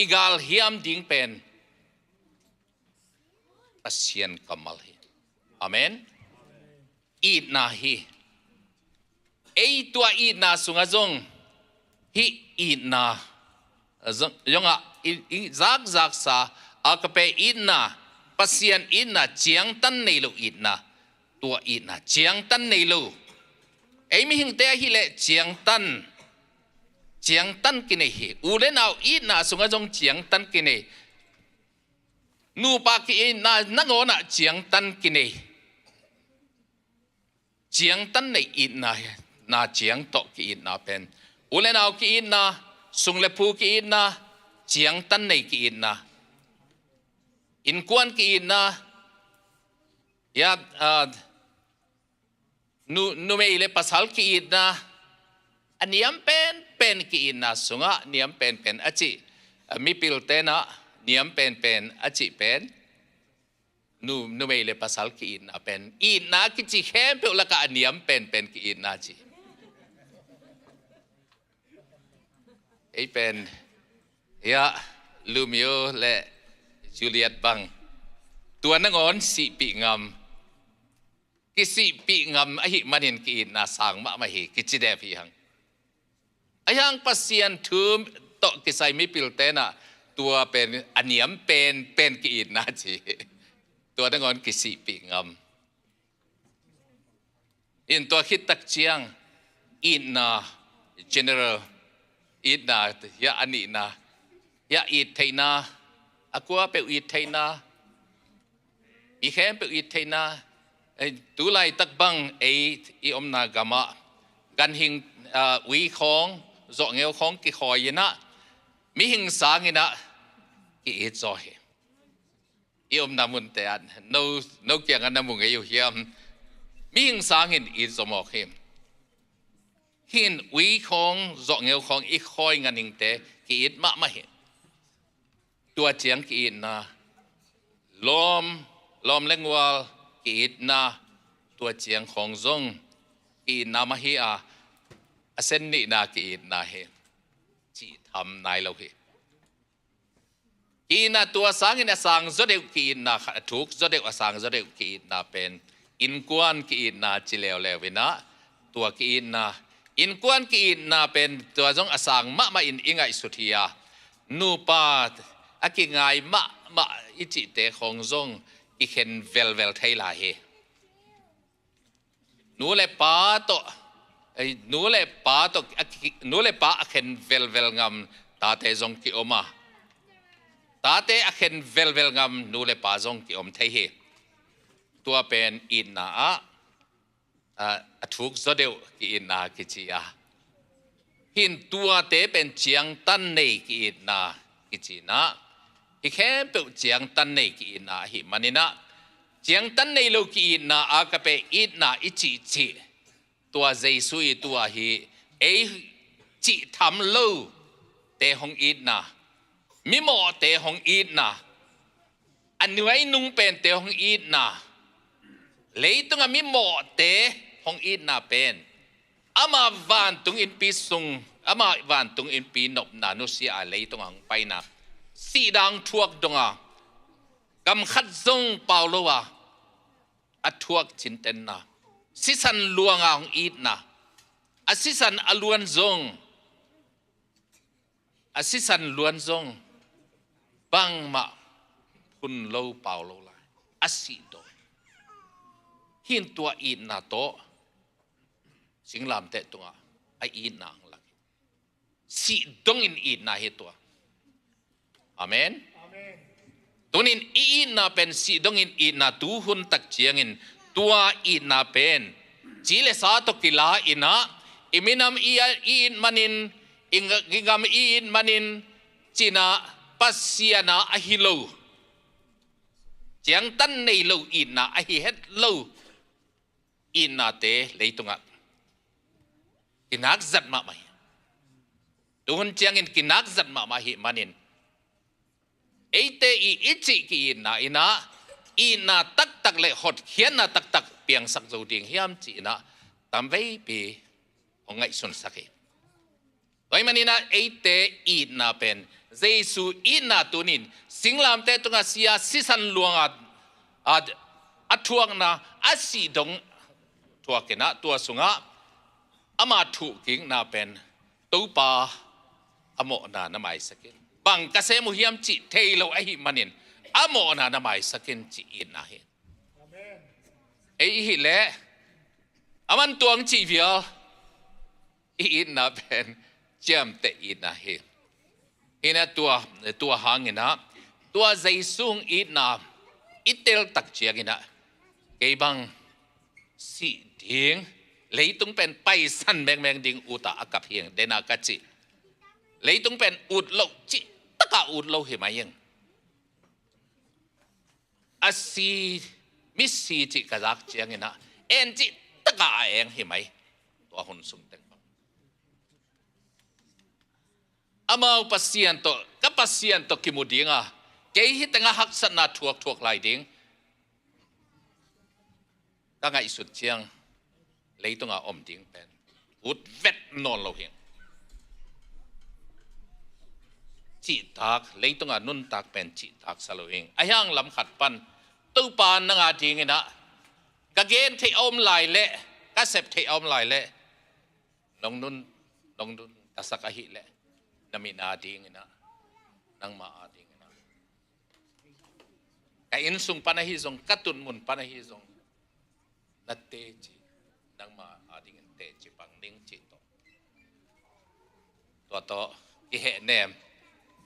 igal hiam ding pen pasian kamal hi amen id na hi ei tua id na sunga zong hi id na yonga zak sa akape id na pasian id na chiang tan nei lo id na tua id na chiang tan nei lo ei mi hing te hi le chiang tan kine hi ule naw id na sunga zong chiang tan kine nu pa ki na ngona chiang tan kine chiang tan nei id na chiang to ki id na pen ule naw ki id na sung le pu ki id na chiang tan nei ki id na in kwan ki id na ya nu me ile pasal ki id na aniam pen ki id na sunga niam pen achi mi pil te na niam pen achi pen nu me ile pasal ki id na ki chi khem pe la ka niam pen ki id na chi ei pen ya lumio le จูเลียตบังตัวนังอนสิปีงามกิสิปีงามอหิมันเห็นกีนาสังมาเหกิจิเดพิหังไอยังปัสยันถือโตกิไซมิปิลเตนะตัวเป็นอันเนียมเป็นกีนาจีตัวนังอนกิสิปีงามอินตัวคิดตักเจียงอินนา general อินนายาอันนี้นายาอิดไทนาอากัวเปอิดไทนาอีแค่เปอิดไทนาตุไลตักบังอีอมนากามะกันหิงวีของจอกเงวของกิคอยนะมีหิงสางนะกิอิดจอยอีอมนามุนเตียนโนเกียงกันนามุงอยู่เฮียมมีหิงสางอินอิดจมอกเฮมหินวีของจอกเงวของอีคอยงันหิงเตกิอิดมาเห็นตัวเจียงกิอิดนะลมเล็งวาลกีดนาตัวเจียงของซงกีดนามาฮีอาเส้นนี้นากีดนาเฮจีทำนายเราเฮกีนาตัวสังเนี่ยสังจดเดวกีนาถูกจดเดวสังจดเดวกีนาเป็นอินกวนกีนาจิเลวเลวินะตัวกีนาอินกวนกีนาเป็นตัวซงสังมาอินอิงไอสุธียานูปาอากิงายมาอิจิเตของซงอีเห็นเวลไทยลาเฮนูเลป้าโตนูเลป้าเห็นเวลงามตาเตจงกิอมาตาเตเห็นเวลงามนูเลป้าจงกิอมไทยเฮตัวเป็นอินนาถูกจดเดียวกิอินนากิจิยาหินตัวเตเป็นเจียงตันในกิอินนากิจินาอีแค่เปิดเจียงตันในกีนาหิมันนี่นะเจียงตันในโลกีนาอากาเปอีนาอิจิตัวเจสุยตัวฮีจิทำโลเตหงอีนามิโมเตหงอีนาอันนี้ไว้นุ่งเป็นเตหงอีนาเลยตรงมิโมเตหงอีนาเป็นอามาวันตรงอินปีซุงอามาวันตรงอินปีนบนานุสีอาเลยตรงหังไปนะสีดังทวกดงกำขัดซงเปาโลวะอัทวกจินเตนนะสิสันลวงอ่างอีดนะอาสิสันอลวนซงอาสิสันลวนซงบังมาพุนโลเปาโลละอาสิโดหินตัวอีดนะโตสิงลามเตตัวไออีดนางละสีดงอินอีดนะเหตัวอาเมนตัวนี้อีน่าเป็นสีดงอินอีน่าตูหุนตักเจียงอินตัวอีน่าเป็นจีเลสาตกิลาอินะอิมินามอีนมันินอิงกิงามอีนมันินจีน่าปัสเซียนาอหิโลเจียงตันในโลอีน่าอหิเฮดโลอีน่าเตเลยตรงอ่ะกินักจัดมาไหมตัวหุนเจียงอินกินักจัดมาหิมันินไอเตอีอิจิกีนาอินาอีนาตักเลหดเขียนนาตักเปียงสักจูดิงเฮียมจีนาตามไว้ปีองไงสุนสักเองไว้มันนี่นะไอเตอีนาเป็นเจสูอีนาตุนินสิงลามเตตุงอาเซียสิสันลวงอัทวงนาอาศิดงทัวกินะตัวสุงะอามาถูกกิงนาเป็นตูปาอโมนานาไม่สักเองบังกษมุฮิมจิเทโลไอหิมันินอโมนานาไม่สักินจิอินนาเฮไอหิเลอามันตัวงจิวิลอินนาเป็นเจมเตอินนาเฮอินตัวหางอินะตัวใจซุงอินนาอิเตลตักเจียกินะเกบังสีดิ่งเลยต้องเป็นไปสั้นแมงดิ่งอุตาอักเพียงเดนากัจิเลยต้องเป็นอุดโลจิตะกะอุดโลเห็นไหมยังอาศีมิสีจิกะรักเจียงนะเอ็นจิตะกะเองเห็นไหมตัวหุ่นสูงเต็มอามาปัสเซียนโตกับปัสเซียนโตกิมุดิงอ่ะเกยฮิตงะฮักษณะทวกไหลดิ่งก็ไงสุดเชียงเลยต้องอมดิ่งเป็นอุดเวทนอนเราเห็น จีตักเลยตรงนุนตักเป็นจีตักสโลเองไอ้ยังลำขัดปันตู้ปานนังอาทิงนะกะเกณฑ์ที่อมลายเละกะเสพที่อมลายเละลงนุนตะสักหิเละนามินาทิงนะนังมาอาทิงนะกะอินสุงปานหิซงกะตุนมุนปานหิซงนัดเตจินังมาอาทิงเตจิปังนิ่งจิตตัวโตกิเหเนม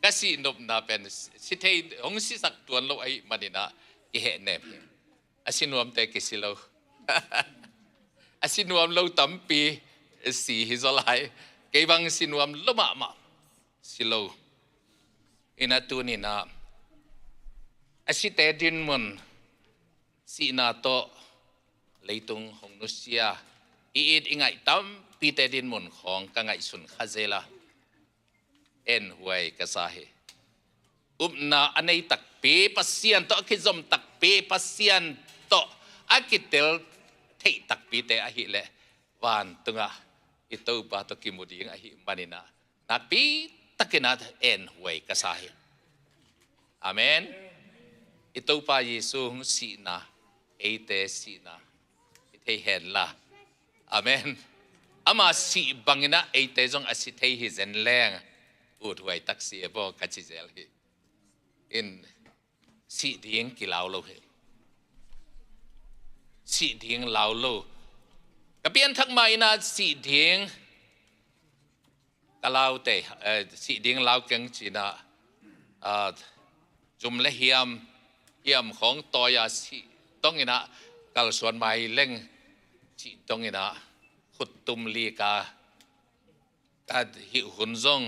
กะสีนบนาเป็นสิเทองสิสักตัวโลไอมาดินะกิเหเนมอาศินวมเตกิสิโลอาศินวมโลตั้มปีสีฮิโซไลเก็บังศินวมโลมาสิโลอินาตูนินาอาศิเตดินมุนสีนาโตเลยตุงหงนุเซียอีดอิงไงตั้มปีเตดินมุนของกังไงสุนคาเซลาเอ็นหวยกษาเหนาอันในตักเปปัสเซียนโตคิจมตักเปปัสเซียนโตอากิเตลเทตักปีเตอหิเลวันตุงะอิตูบาตกิมุดีงอหิมานินานักปีตักินาเอ็นหวยกษาเหอาเมนอิตูปาเยซูหงสีนาเอเตสีนาอิเทเห็นละอาเมนอามาสีบังนะเอเตจงอสิเทหิเซนแรงอุดไว้ตักเสียบ่กัจจิเจลฮีอินสีดิ้งกิลาวโลเฮสีดิ้งลาวโลกับเปียนทักมาอินาสีดิ้งกลาวเตสีดิ้งลาวเก่งจีน่าจุมเลเฮียมของตอยาสีต้องอินะกัลส่วนไม่เล่งจีต้องอินะขุดตุมลีกากัดหิวหุ่นซง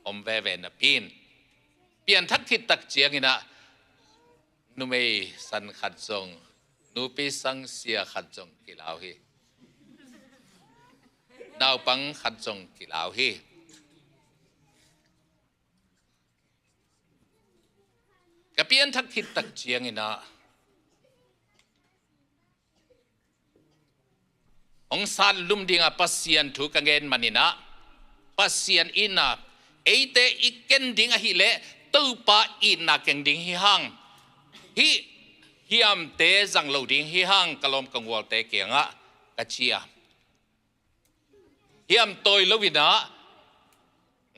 อมเวเวนเปลี่ยนทักทิตักเจียงนะนุไม่สันขัดจงนุปีสังเสียขัดจงกิลาวฮีดาวปังขัดจงกิลาวฮีกับเปลี่ยนทักทิตักเจียงนะองซาลุมดิงอาปัสเซียนถูกกังเงินมันนี่นะปัสเซียนอินาเอเตอีเกนดิงอหิเลตูปาอินาเกนดิงฮิฮังฮิอัมเตจังโลดิงฮิฮังกลมกังวลเตเกียงะกัจเชียฮิอัมตอยโลวินะ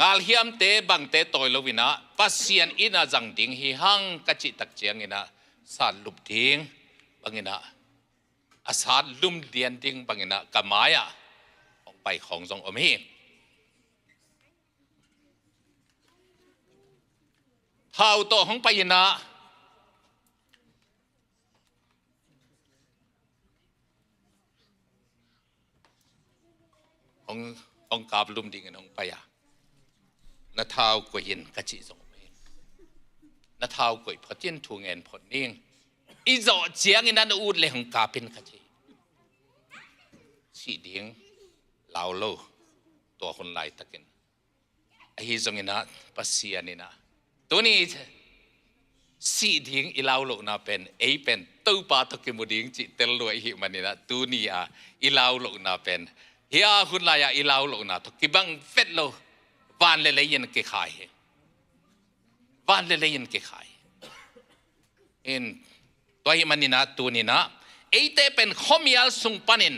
งาลฮิอัมเตบังเตตอยโลวินะปัสเซียนอินาจังดิงฮิฮังกัจจิตักเจียงอินะสาลุบดิงบังอินะอาสาลุมเดียนดิงบังอินะกะมายะของไปของทรงอมีเท่าโตของไปนะองกาบลุมดิ่งของไปอะนาเท้ากวยยินกะจิสงเมนาเท้ากวยพอเจียนทูเงินพอนิ่งอีจ่อเจียงอินันอูดเลยของกาเป็นกะจิสีดิ่งลาวโลตัวคนไล่ตะกินไอ้ฮิจงอินะปัสเซียนี่นะตัวนี้สีดิ้งอีลาวโลกน่าเป็นเป็นตู้ปาตกิมุดิ้งจิตเตลลวยหิมันนี่นะตัวนี้อีลาวโลกน่าเป็นเฮียคุณลายอีลาวโลกน่าตกิบังเฟตโลวันเลยันเกขายวันเลยันเกขายอินตัวหิมันนี่นะตัวนี้นะเตเป็นขมิยัลสุงปันิน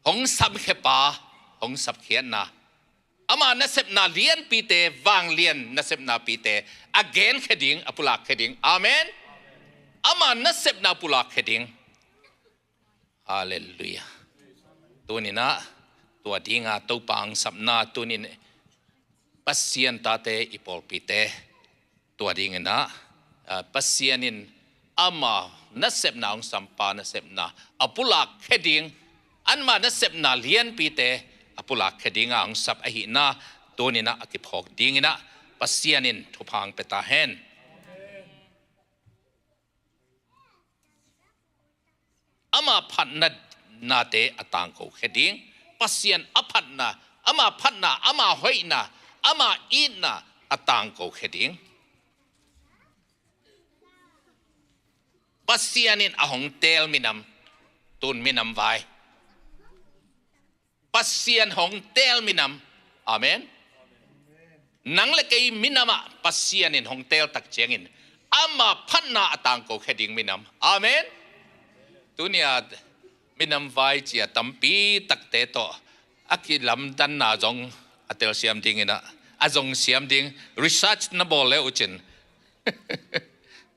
ของสับเขปาของสับเขียนนะอามานัสเซปนาเลียนปีเตวางเลียนนัสเซปนาปีเตagain เขดิงอปุลักเขดิงอาเมนอามานัสเซปนาปุลักเขดิงฮาเลลูยาตัวนี้นะตัวดิ้งตัวปังสับนาตัวนี้ปัสเซียนตาเตอิปอลปีเตตัวดิ้งนะปัสเซียนินอามานัสเซปนาองสัมปานัสเซปนาอปุลักเขดิงอันมานัสเซปนาเลียนปีเตอปุลักเขดิงอ่างสับอหินาตัวนี้นะอกิพอกดิงนะปัสเซียนินทุพังเปตาเฮนอามาพันนัดนาเตอตังโกเขดิงปัสเซียนอพันนาอามาพันนาอามาหอยนาอามาอินนาอตังโกเขดิงปัสเซียนินอหงเตลมินำตุนมินำไวปัสเซียนหงเตลมินำอาเมน นังเล็กมินามะปัสเซียนินหงเตลตักเจงินอามาพันนาตังโกแค่ดิ่งมินามอาเมนตัวเนี้ยมินามไว้เจียตัมปีตักเตโตอากิลำดันนาจงอัตเตลเสียมดิ่งนะอาจงเสียมดิ่ง research นับเลวจิน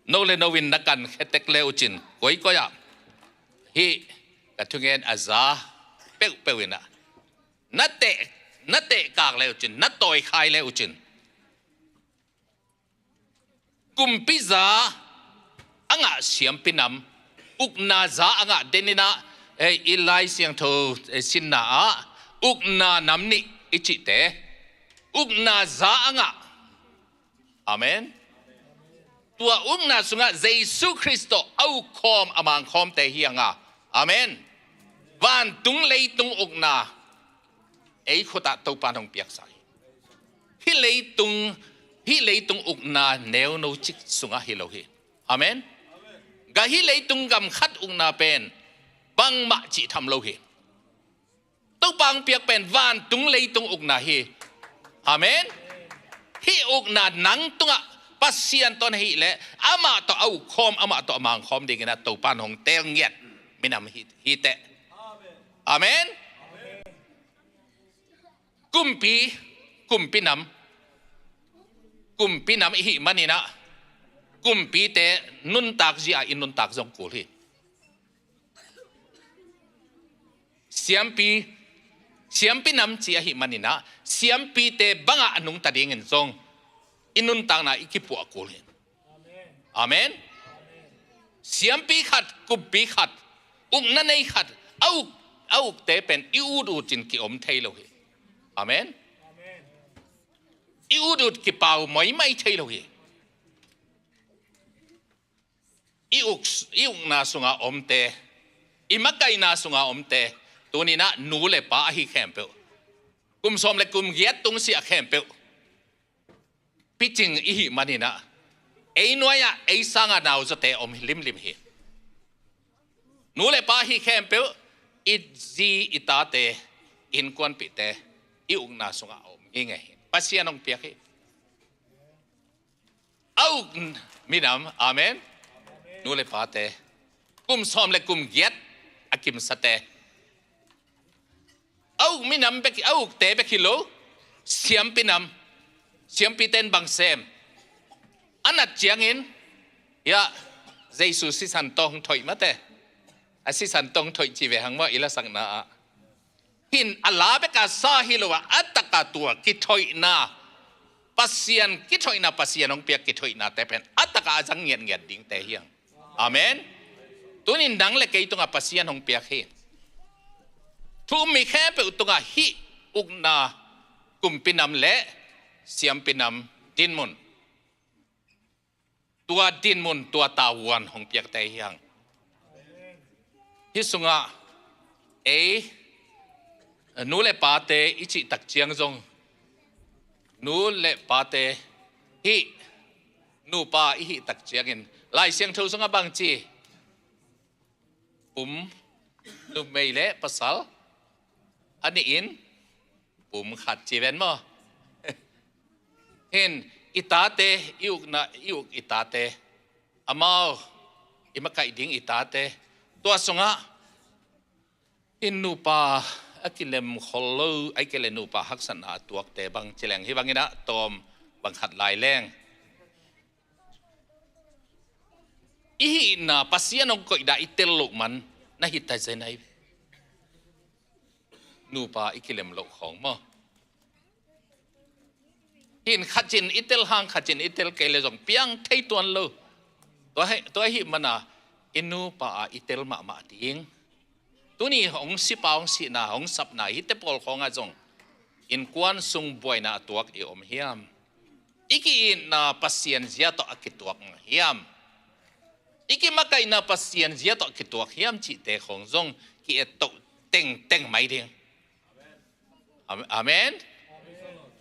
โนเลโนวินนักกันแค่เต็กเลวจินก้อยก็ยาฮีกระทุงเงินอาซาเป๊ะเป๊ะวินะนัดเตะกากเลวจินนัดต่อยขายเลวจินกุมพิซาอ่างเสียมพินำอุกนาซาอ่างเดนินะอีไลเสียงโทสินนาอุกนานำนี่อิจิเตอุกนาซาอ่างอาเมนตัวอุกนาสุงะเยซูคริสต์เอาคอมอามังคอมเตเฮียงอาเมนวันตุงเลยตุงอุกนาขดาตัวปานของเปียกใสฮิเลยตุงอุกนาเนวโนจิกสุงะฮิโลฮีอาเมนกะฮิเลยตุงกำคัดอุกนาเป็นบังมะจิทำโลฮีตัวปางเปียกเป็นวันตุงเลยตุงอุกนาฮีอาเมนฮิอุกนานังตุงะปัสเซียนตอนฮีเละอามาต่อเอาคอมอามาต่อมังคอมดีกันนะตัวปานของเตงเงียดมินำฮีเตอาเมนกุมปีนำอิมันนี่นะกุมปีเตนุนตักจีอินุนตักจงกูลีเสียมปีนำจีอิมันนี่นะเสียมปีเตบังอานุงตัดเงินจงอินุนตักนะอิกิปัวกูลีอาเมนเสียมปีขัดกุมปีขัดอุกนั่นเองขัดเอาเตเป็นอิวดูจินกิอมเทโลฮีอาเมนอิวดูดกิเป่าไม่ใช่เลยอิอุกนาสุงาอมเตอิมักไกนาสุงาอมเตตัวนี้นะนูเลป้าฮิแคมเปลกุมสมเลกุมเกียตุงเสียแคมเปลพิจิงอิหิมันนี่นะนัวยะสังอาดาวจะเตอมลิมฮีนูเลป้าฮิแคมเปลอิจีอิตาเตอินควนปิเตอิอุกนาสุงาอมยังไงปัสยานองเปียกเอามินำอาเมนนูเลปาเตกุมสอมเลกุมเกียตอากิมสเตเอามินำเบกเอาเตเบกิโลเสียมปีนำเสียมปีเตนบังเซมอันนัดเจียงอินยะเยซูสิสันตองถอยมาเตอสิสันตองถอยจีเวหังว่าอิละสังนาหินอัลลาเบกาซาฮิโลวะอัตตะกาตัวกิถอยนาปัสยานกิถอยนาปัสยานองเปียกกิถอยนาแต่เป็นอัตตะกาจังเงียนดิ่งแต่เฮียงอาเมนตัวนี้ดังเลยเกยตรงกับปัสยานองเปียกเฮทุกมีแค่เปิดตรงกับฮิอุกนากุมปินำเละเสียมปินำดินมุนตัวดินมุนตัวตาวันของเปียกแต่เฮียงฮิสุงะนูเลปาเตอิจิตักเจียงจงนูเลปาเตฮินูปาอิฮิตักเจียงอินลายเสียงทูสงะบางจีนูไม่เละภาษาอันนี้อินขัดจีเวนมั้งเห็นอิตาเตอิอุกนะอิอุกอิตาเตอามาอิมักไก่ดิ่งอิตาเตตัวสงะอินนูปาอากิเลมขลุ่ยไอกิเลนูปะฮักษณะตัวเตบังเจริญฮิบังอินะตอมบังขัดลายแรงอีน่าปัสยานองก็อิดาอิเตลลุมันน่าหิตใจใจไหนนูปะอิกิเลมโลกของมั้งหินขัดจินอิเตลหางขัดจินอิเตลเกลจงเปียงเทยตัวโลตัวหิมันน่ะอินูปะอิเตลมาดิ้งตัวนี้ของสิปองสินาของสับนาฮิตเตปอลของอาจงอินควันซุงบวยนาตัวกอมเฮียมอีกอินนาปัสยานเจียตอกิตัวเฮียมอีกมาไกนาปัสยานเจียตอกิตัวเฮียมจิตเตของจงกิเอตเต็งไม่ดิ้งอาเมน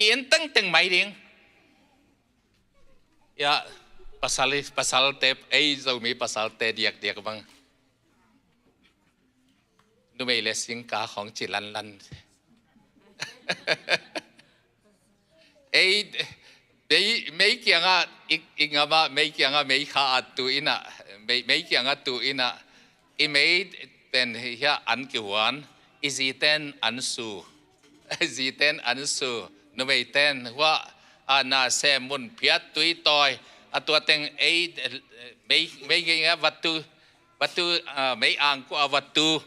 กินเต็งไม่ดิ้งยาpasal te zo mi pasal te diak bangนูไม่เลสิงกาของจิลัน mấy kia ngà ít ngà mà mấy kia ngà mấy khá tụi nà mấy kia ngà tụi nà mấy tên hi ăn kiểu hoàn gì tên ăn su gì tên ăn su nó mấy tên hoa na xem muốn phiat tụi tôi tua tên ấy mấy cái ngà vật tu mấy ang của vật tu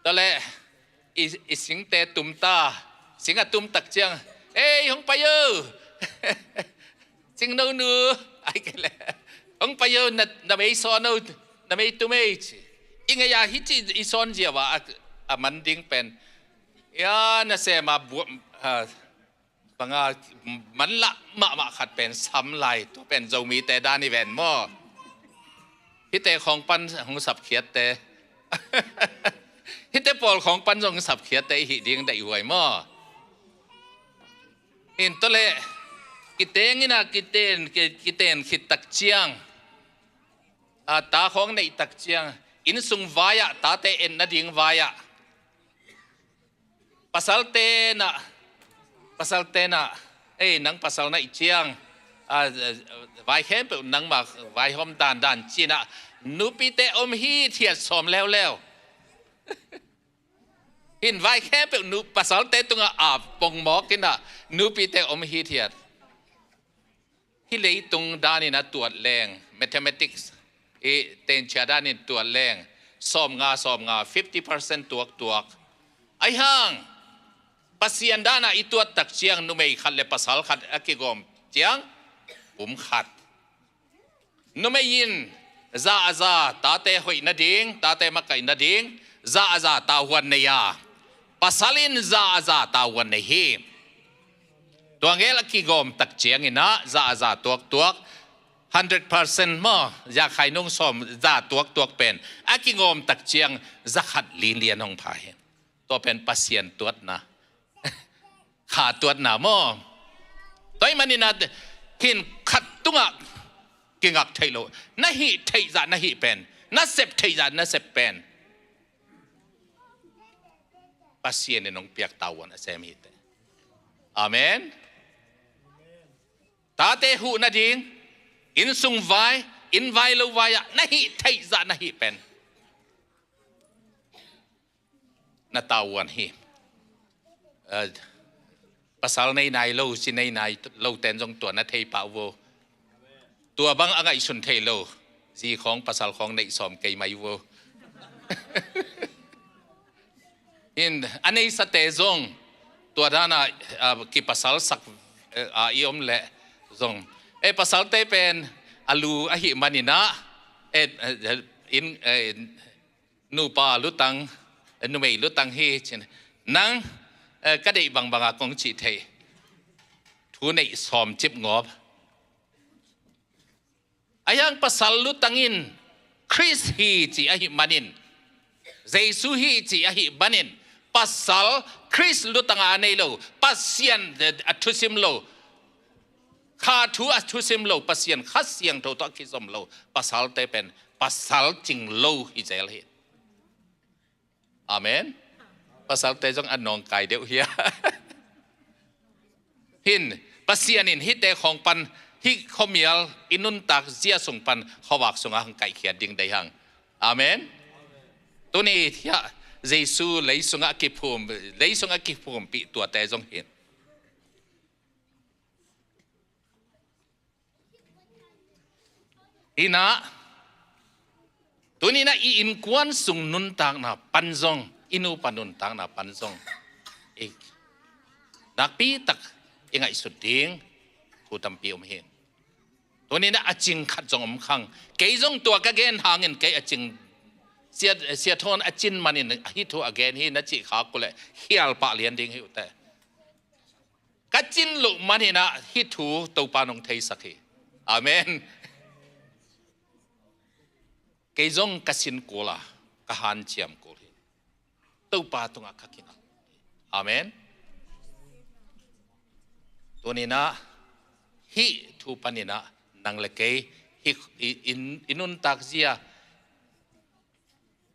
đó là sinh tế tụm ta sinh tụm tắc chăng ê không phải ư sinh đâu nữa ai cái là không phải ư na mấy son đâu na mấy tụm ấy in cái ya hít chỉ son gì vậy mình điên pen ya na xem mà buộc bằng mình lạ mà khát pen sắm lại tu pen dầu mi tê đan đi ven mò hít têของปันของสับเขียดเตฮิตเตปอลของปันจงสับเขียดเตหิดิ้งได้หวยมั่วอินตัวเล่กิเตงนี่นะกิเตนขิดตักเจียงตาของในตักเจียงอินสุงวายะตาเตเอ็นนาดิ้งวายะปัสสาวเตนะนังปัสสาวในเจียงวายเข้มเป็นนังมาวายหอมด่านจีน่ะนูปีเตอมฮีเทียดสมแล้วหินไว้แค่เป็นนูภาษาเตตุงอาบปงหมอกินน่ะนูปีเตอมฮีเทียดฮิเลยตุงด้านนี้นะตัวแรง mathematics เต็นชาด้านนี้ตัวแรงสอบงา 50% ตัวไอ้ห่างปัสยันด้านน่ะอีตัวตักเชียงนูไม่ขัดเลยภาษาขัดอักกิกอมเจียงผมขัดนูไม่ยินซาตาเตหอยนาดิงตาเตมักไก่นาดิงซาตาวันเนียปัสลินซาตาวันเนียตัวเงลกิกอมตักเจียงอินะซาตัว100% มั้งอยากใครนุ่งสมซาตัวเป็นอักกิกอมตักเจียงจะขัดลีเลียนองพายตัวเป็นปัสยันตัวนะขาตัวนะมั้งตัวมันนี่นะหินขัดตัวกิงักไทยโลน่าหิไทยจะน่าหิเป็นน่าเสพไทยจะน่าเสพเป็นปัสยันน้องเปียกตาวันเสมิตอาเมนตาเตหูนาดิงอินสุงไวอินไวโลไวอะน่าหิไทยจะน่าหิเป็นน่าตาวันหิภาษาในโลสิในโลเต็นจงตัวน่าเทปาวตัวบางอะไรสุนเทโลจีของภาษาของในสอมเกยไม่วัวอันนี้สเตจงตัวด้านกีภาษาสักอีอมเละจงภาษาเตเป็นอาลูอหิมานินะนูปาลุตังนูไม่ลุตังเฮชนังก็ได้บางกงจีเททูในสอมจิบงอบayang pasal lu tangin Chris hi ci ahi manin Jesu hi ci ahi banin pasal Chris lu tangane lo pasien atusim lo kha thu atusim lo pasien khasiang tho to kisom lo pasal te pen pasal jing lo hi zel hi amen pasal te jong anong kai deu hia hin pasienin hi te khong panที่เขาเมียลอินุนตักเสียส่งปันเขาวักส่งอาหังไก่เขียดดิ่งได้หังอาเมนตัวนี้ที่เยซูเลยส่งอากิภูมิปีตัวแต่จงเห็นอีน่ะตัวนี้นะอินควันส่งนุนตักนะปันจงอินูปันนุนตักนะปันจงอีกนักปีตักยังไงสุดดิ่งผู้ทำปีอมเห็นตัวนี้นะอจิงขัดจงอมขังเกยจงตัวกะเกนหาเงินเกยอจิงเสียทนอจินมันนี่ฮิตัวอเกนฮีนัจิขากุเลยเฮียลปะเลียนดิ่งหิวแต่กะจินลุมันนี่นะฮิตูตัวปานงเทสักทีอาเมนเกยจงกะสินกุละกะหันเจียมกุลีตัวปาตรงอักขินะอาเมนตัวนี้นะฮิทูปานินะนังเล็กฮิอินุนตักเสีย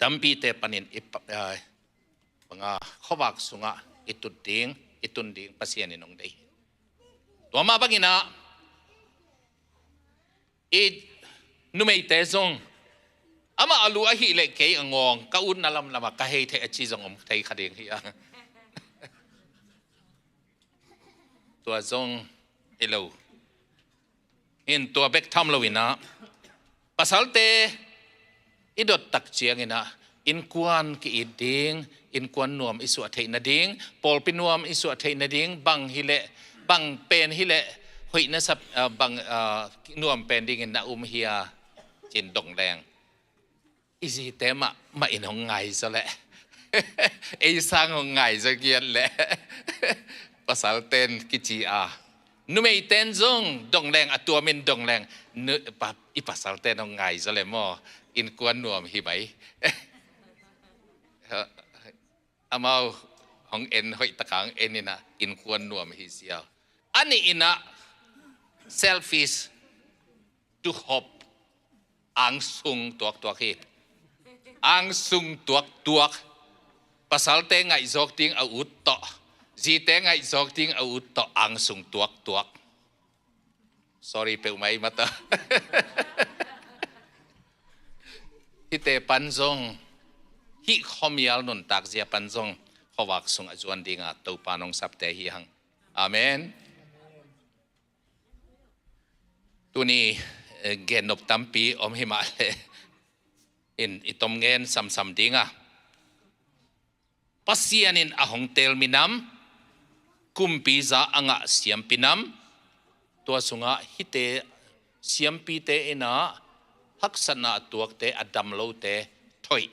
ดัมปีเตปานินบังข้อวักสุงะอิตุนดิ่งปัสยานินงเดยตัวมาบังอินะ อีนุ่มไอเตซงอามาลูอาฮิเล็กเกยงงก้าอุ่นนั่นลำกะเฮเทอจีจงอมเทยขัดเองเฮียตัวจงเอโลอินตัวเบกทำลวินะภาษาเตอิดตักเจียงนะอินควันกีอิดดิงอินควันนวมอิสุอัฐินาดิงปอลปินวมอิสุอัฐินาดิงบังฮิเลบังเป็นฮิเลหอยนะสับบังนวมเป็นดิงนะเฮียจินดงแดงอีสิเตมาอินหงไงซะแหละไอ้สร้างหงไงซะเกียนแหละภาษาเต้นกิจีอานุ่มไอเต้นจงดงแรงตัวมินดงแรงนึปะอีภาษาเต้นหงไงซะเลยมั่วอินกวนนวมฮิไหมอามาของเอ็นหอยตะขังเอ็นนี่นะอินกวนนวมฮิเสียวอันนี้อินะ selfish to hope อังซุงตัวเฮอังซุงตัวภาษาเต้งไงจอกติงเอาอุดต่อจีเต้งไงจอกติงเอาอุดต่ออังซุงตัว sorry เปล่าไหมมาต่อที่เตปันจงฮิขมียลนนตักเสียปันจงขวักสุงอจวนดิ่งตัวปานองสับเตหิหังอาเมนตัวนี้เกณฑ์นบตัมปีอมหิมาเลอินอิตมเงินสัมดิ่งปัสยานินอหงเตลมินัมกุมปีซาอ่างเสียมปินัมตัวสุงฮิเตเสียมปีเตอินาฮักษณะตัวเตอดัมโลเตถอย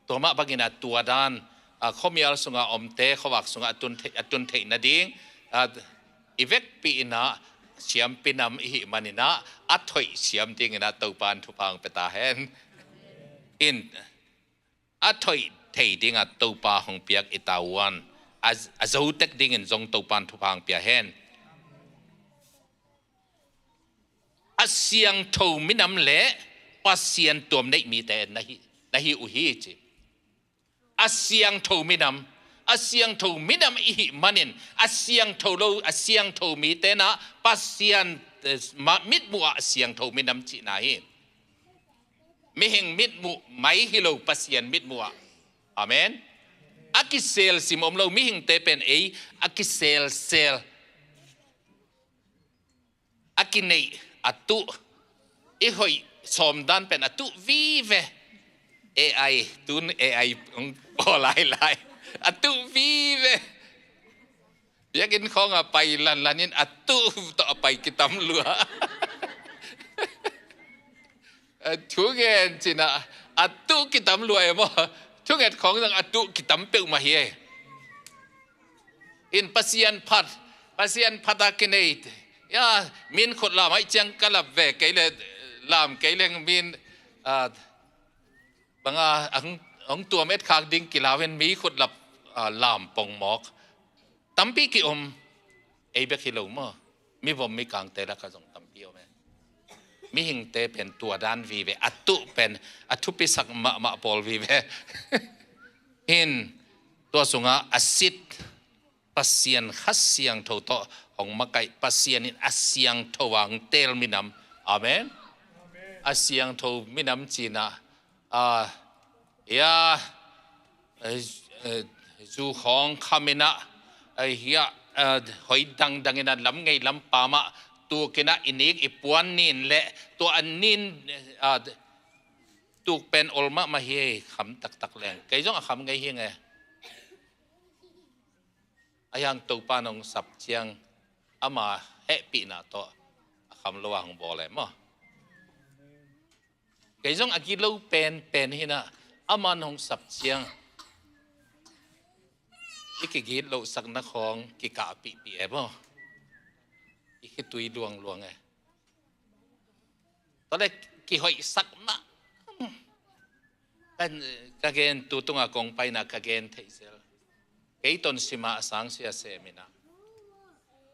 ตัวมาบักินาตัวด้านข้อมีอะไรสุงอมเตขวักสุงตุนเทนดิ่งอีเวกปีนาเสียมปีนำอิมันินะอัดถอยเสียมดิ่งนะตัวปานทุพังเปตาเฮนอินอัดถอยเทดิ่งตัวปาหงเปียกอิตาวันอาจูเต็กดิ่งจงตัวปานทุพังเปียเฮนอาเสียงทูมินำเละปัสเซียนตัวไม่มีแต่นะฮิอุฮิจิอาเซียงทูมินำอาเซียงทูมินำอิหิมันินอาเซียงทูโลอาเซียงทูมีแต่นะปัสเซียนมิดมัวอาเซียงทูมินำจีนาฮิมิหิงมิดมัวไม่ฮิโลปัสเซียนมิดมัวอาเมนอากิเซลสิมอมโลมิหิงเตเป็นเออากิเซลอากิเนอตุอีหอยสมดันเป็นอตุวีเวAI ตุน AI พอหลายอตุวีเวอยากกินของไปลันนี่อตุต่อไปกิตำลัวทุกเงินจีน่ะอตุกิตำลัวเอมอทุกเงินของต่างอตุกิตำเปิลมาเฮียอินปัสยันพัดกินเอทยามินขดลามไอจังกะลับเวกไกเลลามไกเลงมินบางอังตัวเม็ดขากดิ่งกิลาเวนมีขดลับลามปงหมอกตั้มปีกิอมเอเบกิโลมมีผมมีกางเตละกระจงตั้มปีอมมีหิงเตเป็นตัวด้านวีเวอัตุเป็นอัตุปิสักมาปอลวีเวหินตัวสุงาอสิตปัสเซียนขัดเสียงโทโตของมาไก่ปัสเซียนอาเซียงทวังเตลมินัมอาเมนอาเซียงทมินัมจีน่ายาจูของคามินะเฮียหอยดังเงินลำไงลำปามะตัวกินะอินิกอีปวนนินเละตัวอันนินตุกเป็นอลมะมาเฮคำตักแรงไกจ้องคำไงเฮียไงอายังตัวปานองสับเชียงอามาเฮปีนาโตคำระวังบอเลยมั้งไกจ้องอากิโลเป็นเฮนะอามานองสับเชียงอีกกิโลสักนักของกิกาปีเอบ่อีกตุยลวงไงตอนแรกกิหอยสักมะเป็นกะเกนตัวตรงกองไปนะกะเกนเทเซลไอ้ต้นสิมาสังเสียเซมินะ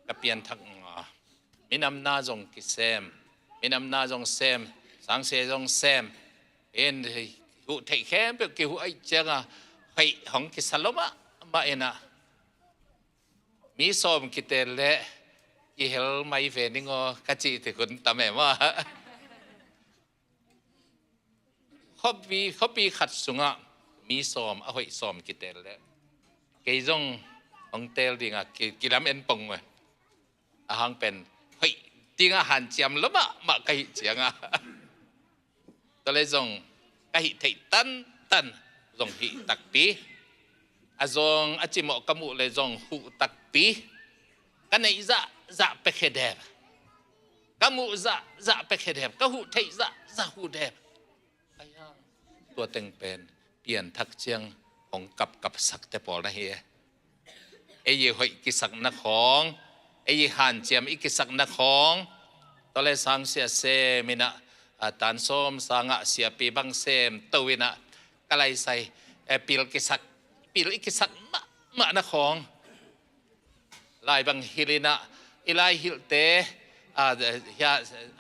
กับเปลี่ยนทักมินำนาจงกิเซมมินำนาจงเซมสังเสียจงเซมเอ็นหูเทแคมเปียกิหูไอเจ้าไปของกิสลมะมาเอ็นะมีสอบกิเตลเละอีเฮลไม่เฟนิงอกะจิติคุณตาแม่ว่า เขาปีขัดสุงะมีซ้อมเอาไว้ซ้อมกิเตลแล้วเกยจงองเตลดิงะกิลามเอ็นปงเว้อาหังเป็นเฮ้ยดิงะหันจำแล้วมาไกเจียงะตัวเลยจงไกเทตันจงหิตักปีอาจงอาจิโมกมูเลยจงหูตักปีกันไอจะเปกเดบกมูจะเปกเดบก็หูเทจะหูเดบตัวเต็งเป็นเปลี่ยนทักเจียงของกับสักแต่ปอนะเฮียไอ้ยี่ห้อยกิสักนักของไอ้ยี่หันเจียมอีกิสักนักของตอนแรกสังเสียเซมินะตันส้มสังะเสียปีบังเซมตัววินะก็เลยใส่ปีลกิสักอีกิสักมานักของลายบังฮิลินะอีลายฮิลเตยา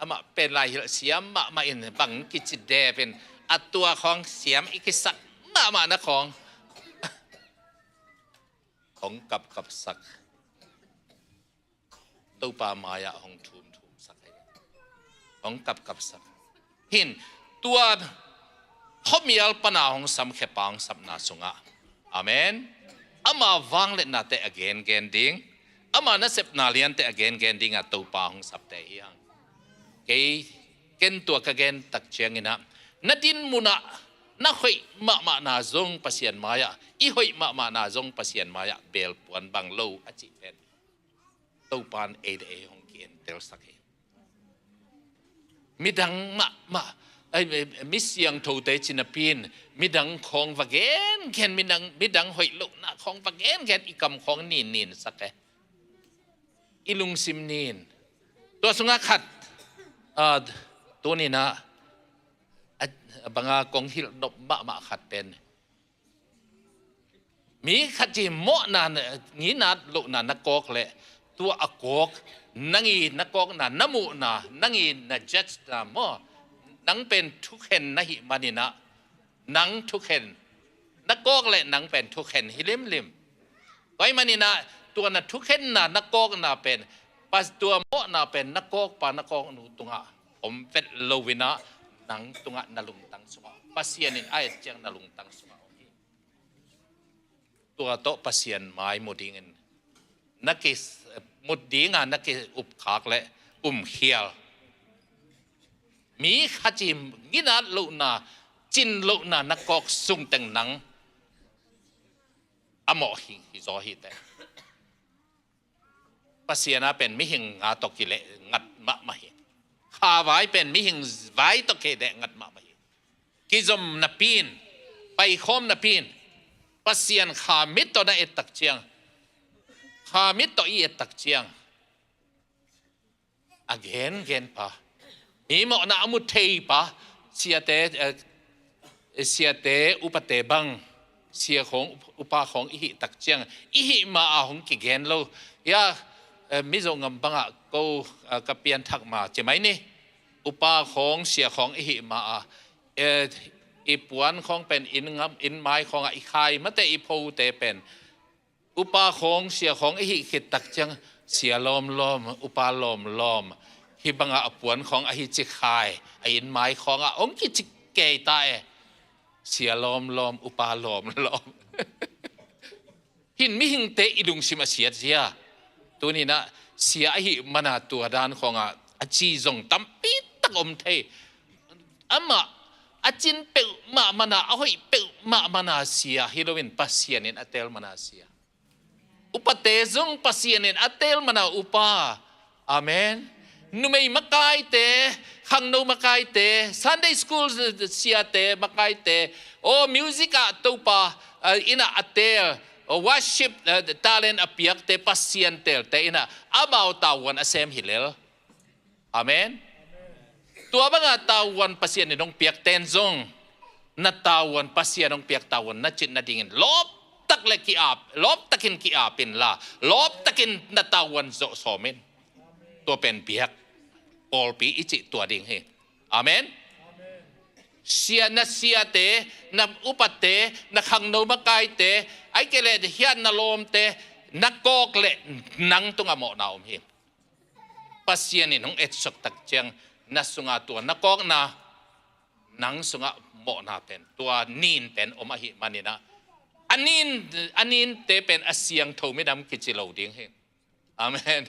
มาเป็นลายฮิลเสียมมาอินบังกิจิเดเป็นอัตตัวของเสียมอีกิสักมานะของกับสักตัวปามายาของทุมสักของกับสักหินตัวพบมีอัลปนาของสัมเขปังสัมนาสุงะอาเมนอามาวังเล็ดนาเตอเกนดิ้งอามานาเซปนาเลียนเตอเกนดิ้งอัตตัวปาของสับเตฮียังเกนตัวกเกนตักเชียงนะนาดินมุนะนักหอยมานาจงปัสยันมายาอีหอยมานาจงปัสยันมายาเบลปวนบังโลอจิเป็นตัวปานเอของเกียนเตลสักเฮมิดังมิเสียงโทเตจินปีนมิดังของวะเกนแกนมิดังหอยลุนะของวะเกนแกนอีกำของนินสักเฮอีลุงซิมนินตัวสุงขัดตัวนี้นะบางกองฮิลดบมาขัดเป็นมีขัดจีโมนานงี้นาลุนานักกอกเลยตัวอากอกนังอีนักกอกนาน้ำมูนานังอีนาเจ็ดนาโมนังเป็นทุกเห็นนะหิมานินะนังทุกเห็นนักกอกเลยนังเป็นทุกเห็นฮิลิมไว้มานินะตัวนั้นทุกเห็นนานักกอกนาเป็นปัสตัวโมนาเป็นนักกอกปานักกอกนูตุงะผมเป็นโลวินะนังตุงะนาลุงตังสุงะปัสยานินไอเจียงนาลุงตังสุงะตัวโตปัสยานไม้หมดดิ่งนักกิหมดดิ่งนักกิอุบขากและเขียวมีขจิมกินาลุนาจินลุนานักกอกสุงแต่งหนังอโมหิจอหิแต่ปัสยานาเป็นมิหิงงาตกิเลงัดมะหิข้าไว้เป็นมิหิงไว้ตกิเลงัดมะหิกิจมนับปีนไปคมนับปีนปัสยานขามิตตัวนั้นเอตักเจียงขามิตตัวอีเอตักเจียงเกนปะมีหมอนาอมุเทยปะเสียเตอุปเตบังเสียของอุปาของอีหิตักเจียงอีหิมาของกิเกนโลยามิจงบังก็กับเปลี่ยนทักมาใช่ไหมนี่อุปาของเสียของอีหิมาอีปวนของเป็นอินไม้ของอีไข่มาแต่อีโพเตเป็นอุปาของเสียของอีหิขิดตักเจียงเสียลมอุปาลมที่บังปวนของอีหิจิไข่อินไม้ขององกิจิเกยตายเสียลมอุปาลมหินมิหิงเตอิดุงสิมาเสียเสียตัวนี้นะเสียอีหิมันตัวด้านของจีจงตั้มปีตักเทมาอาจินเปมานาเอาให้เปมานาเสียฮิโรวินปัสยานินอัตเตลมานาเสียอุปเตจงปัสยานินอัตเตลมานาอุปาอาเมนนุไม่มาไกเตขังโนมาไกเต Sunday School เสียเตมาไกเตโอ้มิวสิกตัวปาอินะอัตเตลworship talent อภิยักเตปัสยานเตลเตอินะอาบ่าวตาวันอาเซมฮิเลลอาเมนตัวบางตาวันปัสยานินองเปียกเตนซงนัตาวันปัสยานองเปียกตาวันนัดจิตนัดดิ่งลบตักเล็กกีอาบลบตักินกีอาบินลาลบตักินนัตาวันโซเมนตัวเป็นเปียกปอลปีอิจิตัวดิ่งเฮอาเมนเสียนัเสียเตนับอุปเตนักขังโนมกายเตไอเกเลเฮียนนลมเตนักกอกเลนังตุงอโมนาอมเฮปัสยานินองเอชสกตักเจียงนัสุงาตัวนักกอกนานังสุงะ โมนาเป็นตัวนินเป็นอมหิมันนี่นะอันนี้เตเป็นอาเซียงโทไม่ดำกิจเหล่าดิ้งเฮอาเมน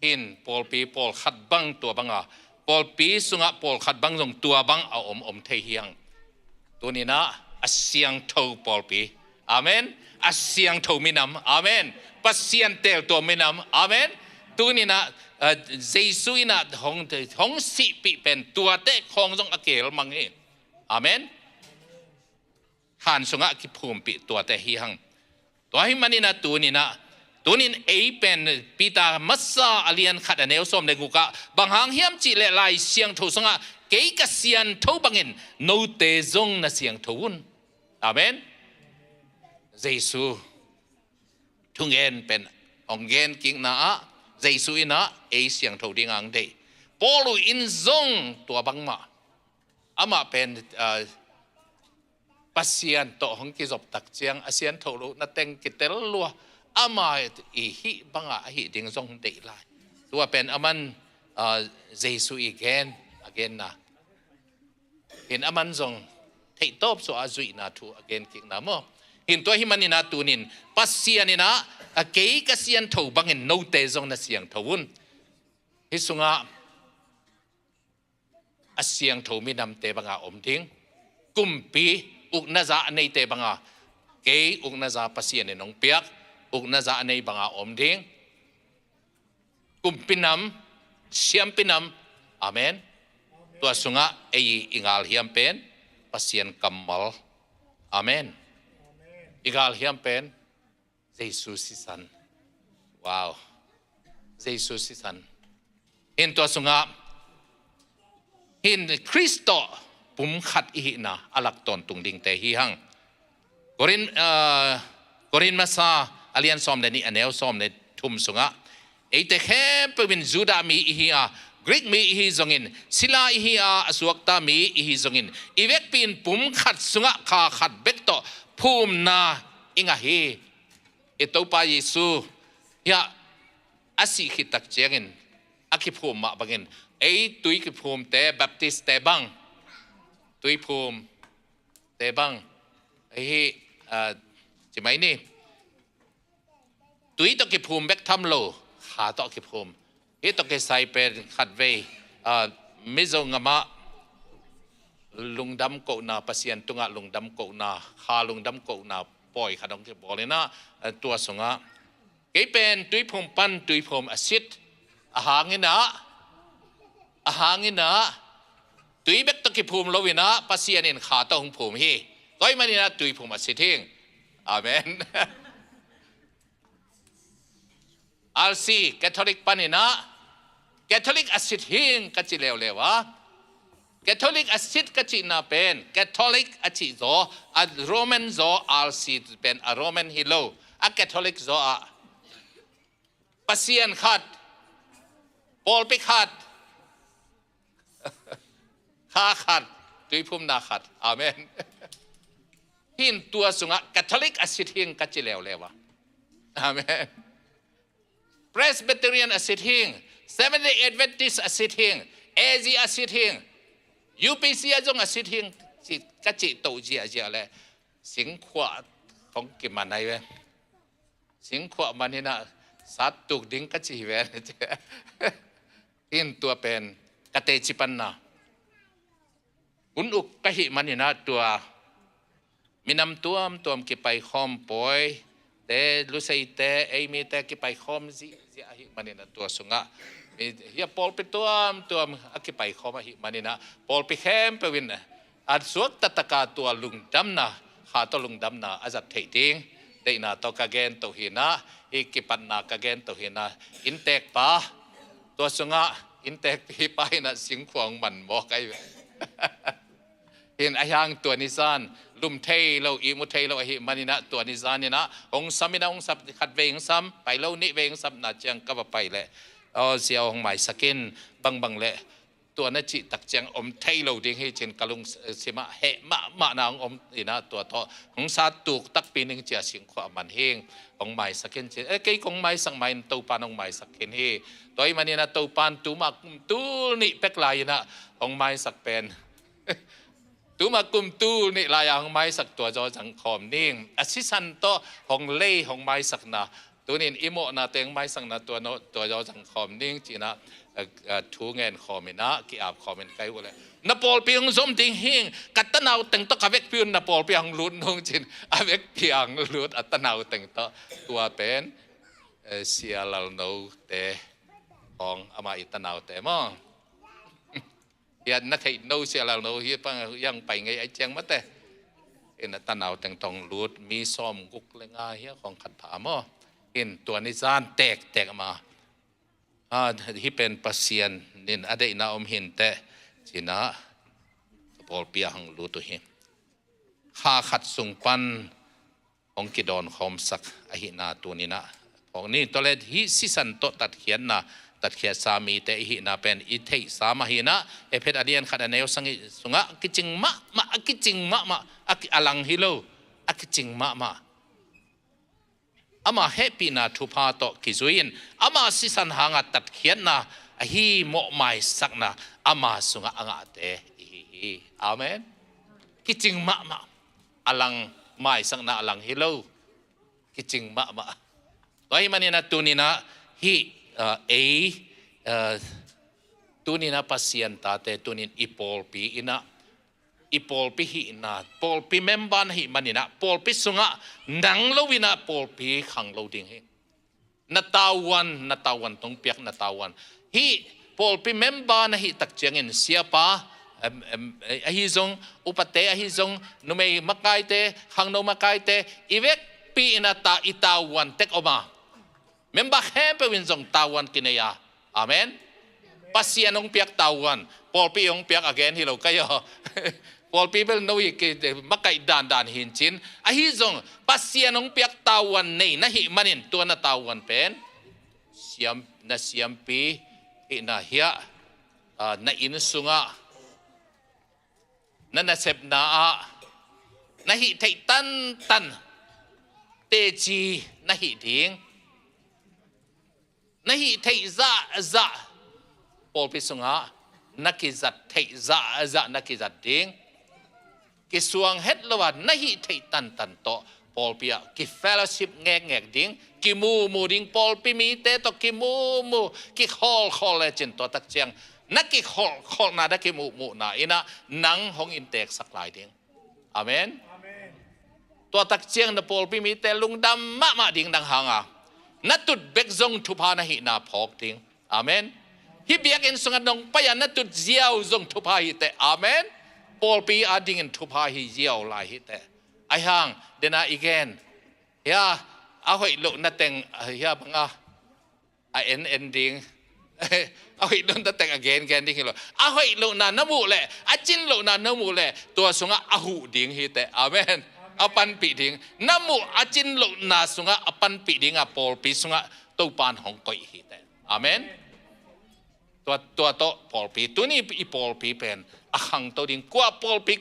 หินปอลปีปอลขัดบังตัวบังอ่ะปอลปีสุงะปอลขัดบังตรงตัวบังเอาอมเทียงตัวนี้นะอาเซียงโทปอลปีอาเมนอาเซียงโทไม่นำอาเมนปัสเซียนเตลตัวไม่นำอาเมนตัวนี้นะเจสุยนะของสิปีเป็นตัวเตะของตรงอเกลมังเออาเมนหันสงะกิภูมิปีตัวเตะฮีหังตัวให้มันนี่นะตัวนี้นะตัวนี้เอเป็นปีตามัสซาอเลียนขัดเนวสมในกุกะบางหางเฮียมจิเลไลเสียงทูสงะเกยกเสียนทูบังเงินโนเตจงนะเสียงทูนอาเมนเจสุทุงเงินเป็นองเงินกิงนะเจสุอินะเอเสียงทูดิ้งอังเดปอลูอินจงตัวบังมาอามาเป็นปัสเซียนโตของกิจบตักเจียงอาเซียนทูลูนัดเต็งกิเตลลัวอามาอีฮิบังอาฮิดิ้งจงเดไลตัวเป็นอามันเจสุอีเกนนะเห็นอามันจงเทตบสุอาจุยนาทูอเกนกิงนะมั้งเห็นตัวหิมันนี่นะตูนินปัสเซียนี่นะเกยกเสียนทูบังเห็นโนเตจงนะเสียงทูนฮิสุงะอาเสียงทูมีนำเตบังอาอมทิ้งกุมปีอุกนาจาในเตบังอาเกยอุกนาจาปัสเซียนในนองเปียกอุกนาจาในบังอาอมทิ้งกุมปีนำเสียมปีนำอาเมนตัวสุงะเออิงาลเฮียมเป็นปัสเซียนกัมมัลอาเมนอิงาลเฮียมเป็นเจสุสิสันว้าวเจสุสิสันเห็นตัวสุงะเห็นคริสโตปุ่มขัดอีนะอลักตอนตุงดิ่งแต่ฮีหังกรินมาซาอเลียนซอมเดนี่อันเอลซอมเดทุมสุงะเอเตแค่เป็นจูดามีอีฮีอากรีกมีอีจงอินศิลาอีฮีอาอสวกตามีอีจงอินอีเวกปีนปุ่มขัดสุงะขาขัดเบกโตภูมินาอิงาฮีเอตปาเยซูยาอาศิขิตักเจงินอาคิภูมิมาบังอินเอตุยคิภูมิเตบัพติสเตบังตุยภูมิเตบังเฮ้จะไหมนี่ตุยตกิภูมิเบกทำโลขาตกิภูมิเอตกิใส่เป็นขัดเวมิโซงามะลุงดำโกนาปัสเซียนตุงะลุงดำโกนาขาลุงดำโกนาปล่อยขัดองเก็บบอกเลยนะตัวสงะเกเป็นตุยภูมิปันตุยภูมิอาซิดอาหางินะตุยเบกตกิภูมิโลวินะปัสเซียนเองขาตองภูมิฮีก้อยมันนี่นะตุยภูมิอาซิดทิ้งอาเมนอัลซีแคทอลิกปันนี่นะแคทอลิกอาซิดทิ้งกัจจิเลวะแคทอลิกอาซิดกัจจินาเป็นแคทอลิกอาจิโซอะโรมันโซอัลซีเป็นอะโรมันฮิโลอะแคทอลิกโซอะปัสเซียนขัดปอลไปขัดข้าขัดตุยภูมินาขัดอาเมนหินตัวสุงะแคทอลิกอาซิดทิ้งกัจจิเลวะอาเมนPresbyterian sitting, Seventh-day Adventist sitting, AZ sitting, UPC จง sitting จิกะจิโตจีอะจีอะไรสิงขวาของกิมันไหนเว้ยสิงขวามันนี่นะสัตว์ตุกดิ้งกะจิเว้ยอินตัวเป็นกะเตจิปันนะอุนอุกกะหิมันนี่นะตัวมีนำตัวกิไปคอมปอยแต่รู้สึกแต่ไอ้มีแต่กิไปคอมสิอาหิมันนี่นะตัวสุงะมีเฮียปอลไปตัวกิไปคอมอาหิมันนี่นะปอลไปแคมไปวินนะอัดสวกตะตะกาตัวลุงดำนะขาตัวลุงดำนะอาจจะเททิ้งได้นะตัวกะเกนตัวหินะอีกิปันนะกะเกนตัวหินะอินเตกปะตัวสุงะอินเตกปีไปนะสิงขวางมันบอกไอ้เห็นไอ้ยังตัวนิสานลุมเทยเราอีมุเทยเราไอ้มันนี่นะตัวนิสานนี่นะองซ้ำไม่ได้องซ้ำขัดเวงซ้ำไปเรานี่เวงซ้ำน่ะจังก็ไปแหละเอาเสียวของใหม่สกินบังแหละตัวนั้นจิตักจังอมเทยเราดิ้งให้เช่นกะลุงเสมาเหมะนางอมนี่นะตัวทอของซาตุกตักปีนึงจะสิงขวามันเฮงของใหม่สกินเช่นเกยของใหม่สังใหม่ตัวปานของใหม่สกินเฮตัวมันนี่นะตัวปานตัวมาตุนี่เป็กลายนะของใหม่สักเป็น tu mà cùng tu nị là yang mai sắc tua cho chẳng khom ning assistant to hong lei hong mai sắc na tu nín imo na teng mai sắc na tua cho chẳng khom ning chỉ na thu ngàn khom na ki ap khom cái vô lệ na Paul piang zom ting hing katanau teng to kavek piun na Paul piang lut nong chin avek piang lut atanau teng to tua pen sialal no te hong ama itanau te mo hiện nó thấy nâu xe là nâu hiệp yang bảy ngày ấy chăng mất thế, hiện là tan nào từng tòng lúa mi xóm gục lên ngay hiệp còn khát phá mò, hiện tuần này gian tẹt mà, hiệp bên pasien nên ở đây na hiện thế, chỉ na Paul bia hang lúa tu hiệp, khá khát sung pan, ông kí đòn khom sắc, ấy na tuần này na, ông nàyตัวเล็กฮิสิสันโตตัดเขียนนะตัดเขียนสามีแต่อีน่าเป็นอีเทสามาหินะเอเพดอดียนขัดอันเดียวสังสุงะกิจิงมะกิจิงมะอักอลังฮิโลอักจิงมะอามาเฮปีนาทุพาโตกิจุยินอามาสิสันหางตัดเขียนนะฮีโมไม่สักนะอามาสุงะอ่างเตฮีอาเมนกิจิงมะอลังไม่สักนะอลังฮิโลกิจิงมะตัวนี้มันนี่นะตัวนี้นะฮีtu ni na pasien ta te tu ni ipol pi hi na pol pi memban hi manina pol pi sunga nang lo wina pol pi khang lo ding hi na tawan tong piak na tawan hi pol pi memban hi tak changin siapa hi zong upate hi zong numei makai te khang no makai te ivek pi na ta itawan tek oma member hempe win zong tawan kinaya amen pasien ong piak tawan Paul pi ong piak again hilo kayo Paul people know ki makai dan hin chin a hi zong pasien ong piak tawan nei na hi manin to na tawan pen siam pi ina hia na insunga na sep na na hi thei tan te chi na hi ding na hi thei za Paul pi sunga na ki zat thei za na ki zat ding ki suang het lawa na hi thei tan to Paul pi ki fellowship ngek ding ki mu ding Paul pi mi te to ki mu ki khol le chin to tak chang na ki khol na da ki mu na ina nang hong in tek sak lai ding amen to tak chang na Paul pi mi te lung dam ma ding dang hanga na tut bek zong thupa na hi na phok ting amen hi biak in sunga dong paya na tut ziaw zong thupa hi te amen Paul pi ading in thupa hi ziaw lai hi te ai hang dena again ya a hoi lo na teng ya banga a ending a hoi lo na teng again ding lo a hoi lo na namu le a chin lo na namu le to sunga a hu ding hi te amen apan pi ding namu achin lo na sunga apan pi ding a Paul pi sunga to pan hong koi hi te amen to Paul pi tu ni i Paul pi pen a hang to ding kwa Paul pi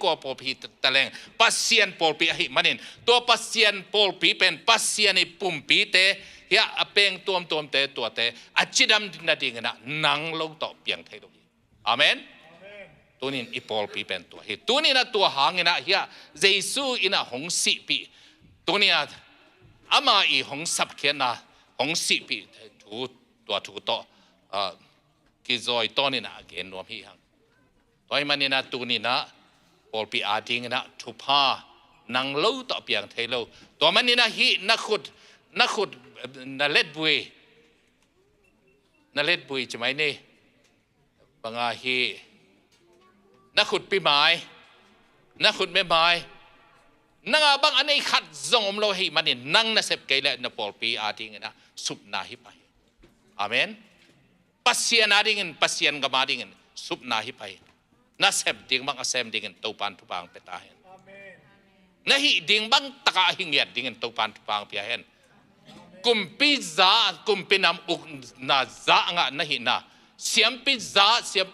taleng pasien Paul pi hi manin to pasien Paul pi pen pasien i pum pi te ya apeng tuam te to te achidam na ding na nang lo to piang thai lo amen tunin ipol pi pen to hi tunina to hangina hiya jesu ina hong si pi tunia ama i hong sap khena hong si pi thu to ki zoi tonina again nom hi hang toy manina tunina pol pi ading na thupa nang lo to piang thelo to manina hi na khut na let bui chmai ni banga hi na khut pi mai na khut me mai nanga bang anei khat zong lo hi manin nang na sep kele na Paul pi ading na sup na hi pai amen pasien ading pasien gamading sup na hi pai na sep ding bang asem ding to pan tu bang peta hen amen na hi ding bang taka hingiat ding to pan tu bang pia hen kumpi nam uk na za nga na hi na siam pi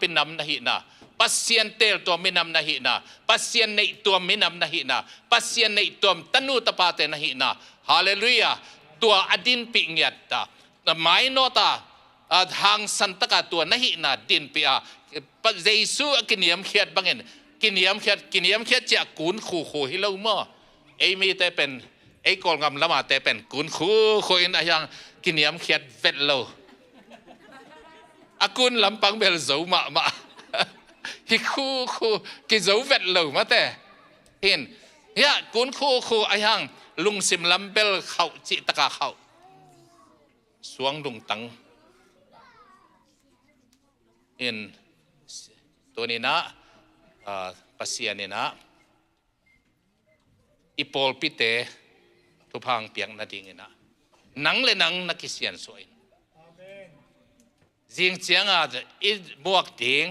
nam na hi na pasien tel to minam na hi na pasien nei to minam na hi na pasien nei tom tanu tapate na hi na hallelujah to adin pi ngiat ta na mai no ta hang santaka to na hi na din pi a pa jesu akiniam khiat bangin กินเยี่ยมเขียดจะกุนคู่ให้เราเมื่อไอ้มีแต่เป็นไอ้กองกำละมาแต่เป็นกุนคู่อินอะไรอย่างกินเยี่ยมเขียดเวทเราอากุนลำปังเบลโซมาฮิคู่กินโซเวทเรามาแต่เห็นเฮียกุนคู่อะไรอย่างลุงซิมลำเบลเขาจิตกาเขาสวงลุงตังเห็นตัวนี้นะปัสยานี่นะอีปอลพิเตทุพังเปียงนาดิ่งนะนังเลยนังนักเสียนสวยจริงจังอีบวกดิ่ง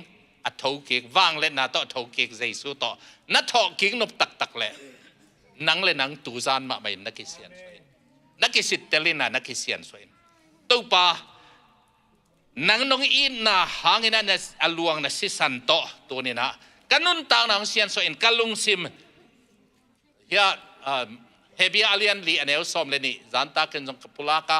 อัฐูกิกวางเล่นนาต่อฐูกิกใจสู้ต่อนัทฐูกิกนบตักเลยนังเลยนังตูจานมาไม่นักเสียนสวยนักสิทธิ์เตลินะนักเสียนสวยตัวป่านังนงอินนะหางอินนะอลวงนะสิสันโตตัวนี้นะกันนุนต่างนังเสียนสวยกัลลุงซิมเฮียเฮบีอาเลียนลีอันเอลซอมเลนี่จันตาเกนจงกปุลากา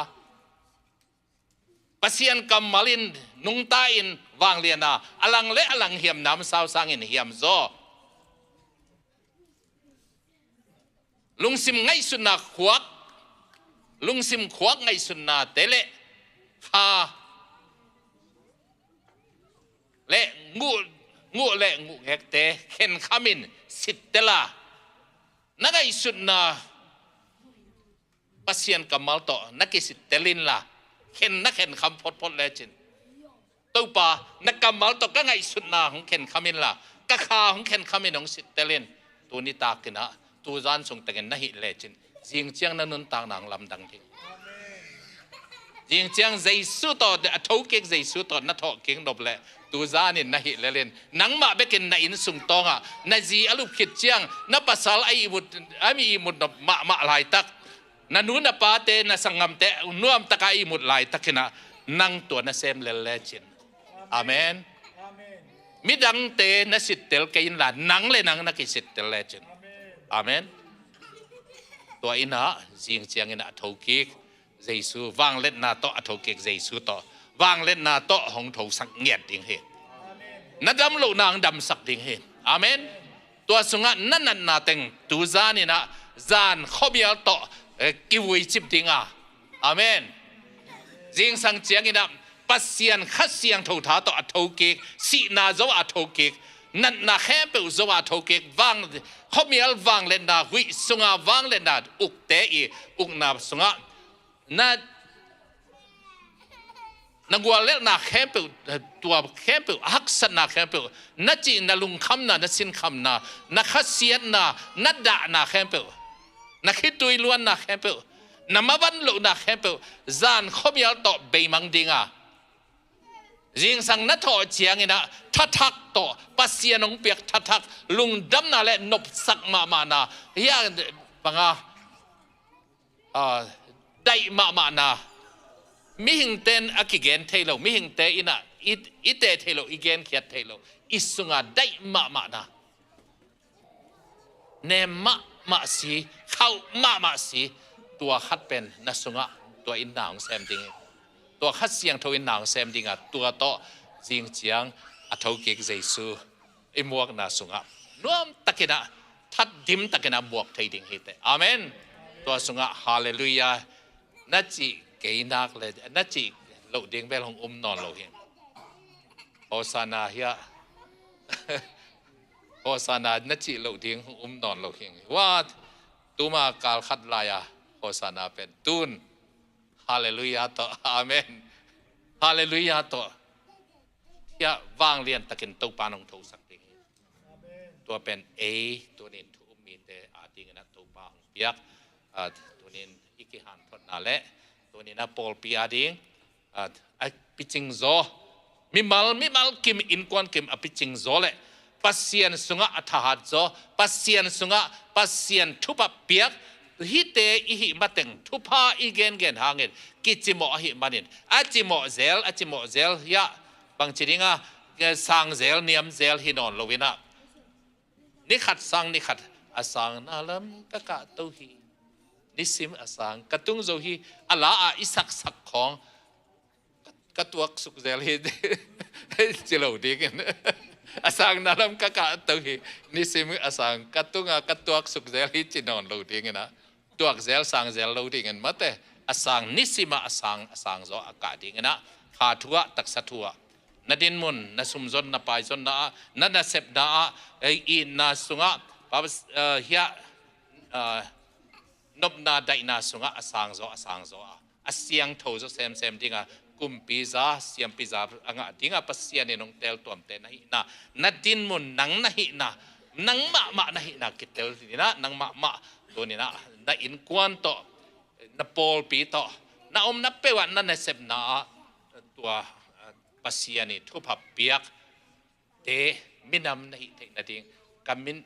ปัสยันกัมมาลินนุงตาอินวางเลียนาอลังเละอลังเหียมน้ำสาวสังอินเหียมโซลุงซิมไงสุนัขขวักลุงซิมขวักไงสุนัขเตเลฟาเละงูเละงูเฮกเตเข็นขามินสิทเตลานักไอสุดนะปัสยันกัมมัลโตนักสิทเตลินละเข็นนักเข็นคำพดเลจินตัวป่านักกัมมัลโตก็ไงสุดนะของเข็นขามินละก็ขาของเข็นขามินของสิทเตลินตัวนี้ตากินะตัวจานส่งแต่กันนะฮิเลจินจิงเจียงนั้นนุนต่างนางลำดังทิ้งจิงเจียงใจสุดต่อเดอทูเก่งใจสุดต่อนัทโตเก่งดบเลยตัวจานินนะฮิเลเลนนังมาเบกินนะอินสุงตองอ่ะนะจีอลุขิดเจียงนับภาษาไอมุดไอมีมุดมาลายตักนันนูนปาเตนะสังกัมเตนัวมตะกายมุดลายตักนะนังตัวนะเซมเลจินอาเมนมิดังเตนะสิทเตลเกินละนังเลยนังนักสิทเตลเลจินอาเมนตัวอินะจิงเจียงอินะทูกิกเจสูวางเล่นนาโตทูกิกเจสูโตวางเล่นนาโตหงถูสักเงียดดิ่งเหตุนัดดำลูกนางดำสักดิ่งเหตุอาเมนตัวสุงะนั่นนาเต็งตูจานี่นะจานขบียลโตกิวจิบดิ่งอาเมนจิงสังเจียงอินะปัสยันขัดเสียงถูท้าโตทูกิกสีนาโจอาทูกิกนั่นนาแค่เปิลโจอาทูกิกวางขบียลวางเล่นนาวิสุงะวางเล่นนาอุกเตอีอุกนาสุงะนั่นนักวัวเล็กนักแคมเปิลตัวแคมเปิลฮักษณะแคมเปิลนัดจีนัลุงคำนัดสินคำนักขัดเสียนัดด่านักแคมเปิลนักคิดตุยล้วนนักแคมเปิลนับมาวันลุนักแคมเปิลจานขบยาลโตเบมังดิงจิงสังนัดถอดเจียงนะทักโตปัสยานงเปียกทักลุงดำนาเล่นบสักมานาเฮียบังได้มานามิหิงเตนอากิเกนเทโลมิหิงเตอินะอิเตเทโลอีเกนเขียดเทโลอิสุงาได้มานาเนมาสีเข้ามาสีตัวขัดเป็นนัสุงะตัวอินนางแซมดิงตัวขัดเสียงทวินนางแซมดิงตัวโตจิงเจียงอัฐกิกเจสูอิมวกนัสุงะนวมตะกินะทัดดิมตะกินะบวกเทดิงฮิตอาเมนตัวสุงะฮาเลลูยานัดจีเกยนักเลยนัดจีเราเด้งเบลของนอนเราเห็นโอซานาเฮียโอซานานัดจีเราเด้งของนอนเราเห็นว่าตัวมาการขัดลายโอซานาเป็นตุนฮาเลลูยาต่ออาเมนฮาเลลูยาต่อเฮียวางเรียนตะกินตุปานองทูสักทีตัวเป็นเอตัวนี้ทุกมีแต่อาทิงนะตุปาของเปียกตัวนี้อีกหันพอนาเละตัวนี้นะปอลปีอาดิงปิจิงโซมิมัลกิมอินควันกิมปิจิงโซเละปัสยันสุงะอัฐหัดโซปัสยันสุงะปัสยันทุบเปียกฮิเตอิหิมาเต็งทุพาอีเกนหางเงินกิจิโมอหิมานินอาจิโมเซลยะบางทีนี่สังเซลเนียมเซลฮินอนโลวินะนิขัดสังนิขัดอาสังนาลัมกะกะตุฮีนิสิมอาสังกะตุงโซฮีอัลลาอิสักของกะตัวสุกเซลฮีจิโลดีกัน asang nalam kaka tu hi nisim asang katunga katuak suk zel hi chinon lo ding na tuak zel sang zel lo ding mate asang nisima asang zo aka ding na ha thua tak sathua nadin mun na sumzon na paizon na sep na I na sunga babas hia nop na dai na sunga asang zo asyang tho zo sem dinga kum pizza siam pizza anga dinga pasian ni nong tel tom te na hi na nadin mun nang na hi na nang ma na hi na kitel ni na nang ma to ni na in kwan to na pol pi to na na pewa na sep na tua pasian ni thu phap piak te minam na hi te na ding kamin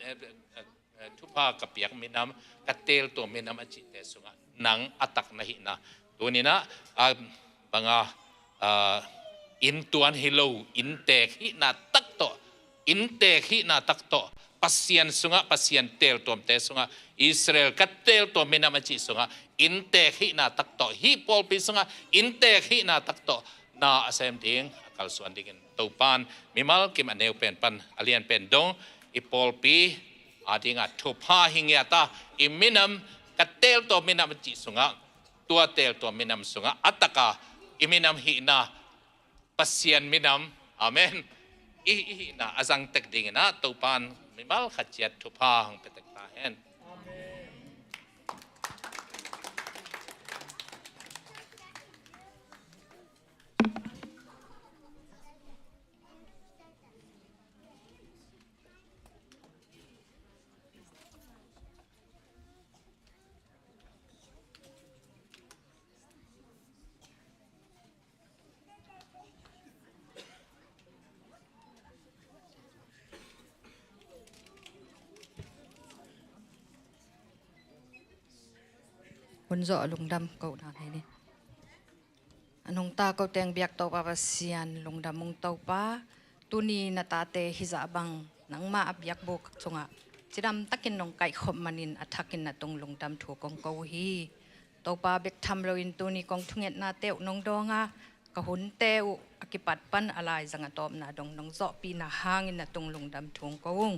thu pa ka piak minam ka tel to minam achi te sunga nang atak na hi na to ni na banga in tuan hello in tek hi na tak to in tek hi na tak to pasian sunga pasian tel tom te sunga Israel ka tel to minam achi sunga in tek hi na tak to hi pol pi sunga in tek hi na tak to na asem ding akal suan ding to pan mimal kim aneu pen pan alian pen dong I pol pi adinga thupa hingya ta I minam ka tel to minam achi sunga tua tel to minam sunga ataka iminam hi na pasian minam amen I na azang tek ding na to pan mimal khachiat thupa hang petek ta hen Hun zo lungdam ko na ni anong ta ko teng biak to pa Sian lungdam mong to pa tuni na tate hiza bang nang ma abyak bok chunga chidam takin nong kai khom manin athakin na tong lungdam thu kong ko hi to pa bek tham lo in tuni kong thunget na teu nong donga ka hun teu akipat pan alai zanga tom na dong nong zo pi na hangin na tong lungdam thung ko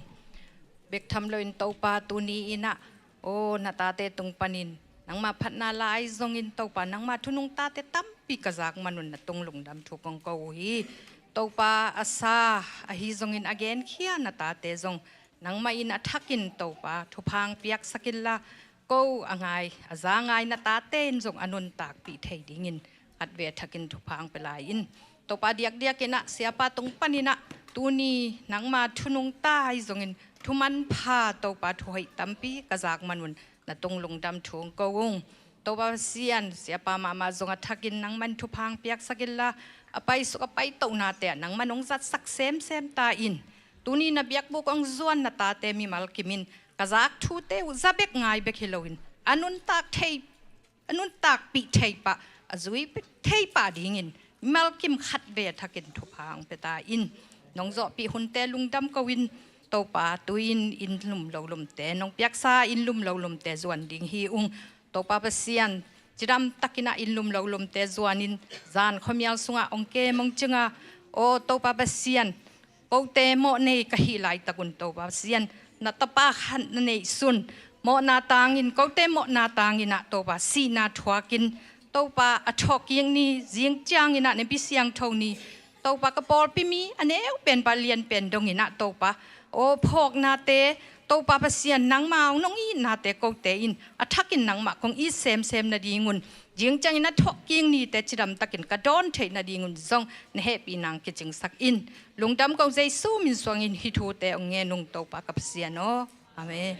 bek tham lo in to pa tuni ina o na tate tung panin nang ma phat na lai zong in to pa nang ma thunung ta te tampi kazak manun na tong lungdam thu kong ko hi to pa asa a hi zong in again khia na ta te zong nang ma in athakin to pa thupang piak sakilla ko angai azangai na ta ten zong anun tak pi thei dingin atve thakin thupang pelai in to pa diak ina siapa tung panina tuni nang ma thunung ta hi zong in thuman pha to pa thoi tampi kazak manun na tong lungdam thung kawung to ba Sian siapa mama zonga thakin nang man thupang piak sakilla apai su apai to na te nang manong zat sak sem ta in tuni na biak bu kong zuan na ta te mi mal kimin kazak thu te zabek ngai bek hiloin anun tak pi thei pa azui pi thei pa dingin mal kim khat ve thakin thupang peta in nong zo pi hun te lungdam kawin to pa tuin in lum lo lum te nong piak sa in lum lo lum te zuan ding hi to pa Sian chidam takina in lum lo lum te zuanin zan khomial sunga ongke mong chinga o to pa Sian o te mo nei ka hi lai takun to pa Sian na tapa khan nei sun mo na tangin ko te mo na tangina to pa si na thwakin to pa athok yang ni jing chang ina ne bi siang thoni to pa ka pol pi mi aneu pen pa lian pen dong ina to pa o phok na te to pa Sian nang mau nong I na te ko te in athakin nang ma kong I sem na dingun jing chang ina thok king ni te chiram takin ka don the na dingun zong ne happy nang ki ching sak in lungdam ko jesu min swang in hi thu te ong nge nung to pa ka Sian no amen